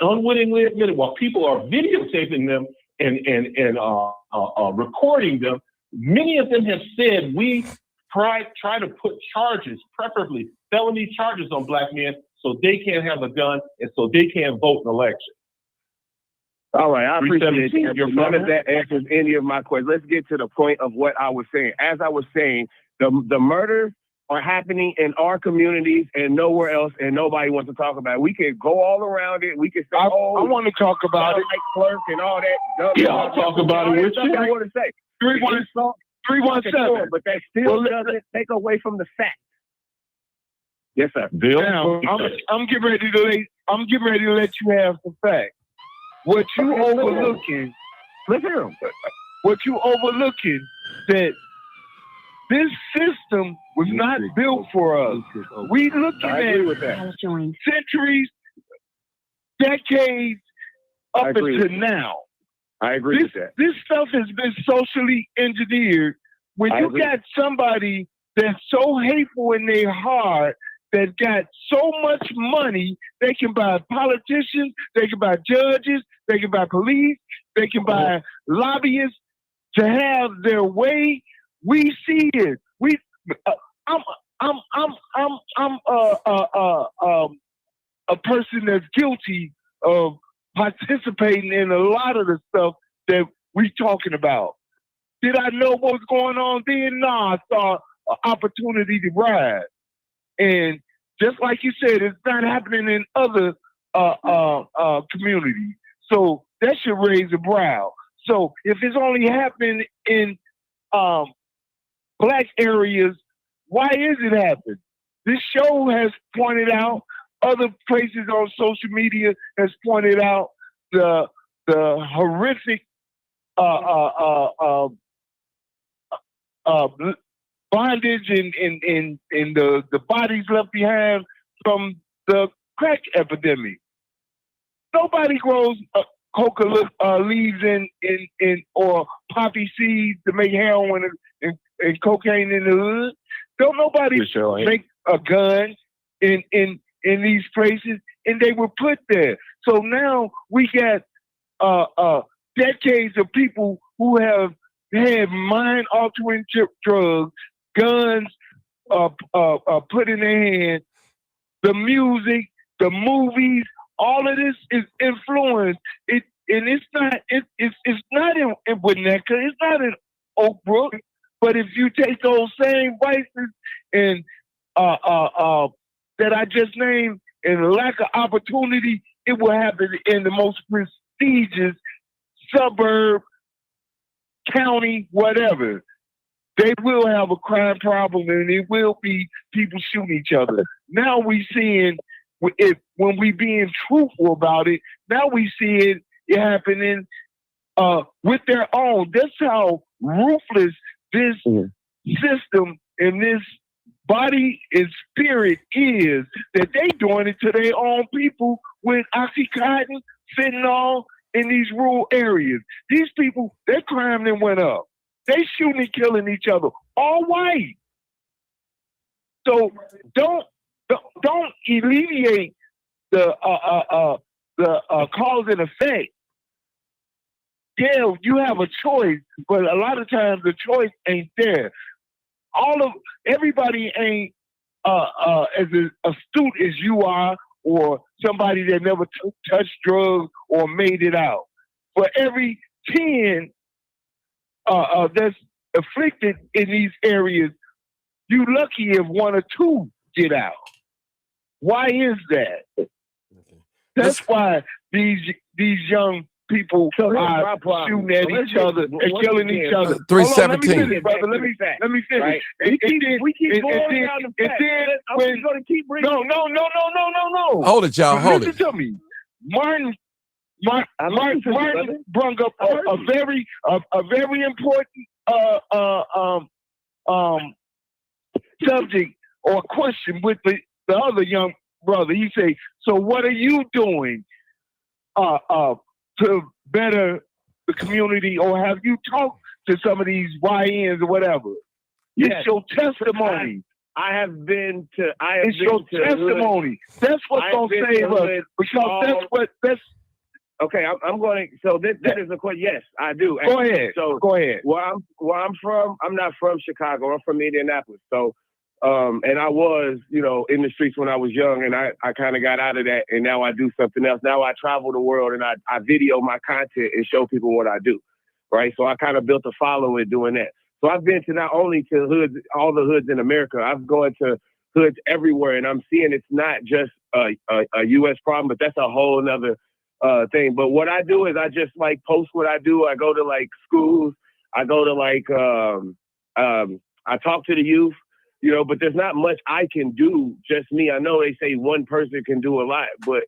unwittingly admitted, while people are videotaping them and recording them, many of them have said we try to put charges, preferably felony charges, on black men so they can't have a gun and so they can't vote in elections. All right, I appreciate it. None of that that. answers any of my questions. Let's get to the point of what I was saying. As I was saying, the murders are happening in our communities and nowhere else, and nobody wants to talk about it. We can go all around it. We can say, I want to talk about it. like clerk and all that. Yeah, I'll talk about it with you. I want to say. 317. But that still doesn't take away from the fact. Yes, sir. Bill? Now, I'm getting ready to let you have some facts. What you overlooking? Let's hear him. What you overlooking that this system was not built for us. We looking I agree at with that. centuries, decades up I agree until with now. I agree with that. This stuff has been socially engineered. When I you agree. got somebody that's so hateful in their heart, that got so much money, they can buy politicians, they can buy judges, they can buy police, they can buy lobbyists to have their way. We see it. I'm a person that's guilty of participating in a lot of the stuff that we talking about. Did I know what was going on then? No, I saw an opportunity to rise. And just like you said, it's not happening in other communities. So that should raise a brow. So if it's only happening in black areas, why is it happening? This show has pointed out, other places on social media has pointed out the horrific bondage and the bodies left behind from the crack epidemic. Nobody grows coca leaves in or poppy seeds to make heroin and cocaine in the hood. Don't nobody make a gun in these places, and they were put there. So now we got decades of people who have had mind-altering drugs guns put in their hands, the music, the movies, all of this is influenced. And it's not in Winnetka, it's not in Oak Brook. But if you take those same vices and that I just named and lack of opportunity, it will happen in the most prestigious suburb, county, whatever. They will have a crime problem and it will be people shooting each other. Now we seeing it when we being truthful about it. Now we see it happening with their own. That's how ruthless this system and this body and spirit is, that they doing it to their own people with Oxycontin, fentanyl in these rural areas. These people, their crime then went up. They shooting and killing each other, all white. So don't alleviate the cause and effect. Yeah, you have a choice, but a lot of times the choice ain't there. Everybody ain't as astute as you are, or somebody that never touched drugs or made it out. For every 10 that's afflicted in these areas, you lucky if 1 or 2 get out. Why is that? That's why these young people are shooting at each other and killing each other. 317. Brother, let me finish. Right. We keep going down the fact. We're going to keep bringing. No. Hold it, y'all. Hold Listen it. to me. Martin brought up a very important subject or question with the other young brother. He say, so what are you doing to better the community, or have you talked to some of these YNs or whatever? Yes. It's your testimony. It's your testimony. That's what's going to save us, because that's okay, I'm going to, so that is a question. Yes, I do. Go ahead. So go ahead. Where I'm from, I'm not from Chicago. I'm from Indianapolis. So, and I was, in the streets when I was young, and I kind of got out of that, and now I do something else. Now I travel the world and I video my content and show people what I do, right? So I kind of built a following doing that. So I've been to not only to hoods, all the hoods in America, I've gone to hoods everywhere, and I'm seeing it's not just a U.S. problem, but that's a whole nother thing. But what I do is I just post what I do. I go to schools. I go to I talk to the youth, but there's not much I can do, just me. I know they say one person can do a lot, but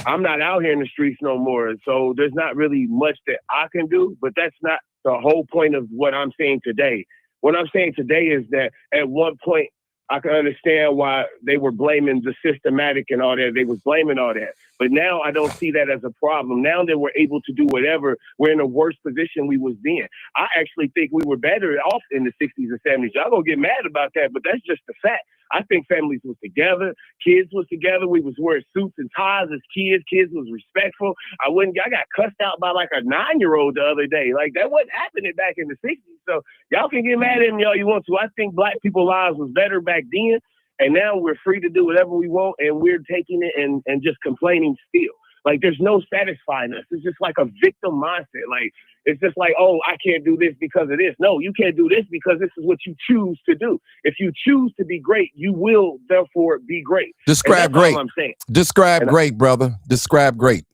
I'm not out here in the streets no more. So there's not really much that I can do, but that's not the whole point of what I'm saying today. What I'm saying today is that at one point, I can understand why they were blaming the systematic and all that. They was blaming all that. But now I don't see that as a problem. Now that we're able to do whatever, we're in a worse position we was in. I actually think we were better off in the 60s and 70s. Y'all gonna get mad about that, but that's just the fact. I think families was together, kids was together. We was wearing suits and ties as kids. Kids was respectful. I got cussed out by a 9-year-old the other day. That wasn't happening back in the 60s. So y'all can get mad at me all you want to. I think black people's lives was better back then, and now we're free to do whatever we want, and we're taking it and just complaining still. There's no satisfying us. It's just a victim mindset. It's just oh, I can't do this because of this. No, you can't do this because this is what you choose to do. If you choose to be great, you will therefore be great. Describe great. All I'm saying. Describe great, brother. Describe great.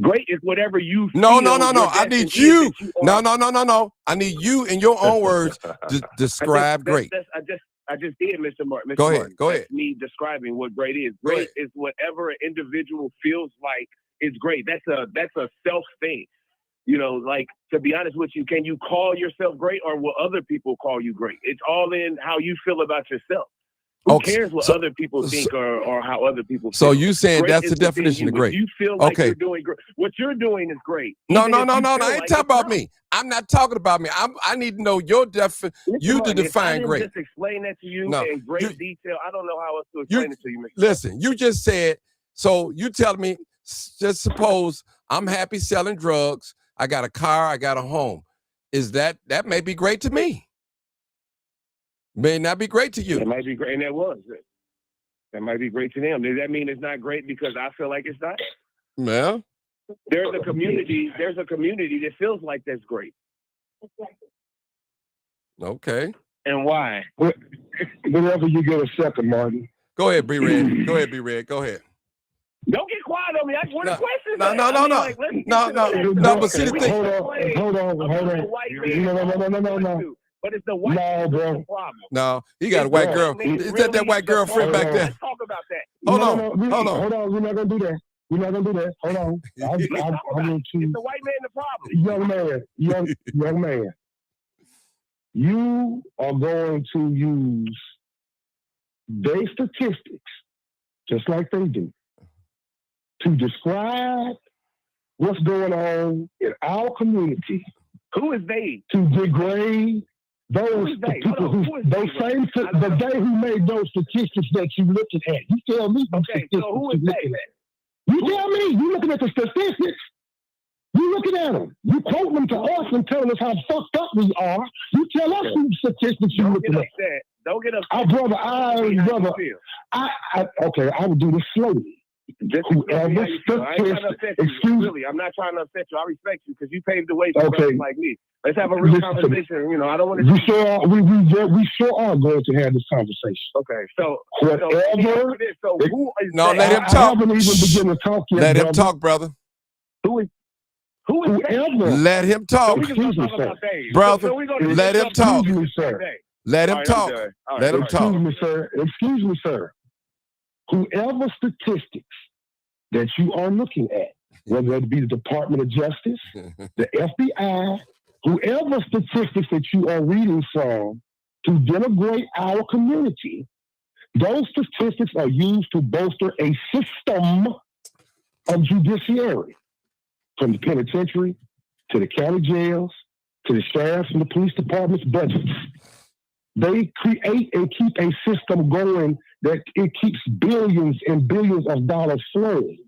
Great is whatever you feel. No. I need you. No. I need you in your own words to describe great. I just did, Mr. Martin. Go ahead. That's me describing what great is. Great is whatever an individual feels like is great. That's a self thing. To be honest with you, can you call yourself great, or will other people call you great? It's all in how you feel about yourself. Who cares what other people think or how other people feel? So you saying great that's the definition of great? You feel like you're doing great. What you're doing is great. No. I ain't talking about me. I'm not talking about me. I need to know your definition. You to define great. Just explain that to you in great detail. I don't know how else to explain it to you, Mr. Listen, you just said, so you tell me, just suppose I'm happy selling drugs. I got a car, I got a home. Is that may be great to me? May not be great to you. It might be great, and that was. That might be great to them. Does that mean it's not great because I feel like it's not? Well, There's a community that feels like that's great. okay. And why? Whenever you get a second, Martin. Go ahead, B-Red. Go ahead, B-Red. Go ahead. Don't get quiet on me. I want No, a question. no, but see the thing. Hold on. No. But it's the white No, bro. problem. No, he got a white girl. Is that white girlfriend back there? Let's talk about that. Hold on. Hold on. We're not gonna do that. Hold on. I want It's to. the white man the problem. Young man. You are going to use their statistics, just like they do, to describe what's going on in our community. Who is they? To degrade those people the day who made those statistics that you looking at. You tell me. Okay, so who is they? You tell me. You looking at the statistics. You looking at them. You quoting them to us and telling us how fucked up we are. You tell us who statistics you looking at. Don't get upset. I would do this slowly. Whoever I'm not trying to upset you. I respect you because you paved the way for brothers like me. Let's have a real conversation. You know, I don't want to. We sure are going to have this conversation. Okay, so whatever. So who is no, that? let him talk. I haven't even begun to talk yet. Let him talk, brother. Who is whoever? Let him talk, Excuse me, sir. brother. Let him talk. Excuse me, sir. Let him talk. Let him talk. Excuse me, sir. Whoever statistics that you are looking at, whether it be the Department of Justice, the FBI, whoever statistics that you are reading from to denigrate our community, those statistics are used to bolster a system of judiciary, from the penitentiary to the county jails to the sheriff's and the police department's budgets. They create and keep a system going that it keeps billions and billions of dollars flowing.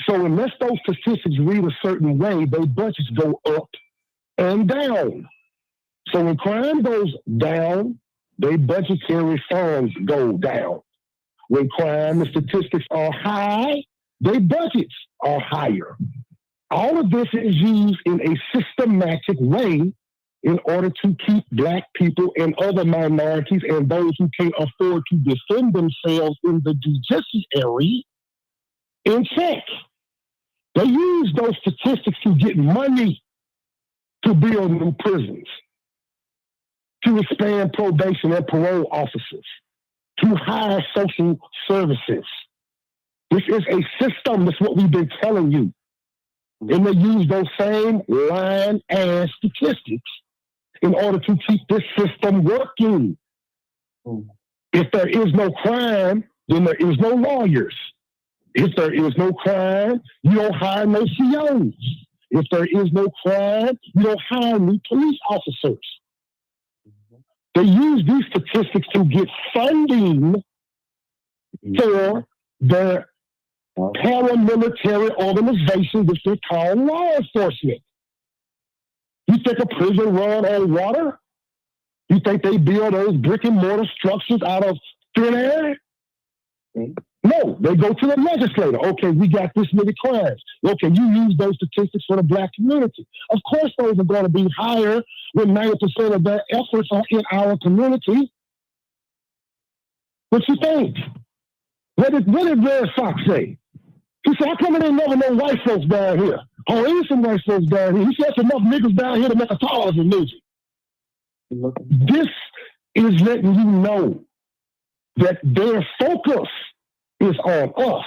So unless those statistics read a certain way, their budgets go up and down. So when crime goes down, their budgetary funds go down. When crime and statistics are high, their budgets are higher. All of this is used in a systematic way in order to keep Black people and other minorities and those who can't afford to defend themselves in the judiciary in check. They use those statistics to get money to build new prisons, to expand probation and parole officers, to hire social services. This is a system. That's what we've been telling you. And they use those same lying-ass statistics in order to keep this system working. If there is no crime, then there is no lawyers. If there is no crime, you don't hire no COs. If there is no crime, you don't hire new police officers. They use these statistics to get funding for their paramilitary organization, which they call law enforcement. You think a prison run on water? You think they build those brick and mortar structures out of thin air? No, they go to the legislator. Okay, we got this many crimes. Okay, you use those statistics for the Black community. Of course, those are going to be higher when 90% of their efforts are in our community. What you think? What did Red Fox say? He said, how come there ain't never no white folks down here? Oh, there's some white folks down here. He said, enough niggas down here to make a television movie. This is letting you know that their focus is on us,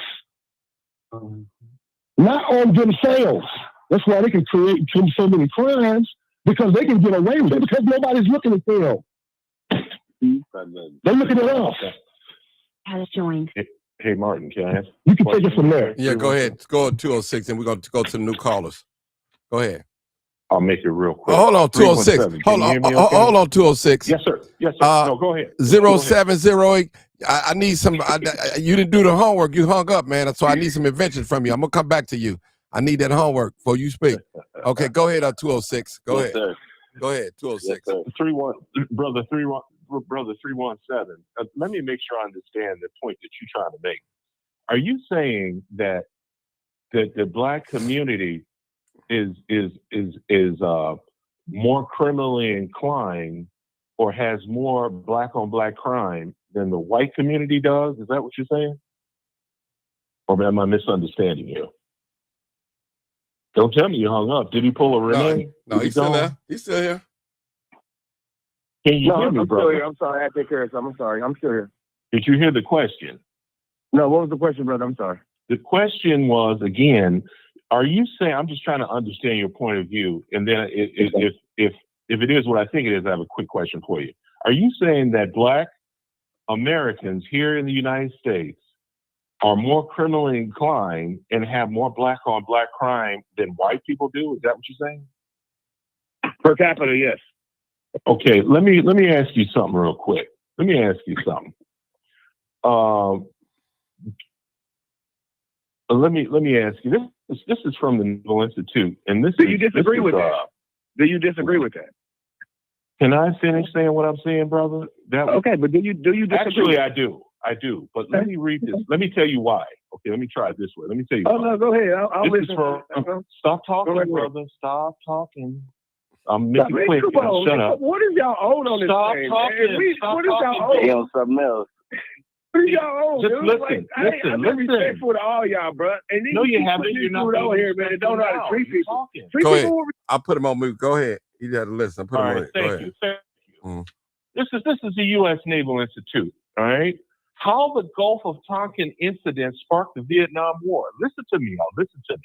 not on themselves. That's why they can create so many crimes, because they can get away with it, because nobody's looking at them. They're looking at us. Has joined. Hey, Martin, can I ask? You can take it from there. Yeah, go ahead. Go to 206, and we're going to go to the new callers. Go ahead. I'll make it real quick. Oh, hold on, 206. Hold on, 206. Yes, sir. Yes, sir. No, go ahead. 0708. I need some. You didn't do the homework. You hung up, man. So I need some inventions from you. I'm gonna come back to you. I need that homework before you speak. Okay, go ahead. 206. Go ahead. Sir. Go ahead. 206. Yes, 31, brother. brother 317. Let me make sure I understand the point that you're trying to make. Are you saying that the black community is more criminally inclined or has more black on black crime than the white community does? Is that what you're saying? Or am I misunderstanding you? Don't tell me you hung up. Did he pull a Renee? No, he's still there. He's still here. Can you hear me, I'm brother? still here. I'm sorry. I had to take care of something. I'm sorry. I'm still here. Did you hear the question? No, what was the question, brother? I'm sorry. The question was, again, are you saying, I'm just trying to understand your point of view, and then if it is what I think it is, I have a quick question for you. Are you saying that black Americans here in the United States are more criminally inclined and have more black on black crime than white people do? Is that what you're saying? Per capita, yes. Okay, let me ask you something real quick. Let me ask you something. Let me ask you. This is from the Naval Institute, and this. Do you disagree with that? Do you disagree with that? Can I finish saying what I'm saying, brother? Okay, but do you disagree? Actually, I do. But let me read this. Let me tell you why. Okay, let me try it this way. Let me tell you. Oh why. no, go ahead. I'll This is listen. Stop talking, brother. Stop talking. I'm making it quick. Shut up. What is y'all own on this Stop thing? talking. What is y'all own? They on something else. What is y'all own? Just dude? listen. I've been respectful to all y'all, bro. And No, you haven't. You're not out here, man. They don't know how to treat people. Go ahead. I'll put him on mute. Go ahead. You got to listen. Put him All on right, it. Go thank you. ahead. Thank you. This is the U.S. Naval Institute. All right. How the Gulf of Tonkin incident sparked the Vietnam War. Listen to me, y'all. Listen to me.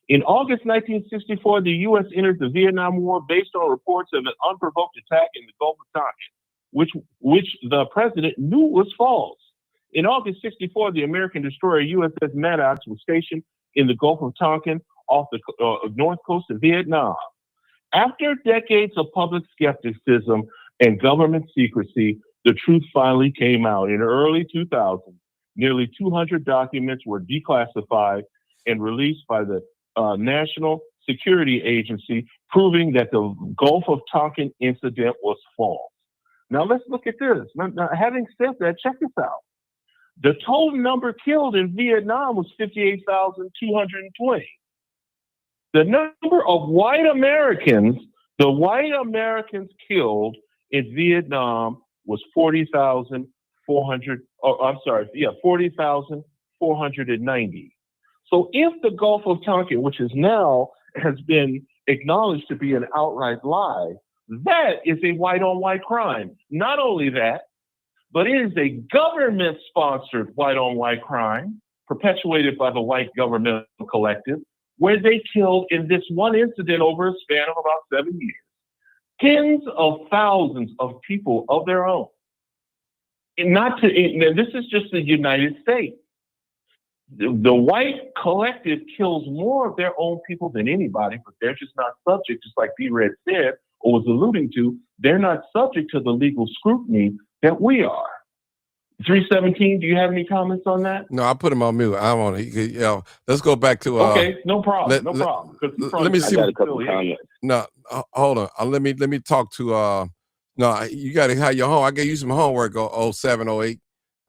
In August 1964, the U.S. entered the Vietnam War based on reports of an unprovoked attack in the Gulf of Tonkin, which the president knew was false. In August 64, the American destroyer USS Maddox was stationed in the Gulf of Tonkin off the north coast of Vietnam. After decades of public skepticism and government secrecy, the truth finally came out. In early 2000, nearly 200 documents were declassified and released by the National Security Agency, proving that the Gulf of Tonkin incident was false. Now let's look at this. Now, having said that, check this out. The total number killed in Vietnam was 58,220. The number of white Americans killed in Vietnam was 40,490. So if the Gulf of Tonkin, which is now has been acknowledged to be an outright lie, that is a white-on-white crime. Not only that, but it is a government-sponsored white-on-white crime perpetuated by the white government collective, where they killed in this one incident over a span of about 7 years, tens of thousands of people of their own. And this is just the United States. The white collective kills more of their own people than anybody, but they're just not subject, just like P-Red said or was alluding to, they're not subject to the legal scrutiny that we are. 317, do you have any comments on that? No, I put him on mute. I want to. Let's go back to. Okay, no problem. Let me see. I got a couple comments. No, hold on. Let me talk to. No, you got to have your home. I gave you some homework. 07, 08.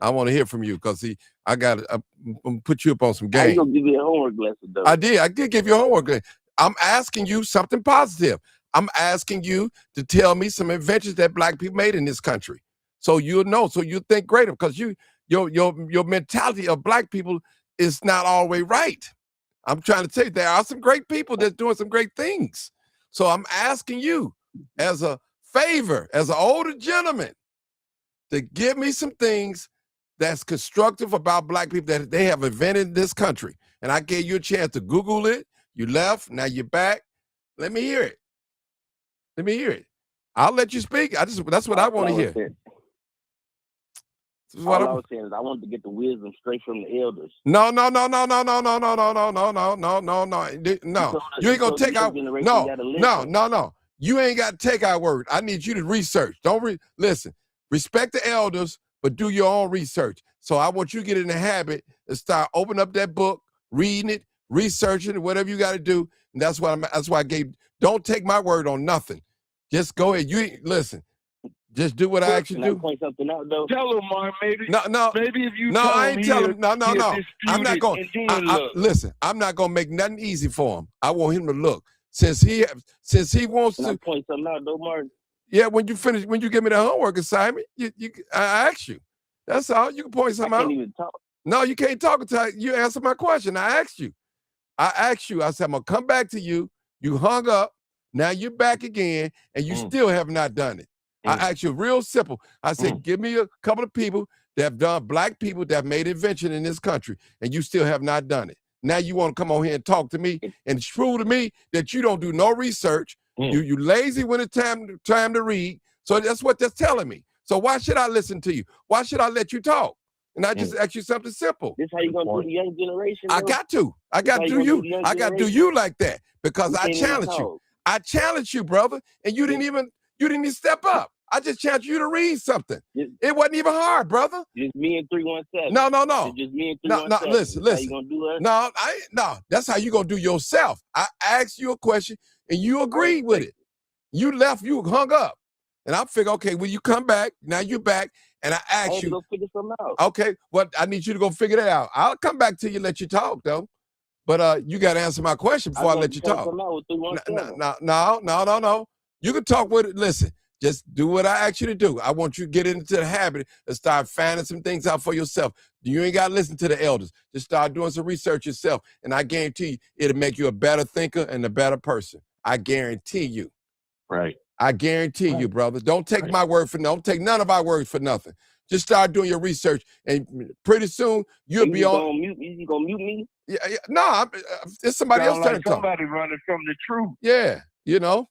I want to hear from you because I got to put you up on some game. How you gonna give me a homework lesson though? I did give you a homework. I'm asking you something positive. I'm asking you to tell me some inventions that black people made in this country. So you'll know, so you think greater, because your mentality of black people is not always right. I'm trying to tell you, there are some great people that's doing some great things. So I'm asking you, as a favor, as an older gentleman, to give me some things that's constructive about black people that they have invented in this country. And I gave you a chance to Google it. You left, now you're back. Let me hear it. Let me hear it. I'll let you speak. That's what I want to hear. All I was saying is I wanted to get the wisdom straight from the elders. No. You ain't gonna take our no. You ain't got to take our word. I need you to research. Listen. Respect the elders, but do your own research. So I want you to get in the habit and start opening up that book, reading it, researching it, whatever you got to do. And that's why I gave. Don't take my word on nothing. Just go ahead. Listen. Just do what I asked you Can to I do. point something out though? Tell him, Mark. Maybe No. if you No, tell I him, ain't telling him. No. he'll I'm not dispute going. it, and then look. Listen, I'm not going to make nothing easy for him. I want him to look. Since he wants Can I to. point something out though, Mark? Yeah, when you give me the homework assignment, I asked you. That's all. You can point I something can't out. even talk. No, you can't talk until you answer my question. I asked you. I said, I'm going to come back to you. You hung up. Now you're back again, and you still have not done it. I asked you real simple. I said, give me a couple of people that have done, black people that have made invention in this country, and you still have not done it. Now you want to come on here and talk to me and prove to me that you don't do no research. You lazy when it's time to read. So that's what that's telling me. So why should I listen to you? Why should I let you talk? And I just ask you something simple. This how you gonna do the young generation? I though? got to. I got to do you. I got to do you like that because I challenge you. I challenge you, brother, and you didn't even step up. I just challenged you to read something. It wasn't even hard, brother. Just me and 317. No. It's just me and 317. No, listen. How you gonna do us? No. That's how you gonna do yourself. I asked you a question and you agreed with it. You left. You hung up, and I figured, okay, when you come back, now you're back, and I asked you. Go figure something out. Okay, well, I need you to go figure that out. I'll come back to you, let you talk though. But you got to answer my question before I let you talk. No. You can talk with it. Listen, just do what I asked you to do. I want you to get into the habit and start finding some things out for yourself. You ain't got to listen to the elders. Just start doing some research yourself. And I guarantee you, it'll make you a better thinker and a better person. I guarantee you. Right. I guarantee you, brother. Don't take my word for don't take none of our words for nothing. Just start doing your research, and pretty soon you'll be on. You gonna mute me? Yeah. No, it's somebody else turn to talk. Somebody running from the truth. Yeah, you know.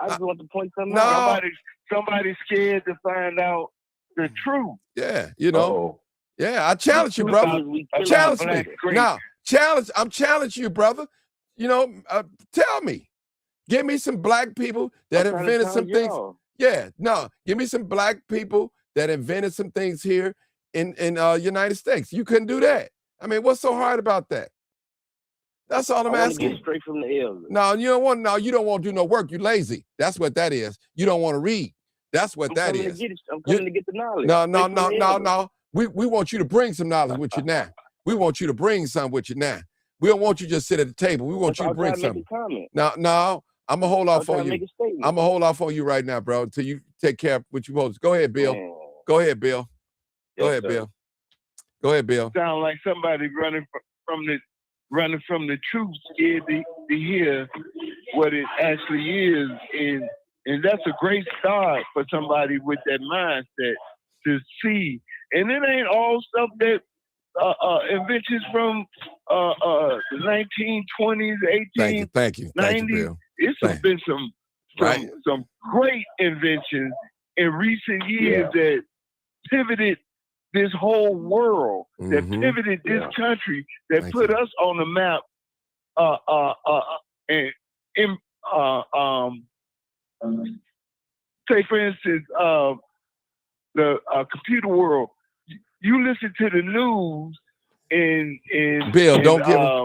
I just want to point something out. Somebody's scared to find out the truth. Yeah, you know. Yeah, I challenge you, brother. Challenge me. Now, I'm challenging you, brother. You know, tell me. Give me some black people that invented some things. Yeah, no. Give me some black people that invented some things here in United States. You couldn't do that. I mean, what's so hard about that? That's all I'm asking. Get straight from the elders. No, you don't want to do no work. You're lazy. That's what that is. You don't want to read. That's what that is. I'm coming to get the knowledge. No. We want you to bring some knowledge with you now. We want you to bring some with you now. We don't want you to just sit at the table. We want you to bring something. No. I'm gonna hold off on you. I'm gonna hold off on you right now, bro, until you take care of what you want to. Go ahead, Bill. Go ahead, Bill. Go ahead, Bill. Go ahead, Bill. Sound like somebody running from the truth, scared to hear what it actually is, and that's a great start for somebody with that mindset to see. And it ain't all stuff that inventions from the 1920s, 1890s. Thank you, Bill. It's been some great inventions in recent years that pivoted this whole world, that pivoted this country, that put us on the map. Say, for instance, the computer world. You listen to the news. Bill,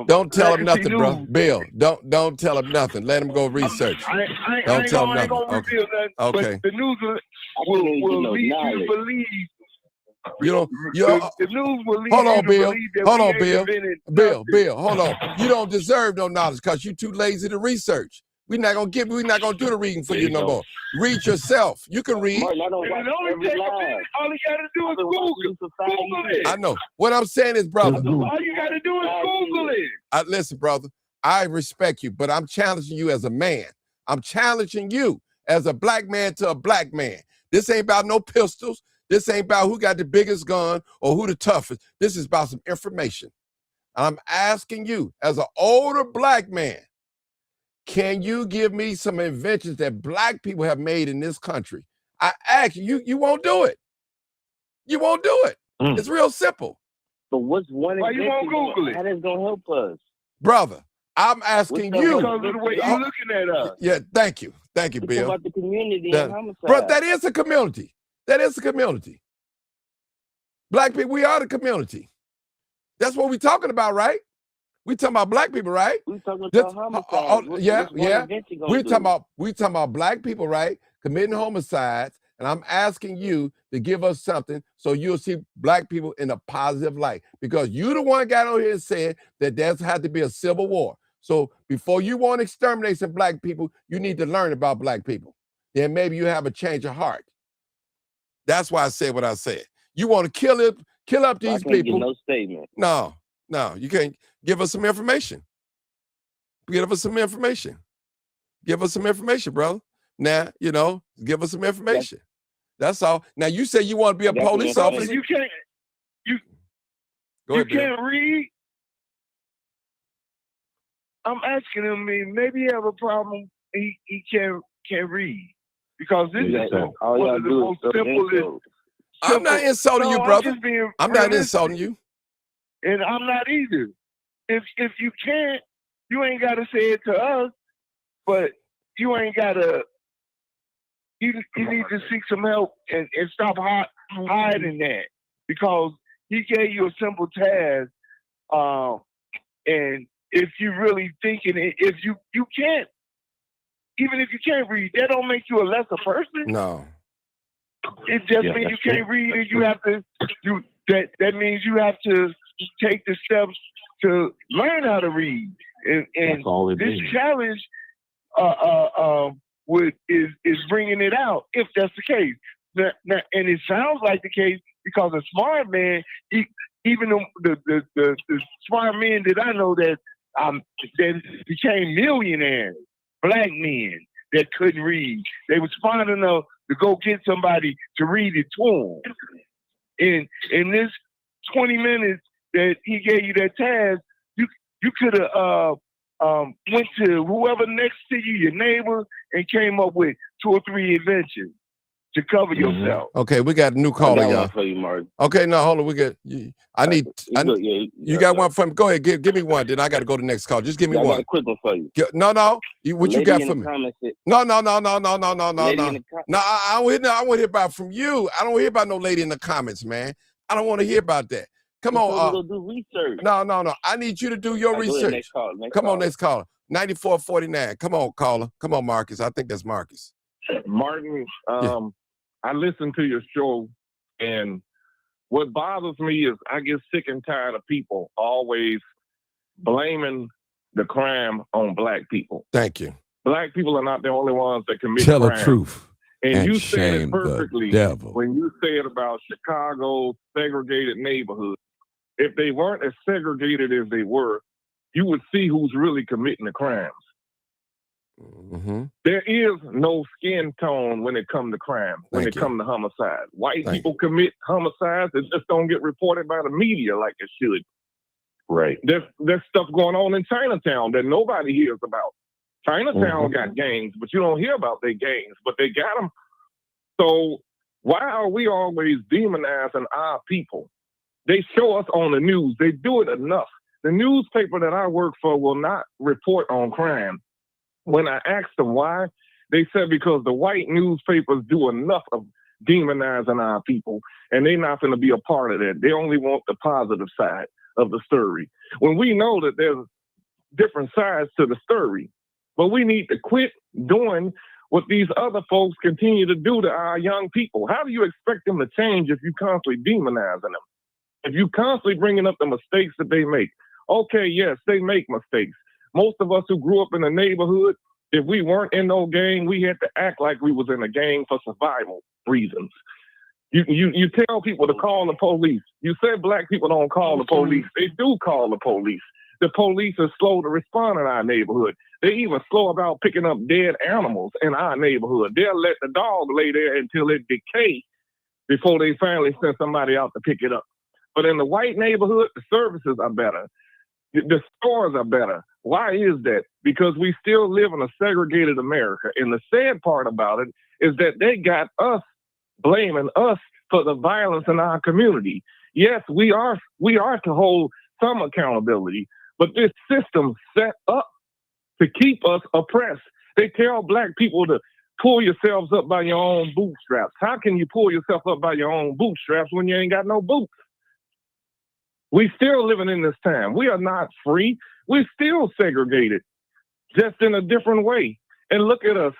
don't tell him nothing, bro. Bill, don't tell him nothing. Let him go research. Don't tell him nothing. Okay. But the news will lead you to believe. The news will lead you to believe that hold on, Bill, hold on. You don't deserve no knowledge because you're too lazy to research. We're not gonna do the reading for you no more. Read yourself. You can read. All you gotta do is Google it. I know. What I'm saying is, brother. All you gotta do is Google it. Listen, brother. I respect you, but I'm challenging you as a man. I'm challenging you as a black man to a black man. This ain't about no pistols. This ain't about who got the biggest gun or who the toughest. This is about some information. I'm asking you, as an older black man, can you give me some inventions that black people have made in this country? I ask you, you won't do it. You won't do it. It's real simple. But what's one invention? Why you won't Google it? How that's gonna help us? Brother, I'm asking you. Because of the way you're looking at us. Yeah, thank you. Thank you, Bill. About the community and homicide. Bro, that is a community. That is a community. Black people, we are the community. That's what we're talking about, right? We talking about black people, right? We talking about homicides. Yeah. We talking about black people, right? Committing homicides And I'm asking you to give us something so you'll see black people in a positive light. Because you the one got on here and said that there's had to be a civil war. So before you want to exterminate some black people, you need to learn about black people. Then maybe you have a change of heart. That's why I said what I said. You want to kill up these I can't people. get no statement. No, you can't. Give us some information. Give us some information. Give us some information, brother. Now, give us some information. That's all. Now, you say you want to be a police officer. You can't. Go ahead, you can't read. I'm asking him. Maybe he have a problem. He can't read because this is one of the most simplest. I'm not insulting you, brother. I'm not insulting you. And I'm not either. If you can't, you ain't got to say it to us. But you ain't got to. You need to seek some help and stop hiding that, because he gave you a simple task. And if you really thinking it, if you can't, even if you can't read, that don't make you a lesser person. No. It just means you can't read, and you have to do that. That means you have to take the steps to learn how to read. And this challenge is bringing it out, if that's the case. Now, and it sounds like the case because a smart man, even the smart men that I know that became millionaires, black men that couldn't read, they was smart enough to go get somebody to read it to them. In this 20 minutes that he gave you that task, you could have went to whoever next to you, your neighbor, and came up with 2 or 3 inventions to cover yourself. Okay, we got a new caller, y'all. For you, Mark. Okay, no, hold on. We got. You got one for me. Go ahead, give me one. Then I got to go to the next call. Just give me one. I got a quick one for you. No. What you got for me? No. No, I want to hear about from you. I don't want to hear about no lady in the comments, man. I don't want to hear about that. Come on. Go do research. No. I need you to do your research. Next call. Come on, next caller. 9449. Come on, caller. Come on, Marcus. I think that's Marcus. Martin, I listen to your show, and what bothers me is I get sick and tired of people always blaming the crime on black people. Thank you. Black people are not the only ones that commit Tell crime. the truth. And you said shame it perfectly the devil. when you said about Chicago's segregated neighborhoods. If they weren't as segregated as they were, you would see who's really committing the crimes. Mm-hmm. There is no skin tone when it comes to crime, when it comes to homicide. White people commit homicides, it just don't get reported by the media like it should. Right. There's stuff going on in Chinatown that nobody hears about. Chinatown got gangs, but you don't hear about their gangs, but they got them. So why are we always demonizing our people? They show us on the news. They do it enough. The newspaper that I work for will not report on crime. When I asked them why, they said because the white newspapers do enough of demonizing our people, and they're not going to be a part of that. They only want the positive side of the story. When we know that there's different sides to the story, but we need to quit doing what these other folks continue to do to our young people. How do you expect them to change if you constantly demonizing them? If you constantly bringing up the mistakes that they make? Okay, yes, they make mistakes. Most of us who grew up in the neighborhood, if we weren't in no gang, we had to act like we was in a gang for survival reasons. You tell people to call the police. You said black people don't call the police. They do call the police. The police are slow to respond in our neighborhood. They even slow about picking up dead animals in our neighborhood. They'll let the dog lay there until it decays before they finally send somebody out to pick it up. But in the white neighborhood, the services are better. The stores are better. Why is that? Because we still live in a segregated America. And the sad part about it is that they got us blaming us for the violence in our community. Yes, we are to hold some accountability, but this system set up to keep us oppressed. They tell black people to pull yourselves up by your own bootstraps. How can you pull yourself up by your own bootstraps when you ain't got no boots? We still living in this time. We are not free. We're still segregated, just in a different way. And look at us.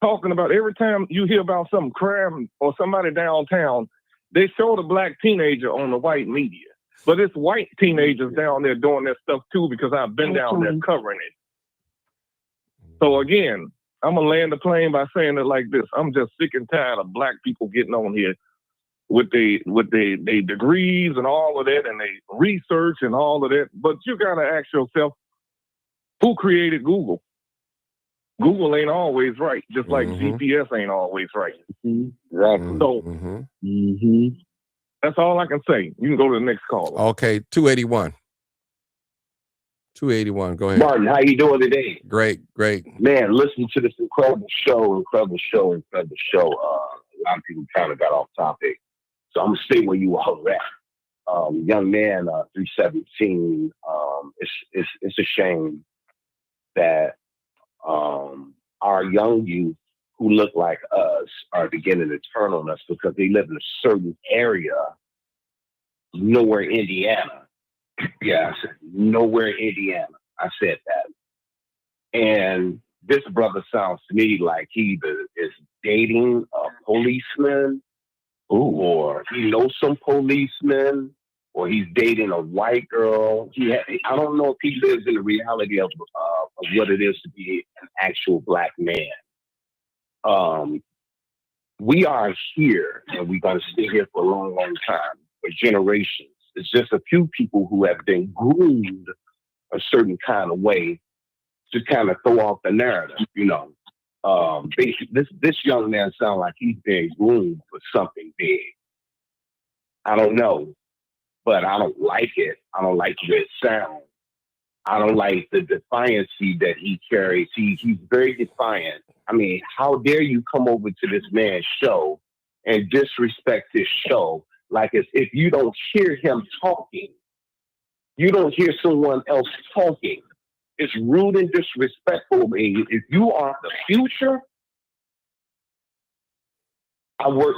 talking about every time you hear about some crime or somebody downtown, they show the black teenager on the white media. But it's white teenagers down there doing that stuff too, because I've been down there covering it. So again, I'm gonna land the plane by saying it like this. I'm just sick and tired of black people getting on here with they degrees and all of that, and they research and all of that. But you gotta ask yourself, who created Google? Google ain't always right, just like GPS ain't always right. Exactly. So that's all I can say. You can go to the next call. Okay, 281. 281, go ahead. Martin, how you doing today? Great. Man, listen to this incredible show. A lot of people kind of got off topic. So I'm going to stay where you are at. Young man, 317, it's a shame that our young youth who look like us are beginning to turn on us because they live in a certain area, nowhere Indiana. Yeah, I said nowhere Indiana. I said that. And this brother sounds to me like he either is dating a policeman, or he knows some policemen, or he's dating a white girl. I don't know if he lives in the reality of what it is to be an actual black man. We are here, and we're going to stay here for a long, long time, for generations. It's just a few people who have been groomed a certain kind of way to kind of throw off the narrative, you know. This young man sounds like he's being groomed for something big. I don't know, but I don't like it. I don't like the way it sounds. I don't like the defiancy that he carries. He's very defiant. I mean, how dare you come over to this man's show and disrespect his show? Like as if you don't hear him talking, you don't hear someone else talking. It's rude and disrespectful. If you are the future,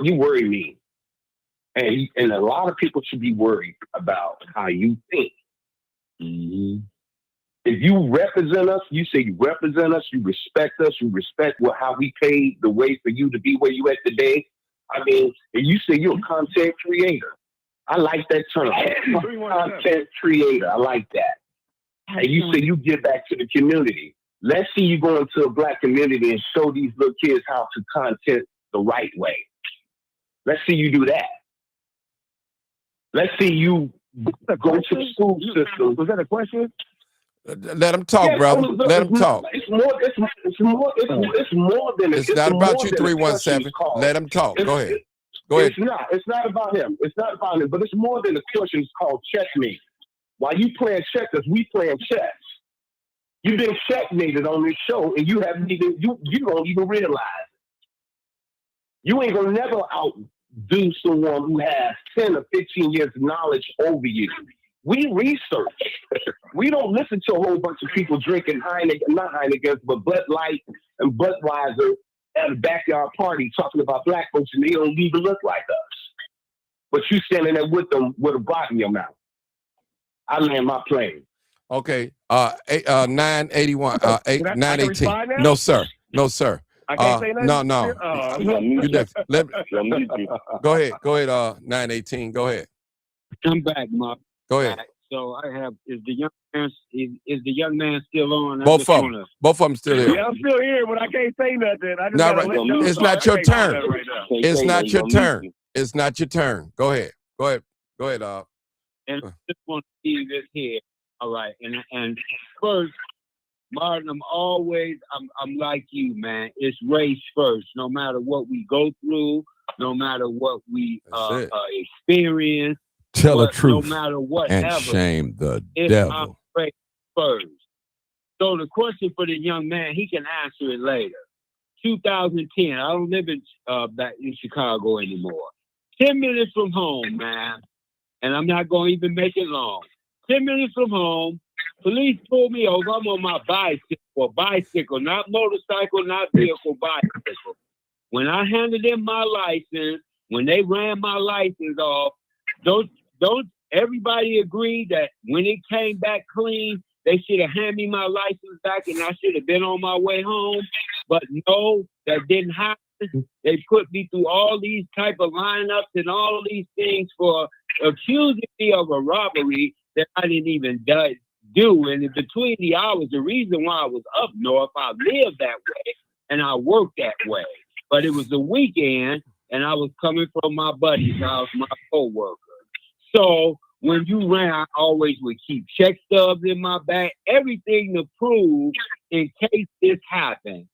you worry me. And a lot of people should be worried about how you think. If you represent us, you say you represent us, you respect us, you respect how we paid the way for you to be where you at today. I mean, and you say you're a content creator. I like that term. Content creator. I like that. And you say you give back to the community. Let's see you go into a black community and show these little kids how to content the right way. Let's see you do that. Let's see you go to the school system. Was that a question? Let him talk, brother. Let him talk. It's more than it's not about you, 317. Let him talk. Go ahead. It's not about him. It's not about him. But it's more than a question. It's called checkmate. While you playing checkers, we playing chess. You've been checkmated on this show, and you haven't even you don't even realize it. You ain't gonna never outdo someone who has 10 or 15 years of knowledge over you. We research. We don't listen to a whole bunch of people drinking not Heineken, but Bud Light and Budweiser at a backyard party talking about black folks, and they don't even look like us. But you standing there with them with a bot in your mouth. I land my plane. Okay. 981. 918. No, sir. I can't say nothing. No. You next. Go ahead. 918. Go ahead. I'm back, Mark. Go ahead. So I have is the young man still on? Both of them still here. Yeah, I'm still here, but I can't say nothing. It's not your turn. It's not your turn. It's not your turn. Go ahead. And I just want to see this here. All right. And first, Martin, I'm like you, man. It's race first. No matter what we go through, no matter what we experience. Tell the truth. No matter whatever. And shame the it's devil. Race first. So the question for the young man, he can answer it later. 2010. I don't live in back in Chicago anymore. 10 minutes from home, man. And I'm not going to even make it long. 10 minutes from home, police pulled me over. I'm on my bicycle, not motorcycle, not vehicle, bicycle. When I handed them my license, when they ran my license off, don't everybody agree that when it came back clean, they should have handed me my license back and I should have been on my way home? But no, that didn't happen. They put me through all these type of lineups and all these things for accusing me of a robbery that I didn't even do. And in between the hours, the reason why I was up north, I lived that way and I worked that way. But it was the weekend and I was coming from my buddy's house, my co-worker. So when you ran, I always would keep check stubs in my bag, everything to prove in case this happened.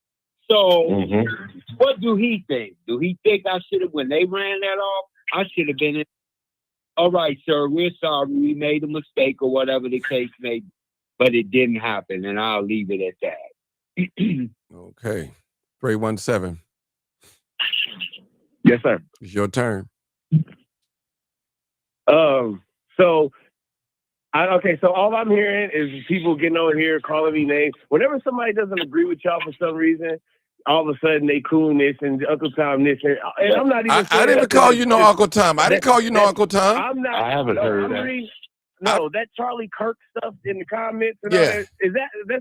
So what do he think? Do he think I should have, when they ran that off, I should have been in, all right, sir, we're sorry, we made a mistake or whatever the case may be. But it didn't happen, and I'll leave it at that. Okay. 317. Yes, sir. It's your turn. So all I'm hearing is people getting over here calling me names. Whenever somebody doesn't agree with y'all for some reason, all of a sudden they cool this and Uncle Tom this. And I'm not even. I didn't call you no Uncle Tom. I didn't call you no Uncle Tom. I'm not. I haven't heard that. That Charlie Kirk stuff in the comments and all that,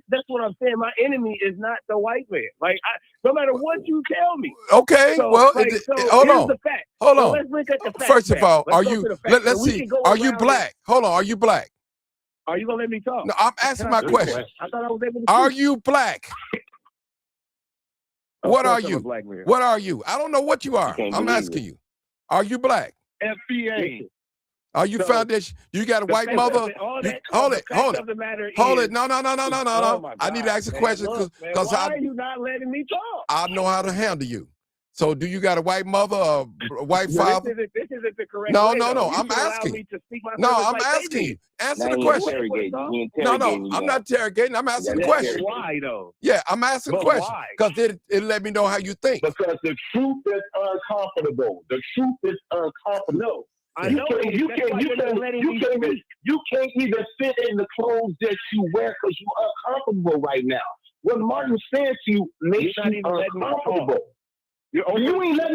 that's what I'm saying. My enemy is not the white man. Like, no matter what you tell me. Okay, so, well, like, hold on. The fact. Hold on. Let's look at the facts. First of all, let's are you? Let's see. Are you black? Hold on. Are you black? Are you gonna let me talk? No, I'm asking my question. I thought I was able to. Are you black? What are you? What are you? I don't know what you are. I'm asking you. Are you black? FBA. Are you foundation? You got a white mother? Hold it. No. I need to ask a question because why are you not letting me talk? I know how to handle you. So do you got a white mother or a white father? This isn't the correct No. way, I'm asking. I'm asking you. Answer the question. No. I'm not interrogating. I'm asking the question. Why though? Yeah, I'm asking the question because it let me know how you think. Because the truth is uncomfortable. The truth is uncomfortable. No. I know you can't even fit in the clothes that you wear because you're uncomfortable right now. What Martin said to you makes you uncomfortable. You ain't let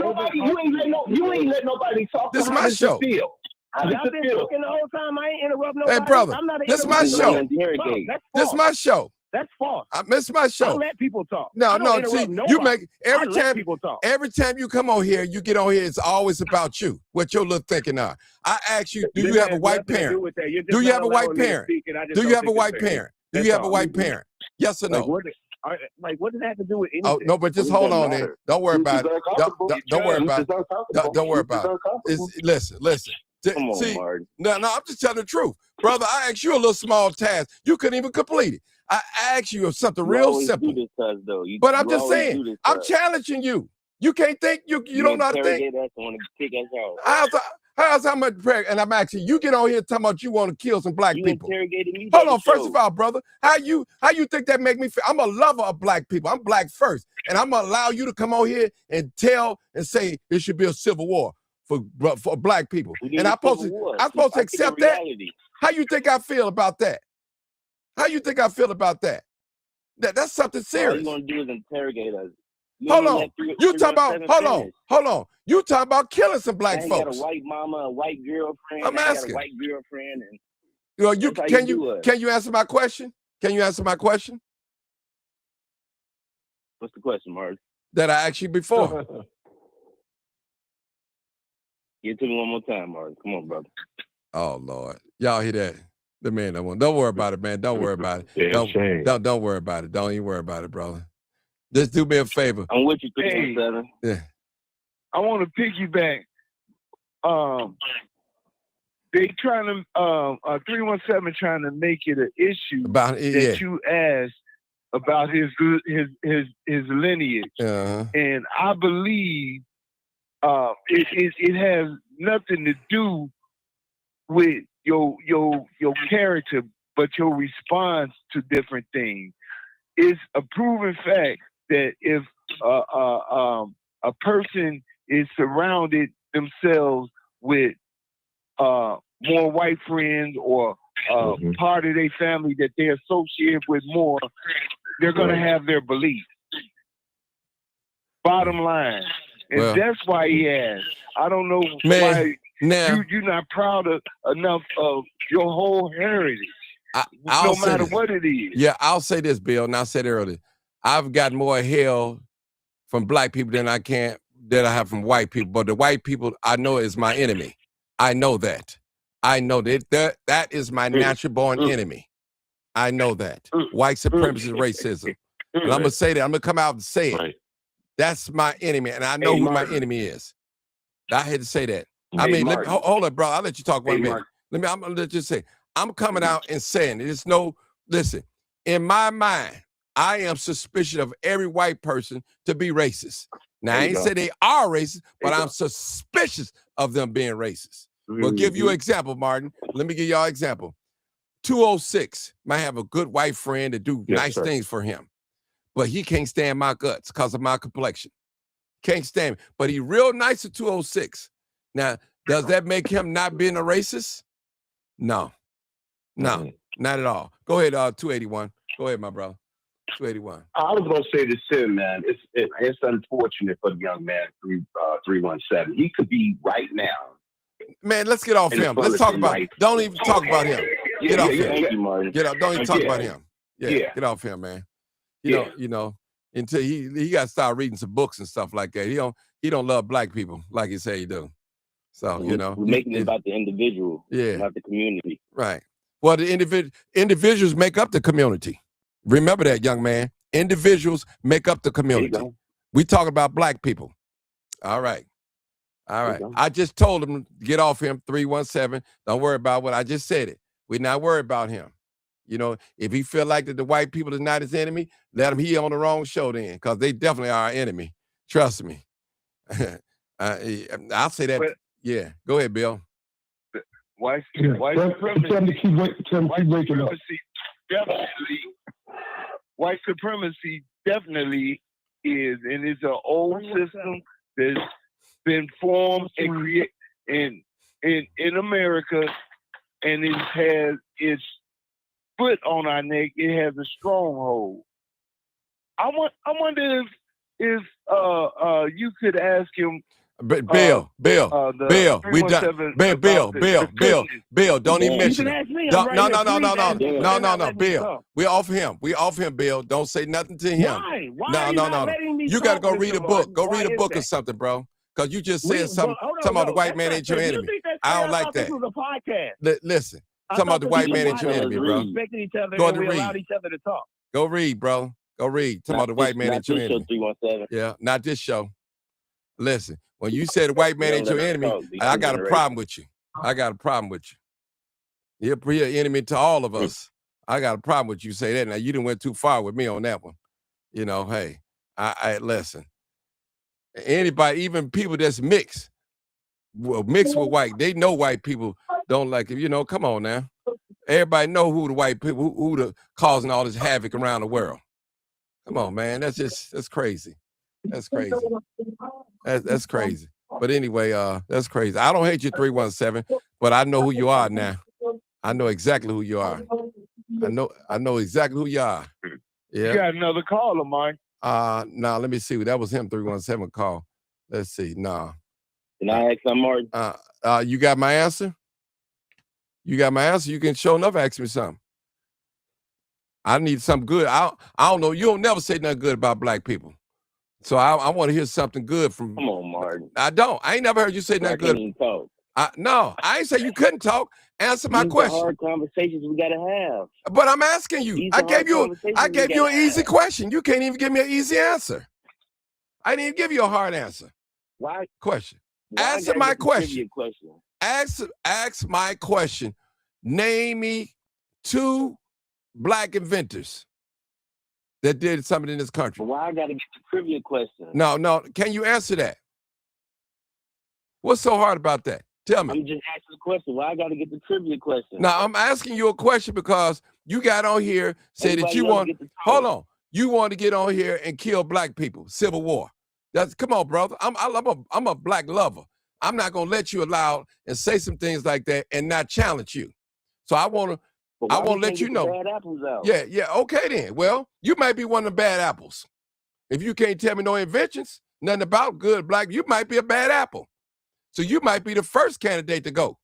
nobody talk. This is my show. Y'all been talking the whole time. I ain't interrupt nobody. Hey, brother, this is my show. This is my show. That's false. This is my show. I let people talk. No. See, you make every time you come on here, you get on here. It's always about you. What your little thinking are. I ask you, do you have a white parent? Do you have a white parent? Do you have a white parent? Do you have a white parent? Yes or no? What does that have to do with anything? Oh no, but just hold on there. Don't worry about it. Don't worry about it. Don't worry about it. Listen. Come on, see, Martin. no, I'm just telling the truth, brother. I asked you a little small task. You couldn't even complete it. I asked you something real simple. But I'm just saying, I'm challenging you. You can't think. You don't know how to think. How's how much prayer? And I'm asking you, get on here talking about you want to kill some black people. Hold on, first of all, brother, how you think that make me feel? I'm a lover of black people. I'm black first, and I'm gonna allow you to come on here and tell and say there should be a civil war for black people. And I'm supposed to accept that. How you think I feel about that? How you think I feel about that? That's something serious. All you're gonna do is interrogate us. Hold on. You talking about? Hold on. You talking about killing some black folks? Got a white mama, a white girlfriend. I'm asking. Got a white girlfriend, and can you answer my question? Can you answer my question? What's the question, Mark? That I asked you before. Get to me one more time, Mark. Come on, brother. Oh Lord, y'all hear that? The man that one. Don't worry about it, man. Don't worry about it. Don't worry about it. Don't even worry about it, brother. Just do me a favor. I'm with you, 317. Yeah. I want to piggyback. They trying to 317 trying to make it an issue about you asked about his lineage, and I believe it has nothing to do with your character, but your response to different things. It's a proven fact that if a person is surrounded themselves with more white friends or part of their family that they associate with more, they're going to have their beliefs. Bottom line. And that's why he asked. I don't know why you're not proud enough of your whole heritage. No matter what it is. Yeah, I'll say this, Bill, and I said earlier, I've got more hell from black people than I have from white people. But the white people I know is my enemy. I know that. I know that is my natural born enemy. I know that. White supremacist racism. And I'm gonna say that. I'm gonna come out and say it. That's my enemy, and I know who my enemy is. I had to say that. I mean, hold on, bro. I'll let you talk 1 minute. I'm gonna let you say. I'm coming out and saying there's no. Listen, in my mind, I am suspicious of every white person to be racist. Now, I ain't say they are racist, but I'm suspicious of them being racist. We'll give you an example, Martin. Let me give y'all an example. 206 might have a good white friend that do nice things for him, but he can't stand my guts because of my complexion. Can't stand me. But he real nice to 206. Now, does that make him not being a racist? No. No, not at all. Go ahead, 281. Go ahead, my brother. 281. I was going to say this too, man. It's unfortunate for the young man, 317. He could be right now. Man, let's get off him. Let's talk about. Don't even talk about him. Get off him. Get off. Don't even talk about him. Yeah, get off him, man. You know, until he got to start reading some books and stuff like that. He don't love black people like he say he do. So we're making it about the individual, not the community. Right. Well, the individuals make up the community. Remember that, young man. Individuals make up the community. We talk about black people. All right. I just told him to get off him, 317. Don't worry about what I just said it. We're not worried about him. You know, if he feel like that the white people is not his enemy, let him. He on the wrong show then, because they definitely are our enemy. Trust me. I'll say that. Yeah. Go ahead, Bill. White supremacy definitely is, and it's an old system that's been formed and created in America, and it has its foot on our neck. It has a stronghold. I wonder if you could ask him. Bill, we done. Bill, don't even mention it. No, Bill. We off him, Bill. Don't say nothing to him. Why? No. You got to go read a book. Go read a book or something, bro. Because you just said something about the white man ain't your enemy. I don't like that. Listen, talking about the white man ain't your enemy, bro. Go to read. Go read, bro. Go read. Talking about the white man ain't your enemy. Yeah, not this show. Listen, when you say the white man ain't your enemy, I got a problem with you. You're an enemy to all of us. I got a problem with you say that. Now, you didn't went too far with me on that one. You know, hey, I listen. Anybody, even people that's mixed with white, they know white people don't like it. You know, come on now. Everybody know who the white people, who the causing all this havoc around the world. Come on, man. That's crazy. That's crazy. That's crazy. But anyway, that's crazy. I don't hate you, 317, but I know who you are now. I know exactly who you are. I know exactly who you are. Yeah. You got another caller, Mike. Nah, let me see. That was him, 317 call. Let's see. Nah. Can I ask something, Martin? You got my answer? You got my answer? You can show enough ask me something. I need something good. I don't know. You don't never say nothing good about black people. So I want to hear something good from. Come on, Martin. I ain't never heard you say nothing good. Talk. No, I ain't say you couldn't talk. Answer my question. Hard conversations we gotta have. But I'm asking you. I gave you an easy question. You can't even give me an easy answer. I didn't even give you a hard answer. Why? Question. Answer my question. Ask my question. Name me 2 black inventors that did something in this country. Why I gotta get the trivia question? No. Can you answer that? What's so hard about that? Tell me. I'm just asking the question. Why I gotta get the trivia question? Now, I'm asking you a question because you got on here, said that you want, hold on, you want to get on here and kill black people, civil war. Come on, brother. I'm a black lover. I'm not gonna let you allow and say some things like that and not challenge you. So I want to let you know. Bad apples out? Yeah. Okay then. Well, you might be one of the bad apples. If you can't tell me no inventions, nothing about good black, you might be a bad apple. So you might be the first candidate to go.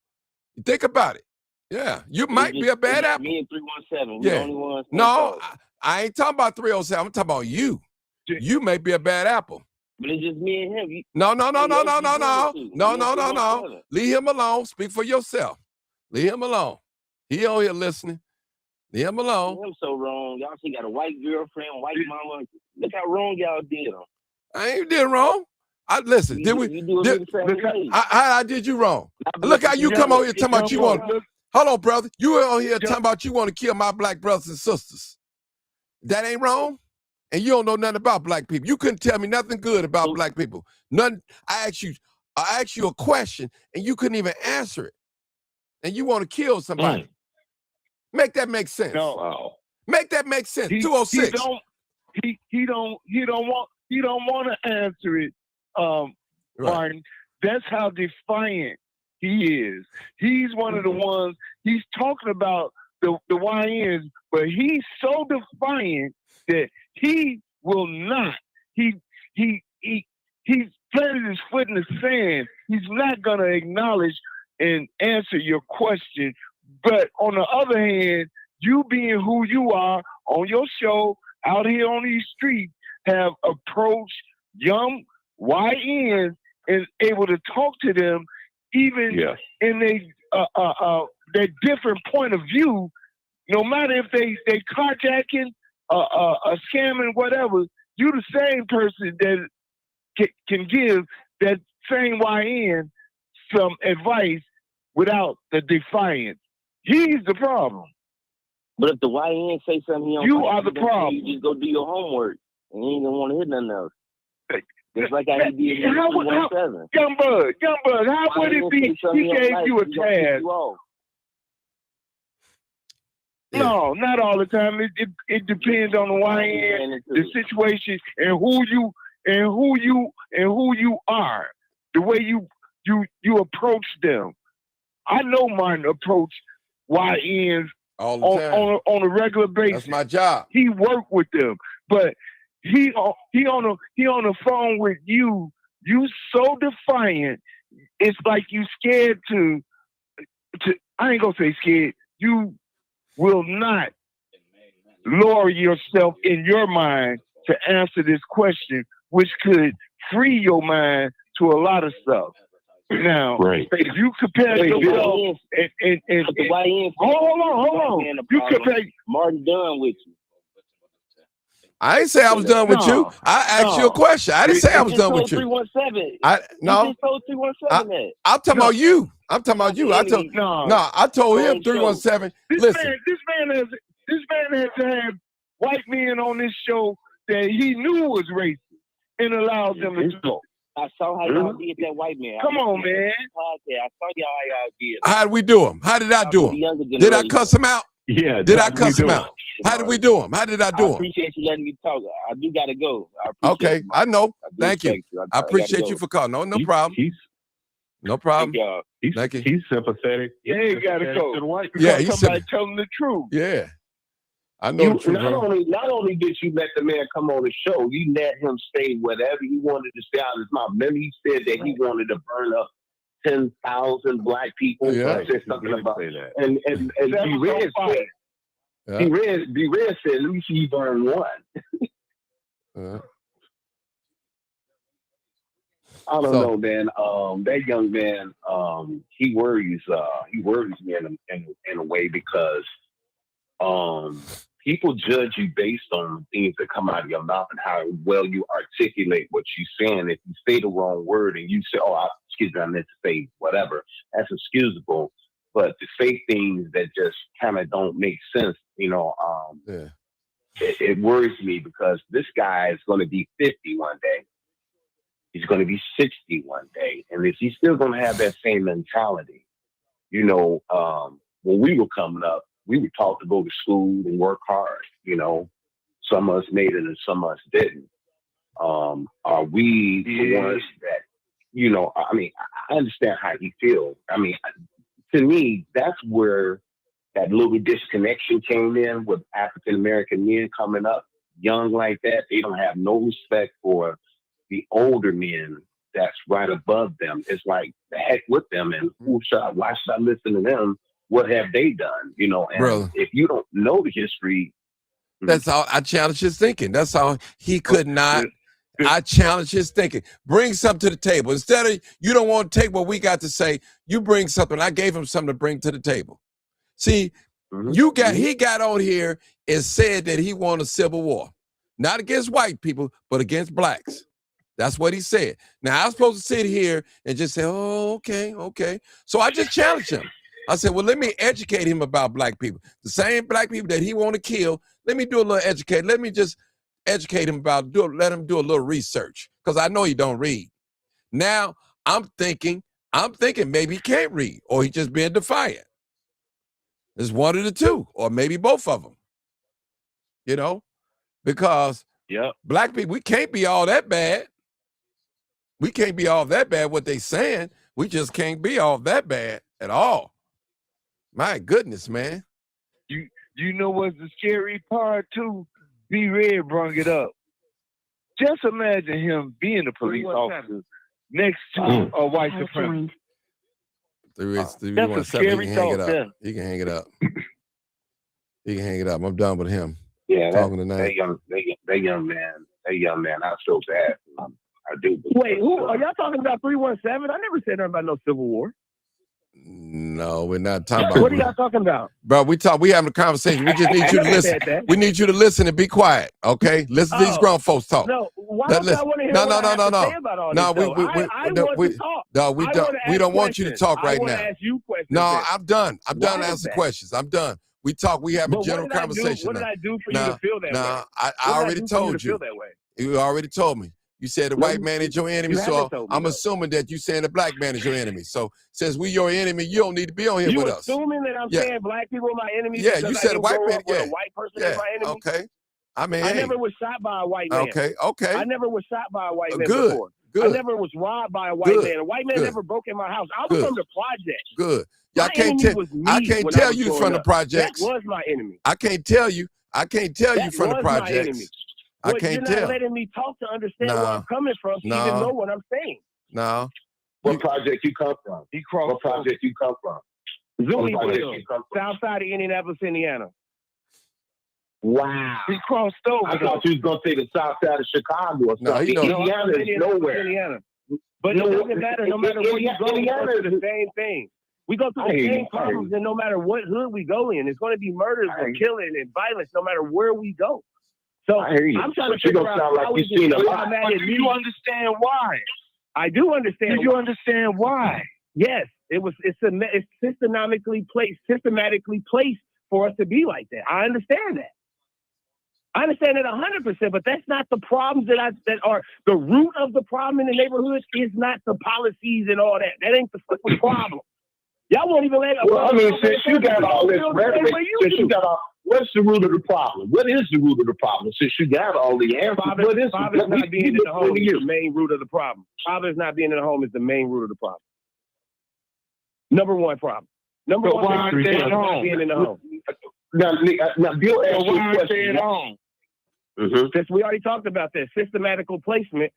Think about it. Yeah, you might be a bad apple. Me and 317. Yeah. The only ones. No, I ain't talking about 307. I'm talking about you. You may be a bad apple. But it's just me and him. No. No. Leave him alone. Speak for yourself. Leave him alone. He on here listening. Leave him alone. I'm so wrong. Y'all see got a white girlfriend, white mama. Look how wrong y'all did him. I ain't did wrong. Listen. Did we? I did you wrong. Look how you come on here talking about you want. Hold on, brother. You on here talking about you want to kill my black brothers and sisters. That ain't wrong. And you don't know nothing about black people. You couldn't tell me nothing good about black people. Nothing. I asked you a question and you couldn't even answer it. And you want to kill somebody. Make that make sense. No. Make that make sense. 206. He don't want to answer it, Martin. That's how defiant he is. He's one of the ones. He's talking about the YNs, but he's so defiant that he will not. He's planted his foot in the sand. He's not gonna acknowledge and answer your question. But on the other hand, you being who you are on your show out here on these streets have approached young YNs and able to talk to them even in their different point of view, no matter if they carjacking, scamming, whatever. You the same person that can give that same YN some advice without the defiance. He's the problem. But if the YN say something, you are the problem. You just go do your homework, and you ain't gonna want to hear nothing else. Just like how he did in Young Bud, how would it be he gave you a task? No, not all the time. It depends on the YN, the situation, and who you are, the way you approach them. I know Martin approach YNs all the time on a regular basis. That's my job. He worked with them, but he on the phone with you. You so defiant. It's like you scared to. I ain't gonna say scared. You will not lower yourself in your mind to answer this question, which could free your mind to a lot of stuff. Now, if you compare yourself and hold on. You compare Martin done with you. I didn't say I was done with you. I asked you a question. I didn't say I was done with you. 317. No. You just told 317 that. I'm talking about you. I'm talking about you. I told him 317. Listen. This man has to have white men on this show that he knew was racist and allowed them to talk. I saw how y'all did that white man. Come on, man. I saw y'all how y'all did. How did we do him? How did I do him? Did I cuss him out? Yeah. Did I cuss him out? How did we do him? How did I do him? I appreciate you letting me talk. I do gotta go. Okay, I know. Thank you. I appreciate you for calling. No problem. No problem. Thank you. He's sympathetic. Yeah, he gotta go. Yeah, he's somebody tell him the truth. Yeah. I know the truth. Not only did you let the man come on the show, you let him say whatever he wanted to say out of his mouth. Remember, he said that he wanted to burn up 10,000 black people. Yeah. Said something about that. And B-Red said, B-Red said, let me see you burn one. I don't know, man. That young man, he worries me in a way because people judge you based on things that come out of your mouth and how well you articulate what you're saying. If you say the wrong word and you say, excuse me, I meant to say whatever, that's excusable. But to say things that just kind of don't make sense, it worries me because this guy is going to be 50 one day. He's going to be 60 one day. And if he's still going to have that same mentality, when we were coming up, we were taught to go to school and work hard. Some of us made it and some of us didn't. Are we the ones that, I understand how he feels. To me, that's where that little disconnection came in with African-American men coming up young like that. They don't have no respect for the older men that's right above them. It's like, the heck with them, and why should I listen to them? What have they done? And Brother, if you don't know the history, that's how I challenge his thinking. That's how he could not. I challenge his thinking. Bring something to the table. Instead of you don't want to take what we got to say, you bring something. I gave him something to bring to the table. See, he got on here and said that he wanted a civil war, not against white people, but against blacks. That's what he said. Now, I was supposed to sit here and just say, oh, okay. So I just challenged him. I said, well, let me educate him about black people. The same black people that he want to kill, let me do a little educate. Let me just educate him about, let him do a little research, because I know he don't read. Now, I'm thinking maybe he can't read, or he just being defiant. It's one of the two, or maybe both of them. You know, because black people, we can't be all that bad. We can't be all that bad what they saying. We just can't be all that bad at all. My goodness, man. You know what's the scary part too? B Red brung it up. Just imagine him being a police officer next to a white supremacist. That's a scary thought. He can hang it up. He can hang it up. I'm done with him. Yeah, talking tonight. That young man, I feel bad. I do. Wait, who are y'all talking about? 317? I never said nothing about no civil war. No, we're not talking about. What are y'all talking about? Bro, we having a conversation. We just need you to listen. We need you to listen and be quiet, okay? Listen to these grown folks talk. No, why don't I want to hear what I have to say about all this? We don't want you to talk right now. I want to ask you questions. No, I'm done. I'm done answering questions. I'm done. We talk. We have a general conversation. What did I do for you to feel that way? No, I already told you. You already told me. You said the white man is your enemy, so I'm assuming that you saying the black man is your enemy. So since we your enemy, you don't need to be on here with us. You assuming that I'm saying black people are my enemies? Yeah, you said a white man. A white person is my enemy. Okay. I mean, I never was shot by a white man. Okay. I never was shot by a white man before. I never was robbed by a white man. A white man never broke in my house. I was from the project. Good. I can't tell you from the projects. That was my enemy. I can't tell you from the projects. I can't tell. You're not letting me talk to understand where I'm coming from, so you even know what I'm saying. No. What project you come from? What project you come from? Zooeyville, south side of Indianapolis, Indiana. Wow. He crossed over. I thought you was going to say the south side of Chicago or something. Indiana is nowhere. Indiana. But it doesn't matter. No matter where you go, we go through the same thing. We go through the same problems, and no matter what hood we go in, it's going to be murders and killing and violence no matter where we go. So I'm trying to figure out how we get Do you understand why? I do understand. Do you understand why? Yes, it's systematically placed for us to be like that. I understand that. I understand it 100%, but that's not the problems that are the root of the problem in the neighborhood. Is not the policies and all that. That ain't the fucking problem. Y'all won't even let. Well, I mean, since you got all this rhetoric, what's the root of the problem? What is the root of the problem? Since you got all the answers, Father's not being in the home is the main root of the problem. Father's not being in the home is the main root of the problem. Number one problem. Number one, not being in the home. Now Bill asked you a question. Since we already talked about that systematical placement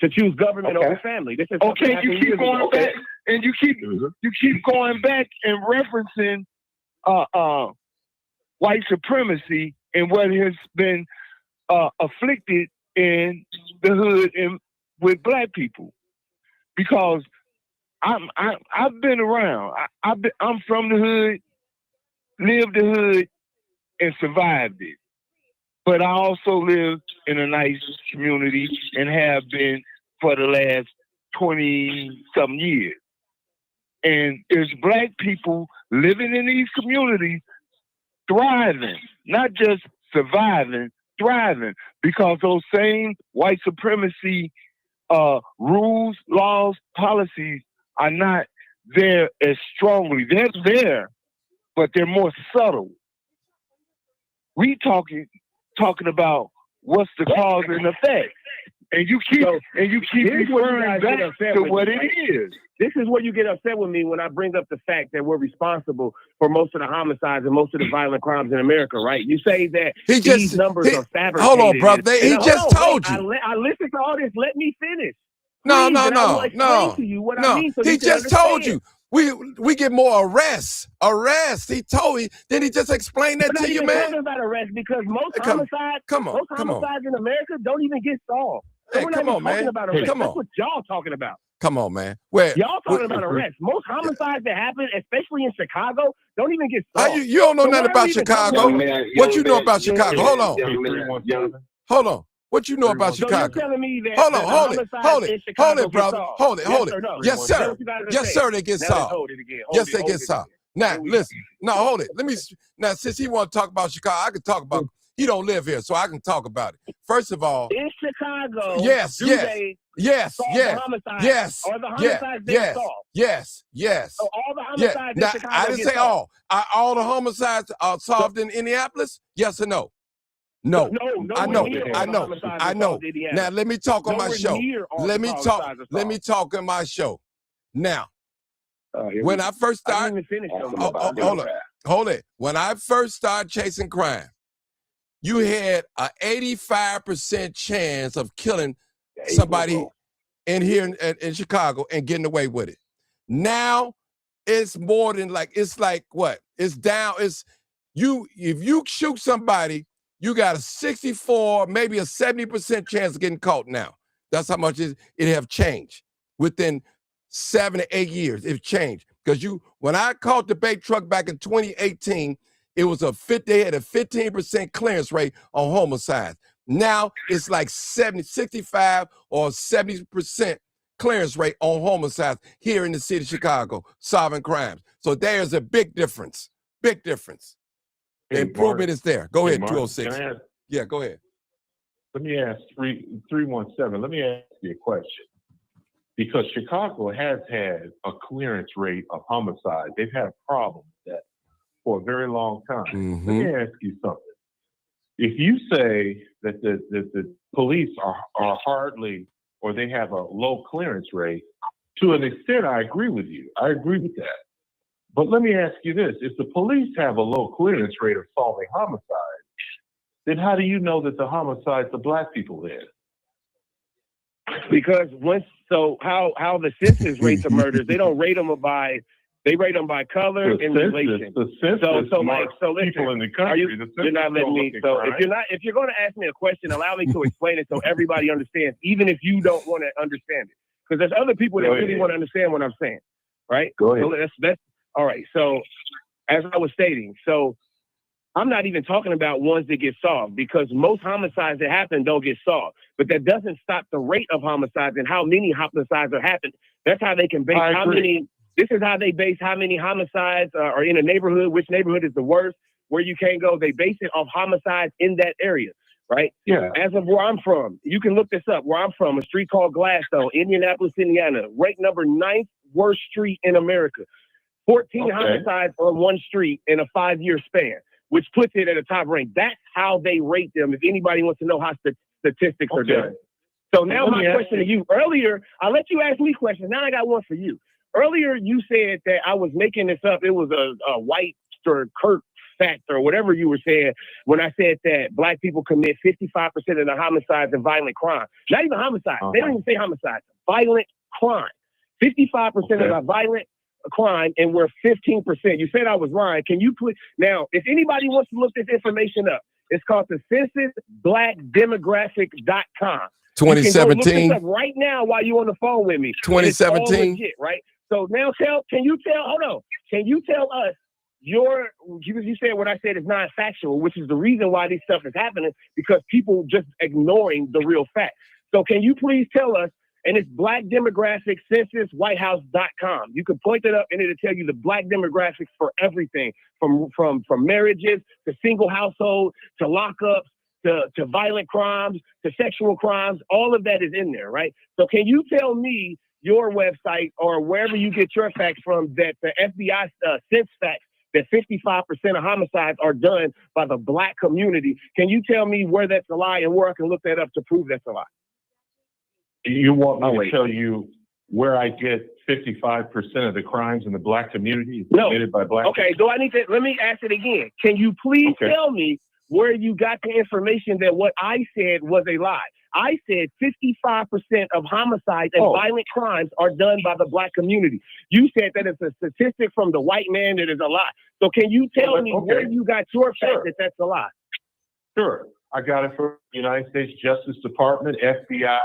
to choose government over family. This is you keep going back, and you keep going back and referencing white supremacy and what has been afflicted in the hood and with black people. Because I've been around. I'm from the hood, lived the hood, and survived it. But I also live in a nice community and have been for the last 20-some years. And there's black people living in these communities thriving, not just surviving, thriving, because those same white supremacy rules, laws, policies are not there as strongly. They're there, but they're more subtle. We talking about what's the cause and effect, and you keep referring back to what it is. This is where you get upset with me when I bring up the fact that we're responsible for most of the homicides and most of the violent crimes in America, right? You say that these numbers are fabricated. Hold on, brother. He just told you. I listened to all this. Let me finish. No. He just told you. We get more arrests. He told you. Then he just explained that to you, man. Talking about arrests because most homicides in America don't even get solved. Hey, we're come not on, even man. talking about arrests. Come That's on. what y'all talking about. Come on, man. Where Y'all talking about arrests. Most homicides that happen, especially in Chicago, don't even get solved. you don't know So nothing why are about we even Chicago. talking about it? What you know about Chicago? Hold on. Hold on. What you know about So you're Chicago? telling me that Hold the on, hold it, homicides hold in it, Chicago hold it, get brother. solved? Hold it, Yes hold it. or no? Yes, Is that sir. what you guys are Yes, saying? sir, they get Now let's solved. hold it again. Yes, they Hold get it solved. again. Now, listen. No, hold it. Now, since he want to talk about Chicago, I can talk about, he don't live here, so I can talk about it. First of all, In Chicago, yes, do yes, they yes, solve yes, the homicides? yes, Or the yes, homicides there solved? yes. So all the Yeah. homicides Now, in Chicago I didn't get say solved? all. Are all the homicides are solved in Indianapolis? Yes or no? No. I know. I know. I know. Now let me talk on my show. Let me talk on my show. Now, when I first started, hold it. When I first started chasing crime, you had an 85% chance of killing somebody in here in Chicago and getting away with it. Now it's more than it's like what? It's down. It's if you shoot somebody, you got a 64, maybe a 70% chance of getting caught now. That's how much it have changed. Within 7 to 8 years, it's changed. Because when I caught the bait truck back in 2018, it was they had a 15% clearance rate on homicides. Now it's like 65 or 70% clearance rate on homicides here in the city of Chicago, solving crimes. So there's a big difference. Big difference. The improvement is there. Go ahead, 206. Yeah, go ahead. Let me ask 317. Let me ask you a question. Because Chicago has had a clearance rate of homicide. They've had problems with that for a very long time. Let me ask you something. If you say that the police are hardly, or they have a low clearance rate, to an extent, I agree with you. I agree with that. But let me ask you this. If the police have a low clearance rate of solving homicides, then how do you know that the homicides are black people then? Because how the census rates of murders, they don't rate them by color and relation. The census listen, people in the country. You're not letting me. So if you're going to ask me a question, allow me to explain it so everybody understands, even if you don't want to understand it. Because there's other people that really want to understand what I'm saying, right? Go ahead. So that's all right. So as I was stating, I'm not even talking about ones that get solved, because most homicides that happen don't get solved. But that doesn't stop the rate of homicides and how many homicides are happening. That's how they can base how many. This is how they base how many homicides are in a neighborhood, which neighborhood is the worst, where you can't go. They base it off homicides in that area, right? Yeah. As of where I'm from, you can look this up. Where I'm from, a street called Gladstone, Indianapolis, Indiana, ranked number 9th worst street in America. 14 homicides on one street in a 5-year span, which puts it at a top rank. That's how they rate them, if anybody wants to know how statistics are done. So now my question to you. Earlier, I let you ask me questions. Now I got one for you. Earlier, you said that I was making this up. It was a white or Kirk fact or whatever you were saying when I said that black people commit 55% of the homicides and violent crime. Not even homicides. They don't even say homicides. Violent crime. 55% of the violent crime, and we're 15%. You said I was lying. Can you please? Now, if anybody wants to look this information up, it's called the censusblackdemographic.com. 2017. You can go look this up right now while you're on the phone with me. 2017. It's all legit, right? So now can you tell us you said what I said is non-factual, which is the reason why this stuff is happening, because people just ignoring the real fact. So can you please tell us, and it's Black Demographic Census Whitehouse.com. You can point it up and it'll tell you the black demographics for everything, from marriages to single household to lockups to violent crimes to sexual crimes. All of that is in there, right? So can you tell me your website or wherever you get your facts from that the FBI sense facts that 55% of homicides are done by the black community? Can you tell me where that's a lie and where I can look that up to prove that's a lie? You want me to tell you where I get 55% of the crimes in the black community committed by black people? Okay, do I need to? Let me ask it again. Can you please tell me where you got the information that what I said was a lie? I said 55% of homicides and violent crimes are done by the black community. You said that it's a statistic from the white man that is a lie. So can you tell me where you got your fact that that's a lie? Sure. I got it from the United States Justice Department, FBI.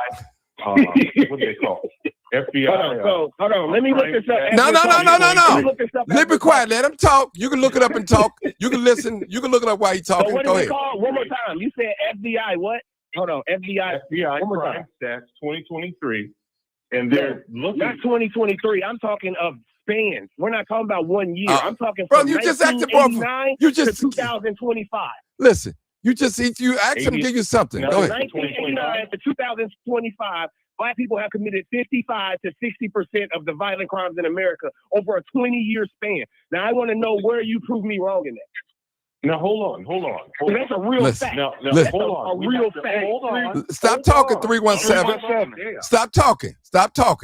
What do they call it? FBI. Hold on. Let me look this up. No. Let me look this up. Let me quiet. Let him talk. You can look it up and talk. You can listen. You can look it up while he's talking. So what Go is ahead. it called? One more time. You said FBI what? Hold on. FBI One more time. Crime Stats 2023. And they're looking. Not 2023. I'm talking of spans. We're not talking about 1 year. I'm talking bro, from you just asked him for 1989 to 2025. Listen. You asked him to give you something. Go ahead. 1989 to 2025, Black people have committed 55 to 60% of the violent crimes in America over a 20-year span. Now, I want to know where you prove me wrong in that. Now, hold on. That's a real fact. Now, Listen. hold on. A real fact. Hold on. Stop talking, 317. Stop talking.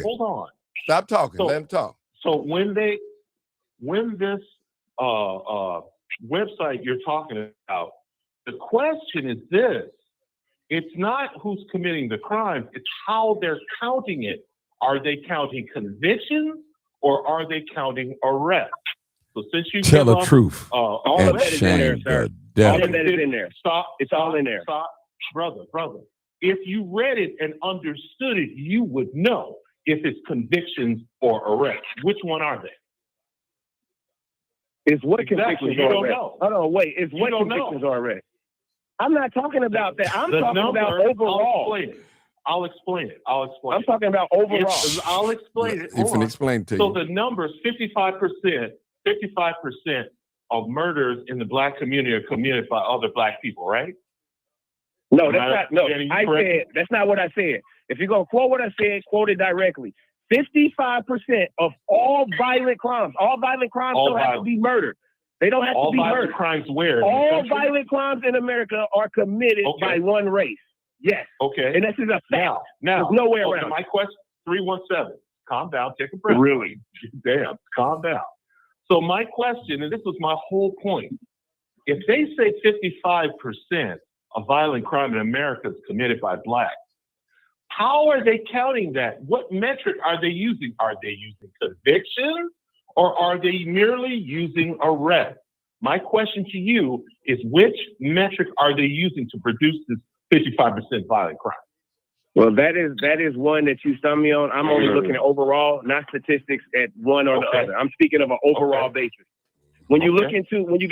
Hold on. Stop talking. Let him talk. So when this website you're talking about, the question is this: it's not who's committing the crime; it's how they're counting it. Are they counting convictions or are they counting arrests? So since you tell the truth all and of that is in there, shame sir. the devil. All of that is in there. It's all in there. Brother. If you read it and understood it, you would know if it's convictions or arrests. Which one are they? Is what Exactly. convictions You are don't arrests? know. Hold on, wait. Is what don't convictions know. are arrests? I'm not talking about that. I'm The talking number, about overall. I'll explain it. I'm talking about overall. I'll explain it. He can explain to So you. the numbers, 55% of murders in the Black community are committed by other Black people, right? No, that's not. No, Jenny, you I correct? said that's not what I said. If you're gonna quote what I said, quote it directly. 55% of all violent crimes don't have to be murdered. They don't have to All be violent murdered. crimes where? All violent crimes in America are committed by one race. Yes. Okay. And this is a fact. Now, there's no way around it. My question, 317. Calm down, take a breath. Really? Damn, calm down. So my question, and this was my whole point, if they say 55% of violent crime in America is committed by Blacks, how are they counting that? What metric are they using? Are they using convictions or are they merely using arrest? My question to you is, which metric are they using to produce this 55% violent crime? Well, that is one that you stump me on. I'm only looking at overall, not statistics at one or the other. I'm speaking of an overall basis. When you get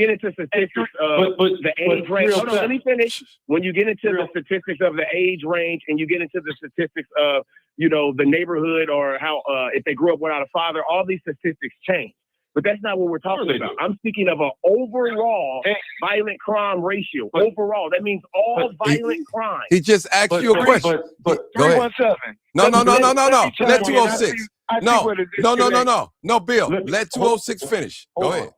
into statistics of the age range, hold on, let me finish. When you get into the statistics of the age range and you get into the statistics of, the neighborhood or how, if they grew up without a father, all these statistics change. But that's not what we're talking about. I'm speaking of an overall violent crime ratio. Overall, that means all violent crime. He just asked you a question. But Go ahead. 317. No. Let 206. No, Bill. Let 206 finish. Go ahead.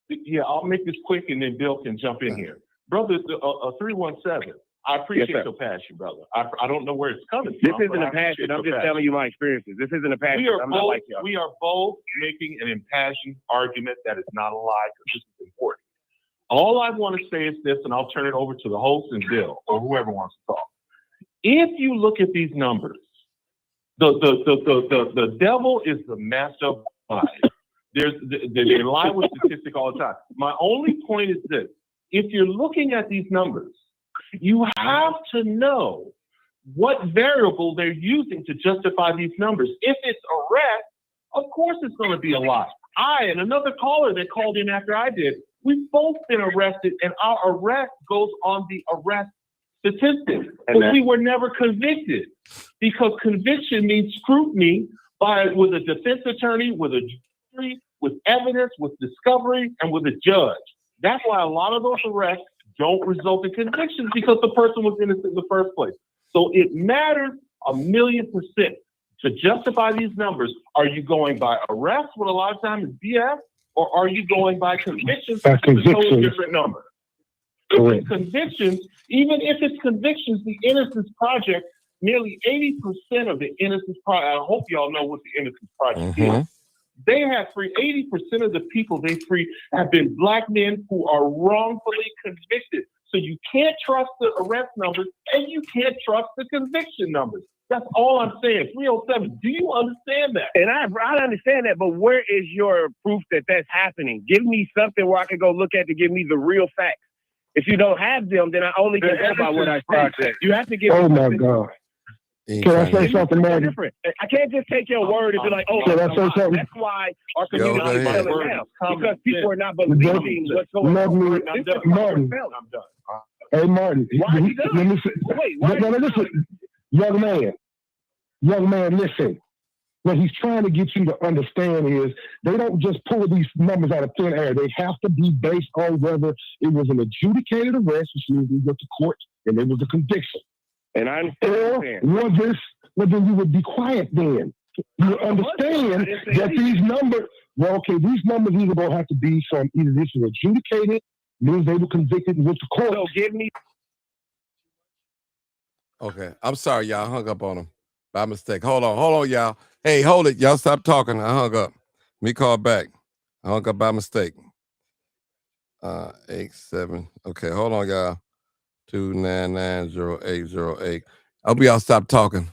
Yeah, I'll make this quick and then Bill can jump in here. Brother, 317, I appreciate your passion, brother. I don't know where it's coming from. This isn't a passion. I'm just telling you my experiences. This isn't a passion. We are both making an impassioned argument that is not a lie, because this is important. All I want to say is this, and I'll turn it over to the host and Bill or whoever wants to talk. If you look at these numbers, the devil is the master of lies. They lie with statistics all the time. My only point is this: if you're looking at these numbers, you have to know what variable they're using to justify these numbers. If it's arrest, of course it's going to be a lie. I and another caller that called in after I did, we've both been arrested, and our arrest goes on the arrest statistics. But we were never convicted, because conviction means scrutiny with a defense attorney, with a jury, with evidence, with discovery, and with a judge. That's why a lot of those arrests don't result in convictions, because the person was innocent in the first place. So it matters 1,000,000% to justify these numbers. Are you going by arrest, what a lot of times is BS, or are you going by convictions, which is a totally different number? If it's convictions, even if it's convictions, the Innocence Project, nearly 80% of the Innocence Project, I hope y'all know what the Innocence Project is. They have free 80% of the people they free have been Black men who are wrongfully convicted. So you can't trust the arrest numbers and you can't trust the conviction numbers. That's all I'm saying. 307. Do you understand that? And I understand that, but where is your proof that that's happening? Give me something where I can go look at to give me the real facts. If you don't have them, then I only can go by what I say. You have to give. Oh my God. Can I say something, man? Different. I can't just take your word and be like, oh, Can I say something? that's why our community is selling now. Because people are not believing what's going Let on. me, Martin. I'm done. Hey, Martin. Why you Let done? me say, Wait, listen. Young man, listen. What he's trying to get you to understand is they don't just pull these numbers out of thin air. They have to be based on whether it was an adjudicated arrest, which means you go to court and there was a conviction. And I understand. Or was this, well, then you would be quiet then. You understand that these numbers, these numbers either going to have to be from either this was adjudicated, means they were convicted and went to court. So give me. Okay, I'm sorry, y'all. I hung up on him by mistake. Hold on, y'all. Hey, hold it. Y'all stop talking. I hung up. Let me call back. I hung up by mistake. 87. Okay, hold on, y'all. 2990808. I hope y'all stop talking.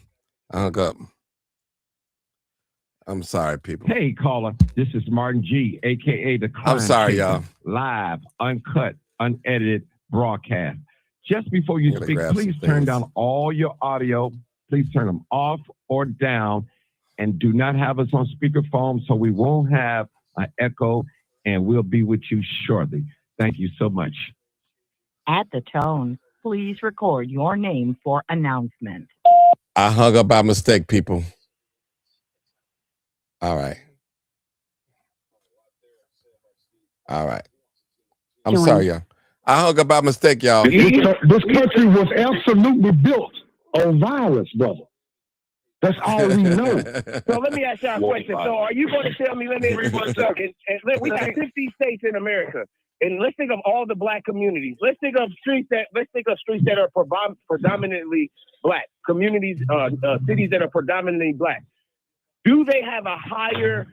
I hung up. I'm sorry, people. Hey, caller. This is Martin G, a.k.a. the Crime I'm sorry, Chaser. y'all. Live, uncut, unedited broadcast. Just before you speak, please turn down all your audio. Please turn them off or down. And do not have us on speakerphone so we won't have an echo, and we'll be with you shortly. Thank you so much. At the tone, please record your name for announcement. I hung up by mistake, people. All right. I'm sorry, y'all. I hung up by mistake, y'all. This country was absolutely built on violence, brother. That's all we know. So let me ask y'all a question. So are you going to tell me, let me read one second. We got 50 states in America. And let's think of all the black communities. Let's think of streets that are predominantly black. Communities, cities that are predominantly black. Do they have a higher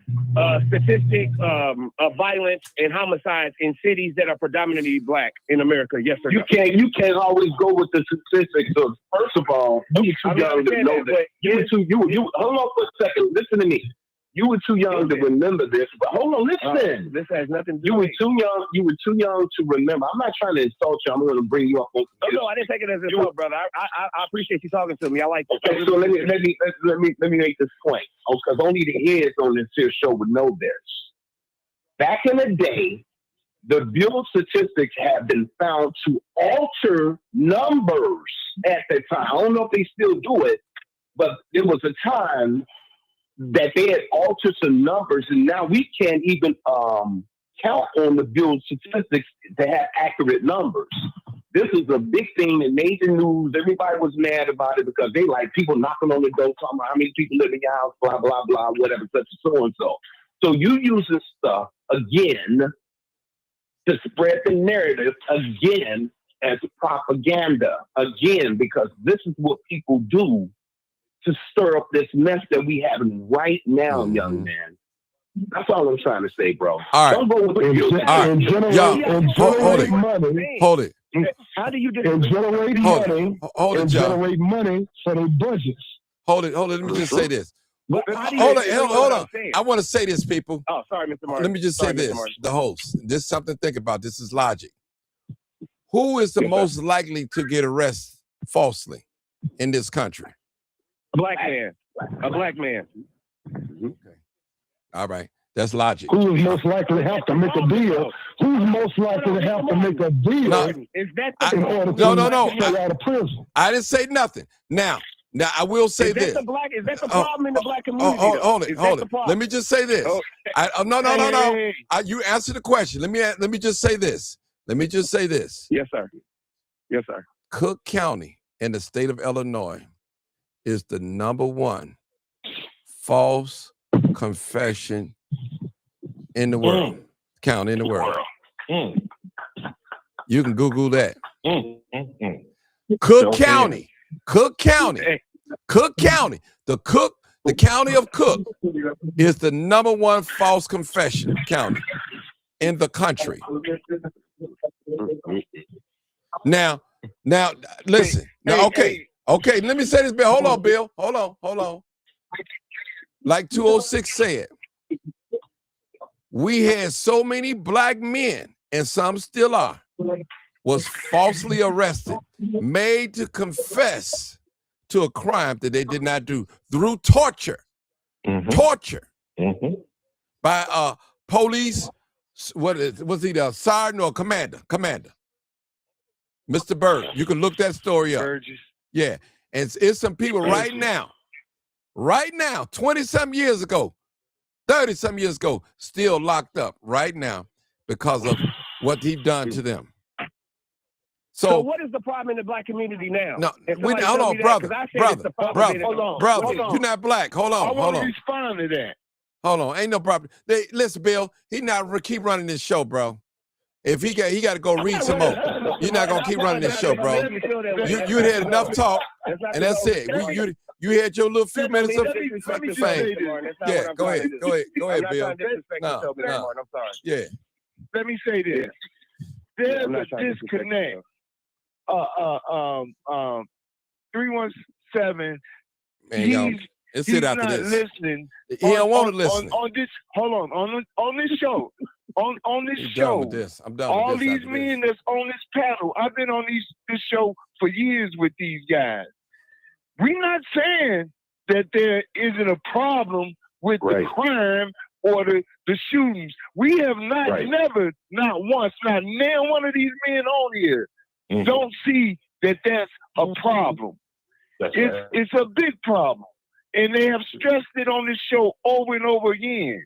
statistic of violence and homicides in cities that are predominantly black in America? Yes or no? You can't always go with the statistics of, first of all, you were too young to know that. You hold on for a second. Listen to me. You were too young to remember this, but hold on, listen. This has nothing to do You were too young. You were too young to remember. I'm not trying to insult you. I'm going to bring you up. No, I didn't take it as an insult, brother. I appreciate you talking to me. I like. Okay, so let me make this point. Because only the heads on this here show would know this. Back in the day, the Bureau of Statistics have been found to alter numbers at that time. I don't know if they still do it, but there was a time that they had altered some numbers, and now we can't even count on the Bureau of Statistics to have accurate numbers. This is a big thing that made the news. Everybody was mad about it because they like people knocking on the door, talking about how many people live in your house, blah, blah, blah, whatever, such and so and so. So you use this stuff again to spread the narrative again as propaganda again, because this is what people do to stir up this mess that we having right now, young man. That's all I'm trying to say, bro. All right. Don't go with the Hold it. How do you generate money for their budgets? Hold it. Let me just say this. Hold on. I want to say this, people. Oh, sorry, Mr. Martin. Let me just say this. The host. This is something to think about. This is logic. Who is the most likely to get arrested falsely in this country? A black man. A black man. Okay. All right. That's logic. Who is most likely to have to make a deal? Who's most likely to have to make a deal in order to get out of prison? I didn't say nothing. Now I will say this. Is that the problem in the black community? Hold it. Let me just say this. No. You answer the question. Let me just say this. Yes, sir. Cook County in the state of Illinois is the #1 false confession in the world. County in the world. You can Google that. Cook County. The county of Cook is the #1 false confession county in the country. Now, listen. Now, okay. Let me say this, Bill. Hold on, Bill. Hold on. Like 206 said, we had so many black men, and some still are, was falsely arrested, made to confess to a crime that they did not do through torture. Torture by police. Was he the sergeant or commander? Commander. Mr. Bird. You can look that story up. Burgess. Yeah. And it's some people right now, 20-some years ago, 30-some years ago, still locked up right now because of what he done to them. So what is the problem in the black community now? No, hold on, brother. You're not black. Hold on. I want to respond to that. Hold on. Ain't no problem. Listen, Bill, he not keep running this show, bro. If he got to go read some more. You're not gonna keep running this show, bro. You had enough talk, and that's it. You had your little few minutes of fame. Yeah, go ahead, Bill. No. Yeah. Let me say this. There's a disconnect. 317. Let's sit after this. Listening. He don't want to listen. On this, hold on this show. On this show. Done with this. I'm done all with this. These men that's on this panel, I've been on this show for years with these guys. We're not saying that there isn't a problem with the crime or the shootings. We have never, not once, not one of these men on here don't see that that's a problem. It's a big problem. And they have stressed it on this show over and over again.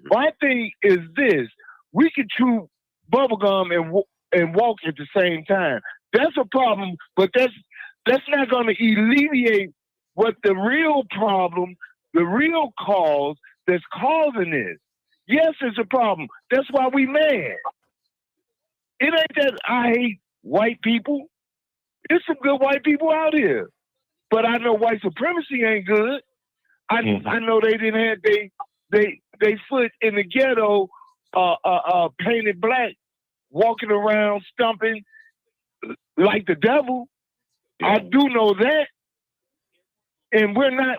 My thing is this: we can chew bubblegum and walk at the same time. That's a problem, but that's not going to alleviate what the real problem, the real cause that's causing this. Yes, it's a problem. That's why we mad. It ain't that I hate white people. There's some good white people out here. But I know white supremacy ain't good. I know they didn't have they foot in the ghetto, painted black, walking around stumping like the devil. I do know that, and we're not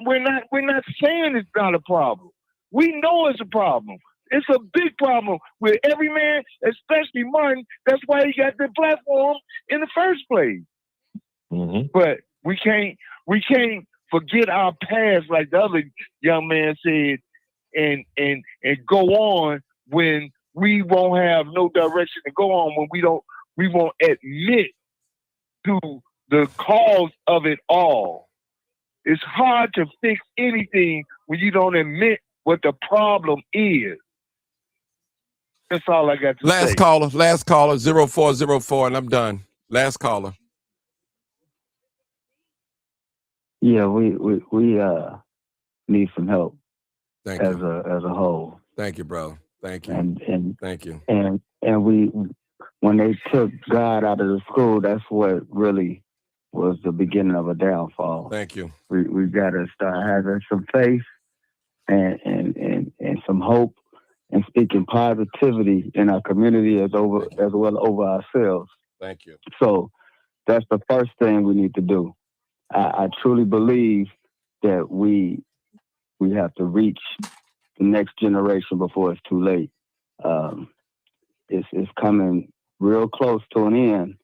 saying it's not a problem. We know it's a problem. It's a big problem with every man, especially Martin. That's why he got the platform in the first place. But we can't forget our past, like the other young man said, and go on when we won't have no direction to go on, when we won't admit to the cause of it all. It's hard to fix anything when you don't admit what the problem is. That's all I got to say. Last caller, 0404, and I'm done. Last caller. Yeah, we need some help. Thank as you. a whole. Thank you, bro. Thank you. And thank you. And we, when they took God out of the school, that's what really was the beginning of a downfall. Thank you. We got to start having some faith and some hope and speaking positivity in our community as well over ourselves. Thank you. So that's the first thing we need to do. I truly believe that we have to reach the next generation before it's too late. It's coming real close to an end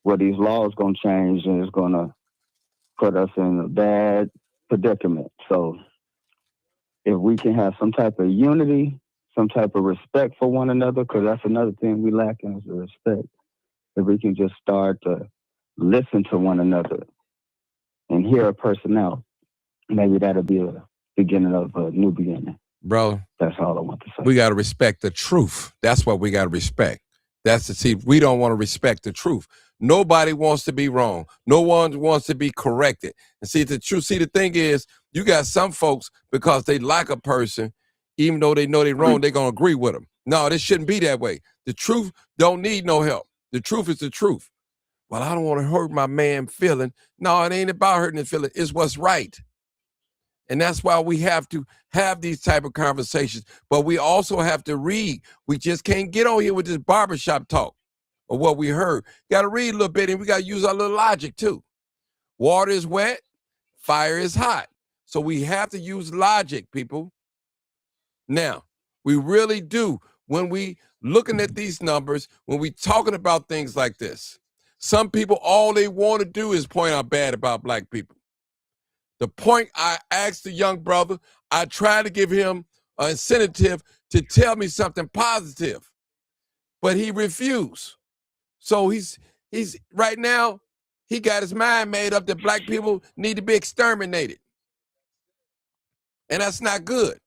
where these laws going to change, and it's going to put us in a bad predicament. So if we can have some type of unity, some type of respect for one another, because that's another thing we lack is the respect. If we can just start to listen to one another and hear a person out, maybe that'll be a beginning of a new beginning. Bro, that's all I want to say. We got to respect the truth. That's what we got to respect. We don't want to respect the truth. Nobody wants to be wrong. No one wants to be corrected. And the thing is, you got some folks, because they like a person, even though they know they're wrong, they're going to agree with them. No, this shouldn't be that way. The truth don't need no help. The truth is the truth. Well, I don't want to hurt my man feeling. No, it ain't about hurting his feeling. It's what's right. And that's why we have to have these type of conversations. But we also have to read. We just can't get on here with this barbershop talk or what we heard. Got to read a little bit, and we got to use our little logic too. Water is wet, fire is hot. So we have to use logic, people. Now, we really do. when we looking at these numbers, when we talking about things like this. Some people, all they want to do is point out bad about black people. The point I asked the young brother, I tried to give him an incentive to tell me something positive, but he refused. So he's right now, he got his mind made up that black people need to be exterminated. And that's not good.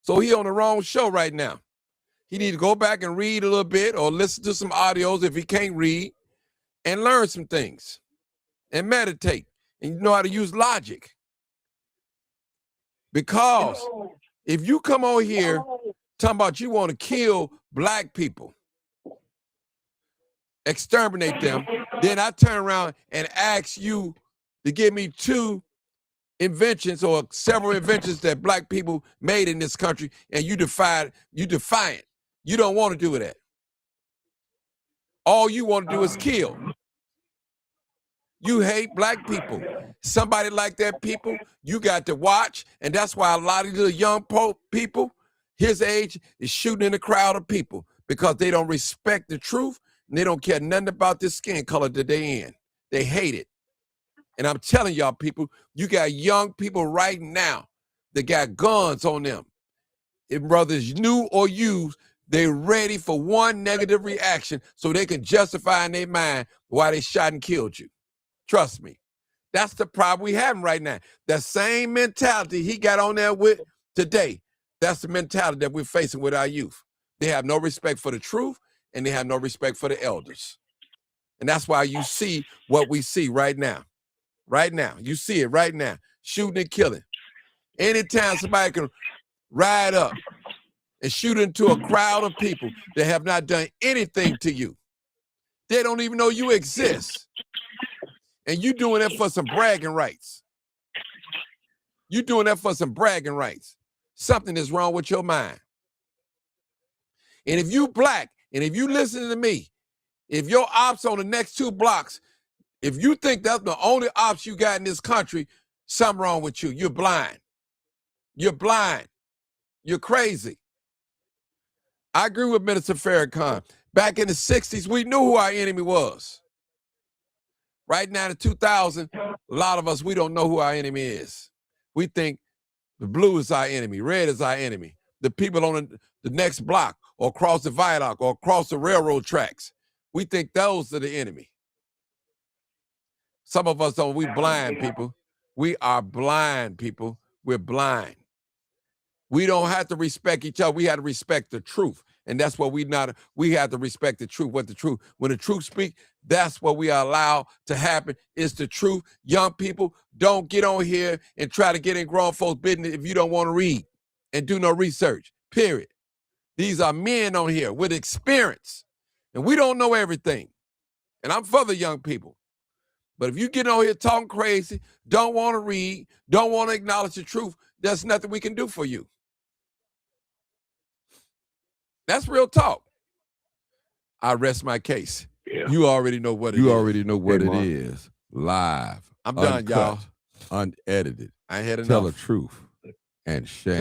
So he on the wrong show right now. He need to go back and read a little bit or listen to some audios if he can't read and learn some things and meditate and know how to use logic. Because if you come on here talking about you want to kill black people, exterminate them, then I turn around and ask you to give me 2 inventions or several inventions that black people made in this country, and you defy it. You don't want to do that. All you want to do is kill. You hate black people. Somebody like that people, you got to watch, and that's why a lot of the young people his age is shooting in a crowd of people because they don't respect the truth and they don't care nothing about this skin color that they in. They hate it. And I'm telling y'all people, you got young people right now that got guns on them. If brothers new or used, they're ready for one negative reaction so they can justify in their mind why they shot and killed you. Trust me. That's the problem we having right now. That same mentality he got on there with today, that's the mentality that we're facing with our youth. They have no respect for the truth and they have no respect for the elders. And that's why you see what we see right now. Right now. You see it right now. Shooting and killing. Anytime somebody can ride up and shoot into a crowd of people that have not done anything to you. They don't even know you exist. And you doing that for some bragging rights. You doing that for some bragging rights. Something is wrong with your mind. And if you black, and if you listen to me, if your ops on the next 2 blocks, if you think that's the only ops you got in this country, something wrong with you. You're blind. You're blind. You're crazy. I agree with Minister Farrakhan. Back in the 60s, we knew who our enemy was. Right now in 2000, a lot of us, we don't know who our enemy is. We think the blue is our enemy, red is our enemy. The people on the next block or across the viaduct or across the railroad tracks, we think those are the enemy. Some of us don't, we blind people. We are blind people. We're blind. We don't have to respect each other. We have to respect the truth. And that's what we have to respect the truth. What the truth, when the truth speaks, that's what we allow to happen is the truth. Young people, don't get on here and try to get in grown folks' business if you don't want to read and do no research, period. These are men on here with experience and we don't know everything. And I'm for the young people. But if you get on here talking crazy, don't want to read, don't want to acknowledge the truth, there's nothing we can do for you. That's real talk. I rest my case. Yeah. You already know what it is. You already know what it is. Live. I'm done, y'all. Unedited. I ain't had enough. Tell the truth and shame.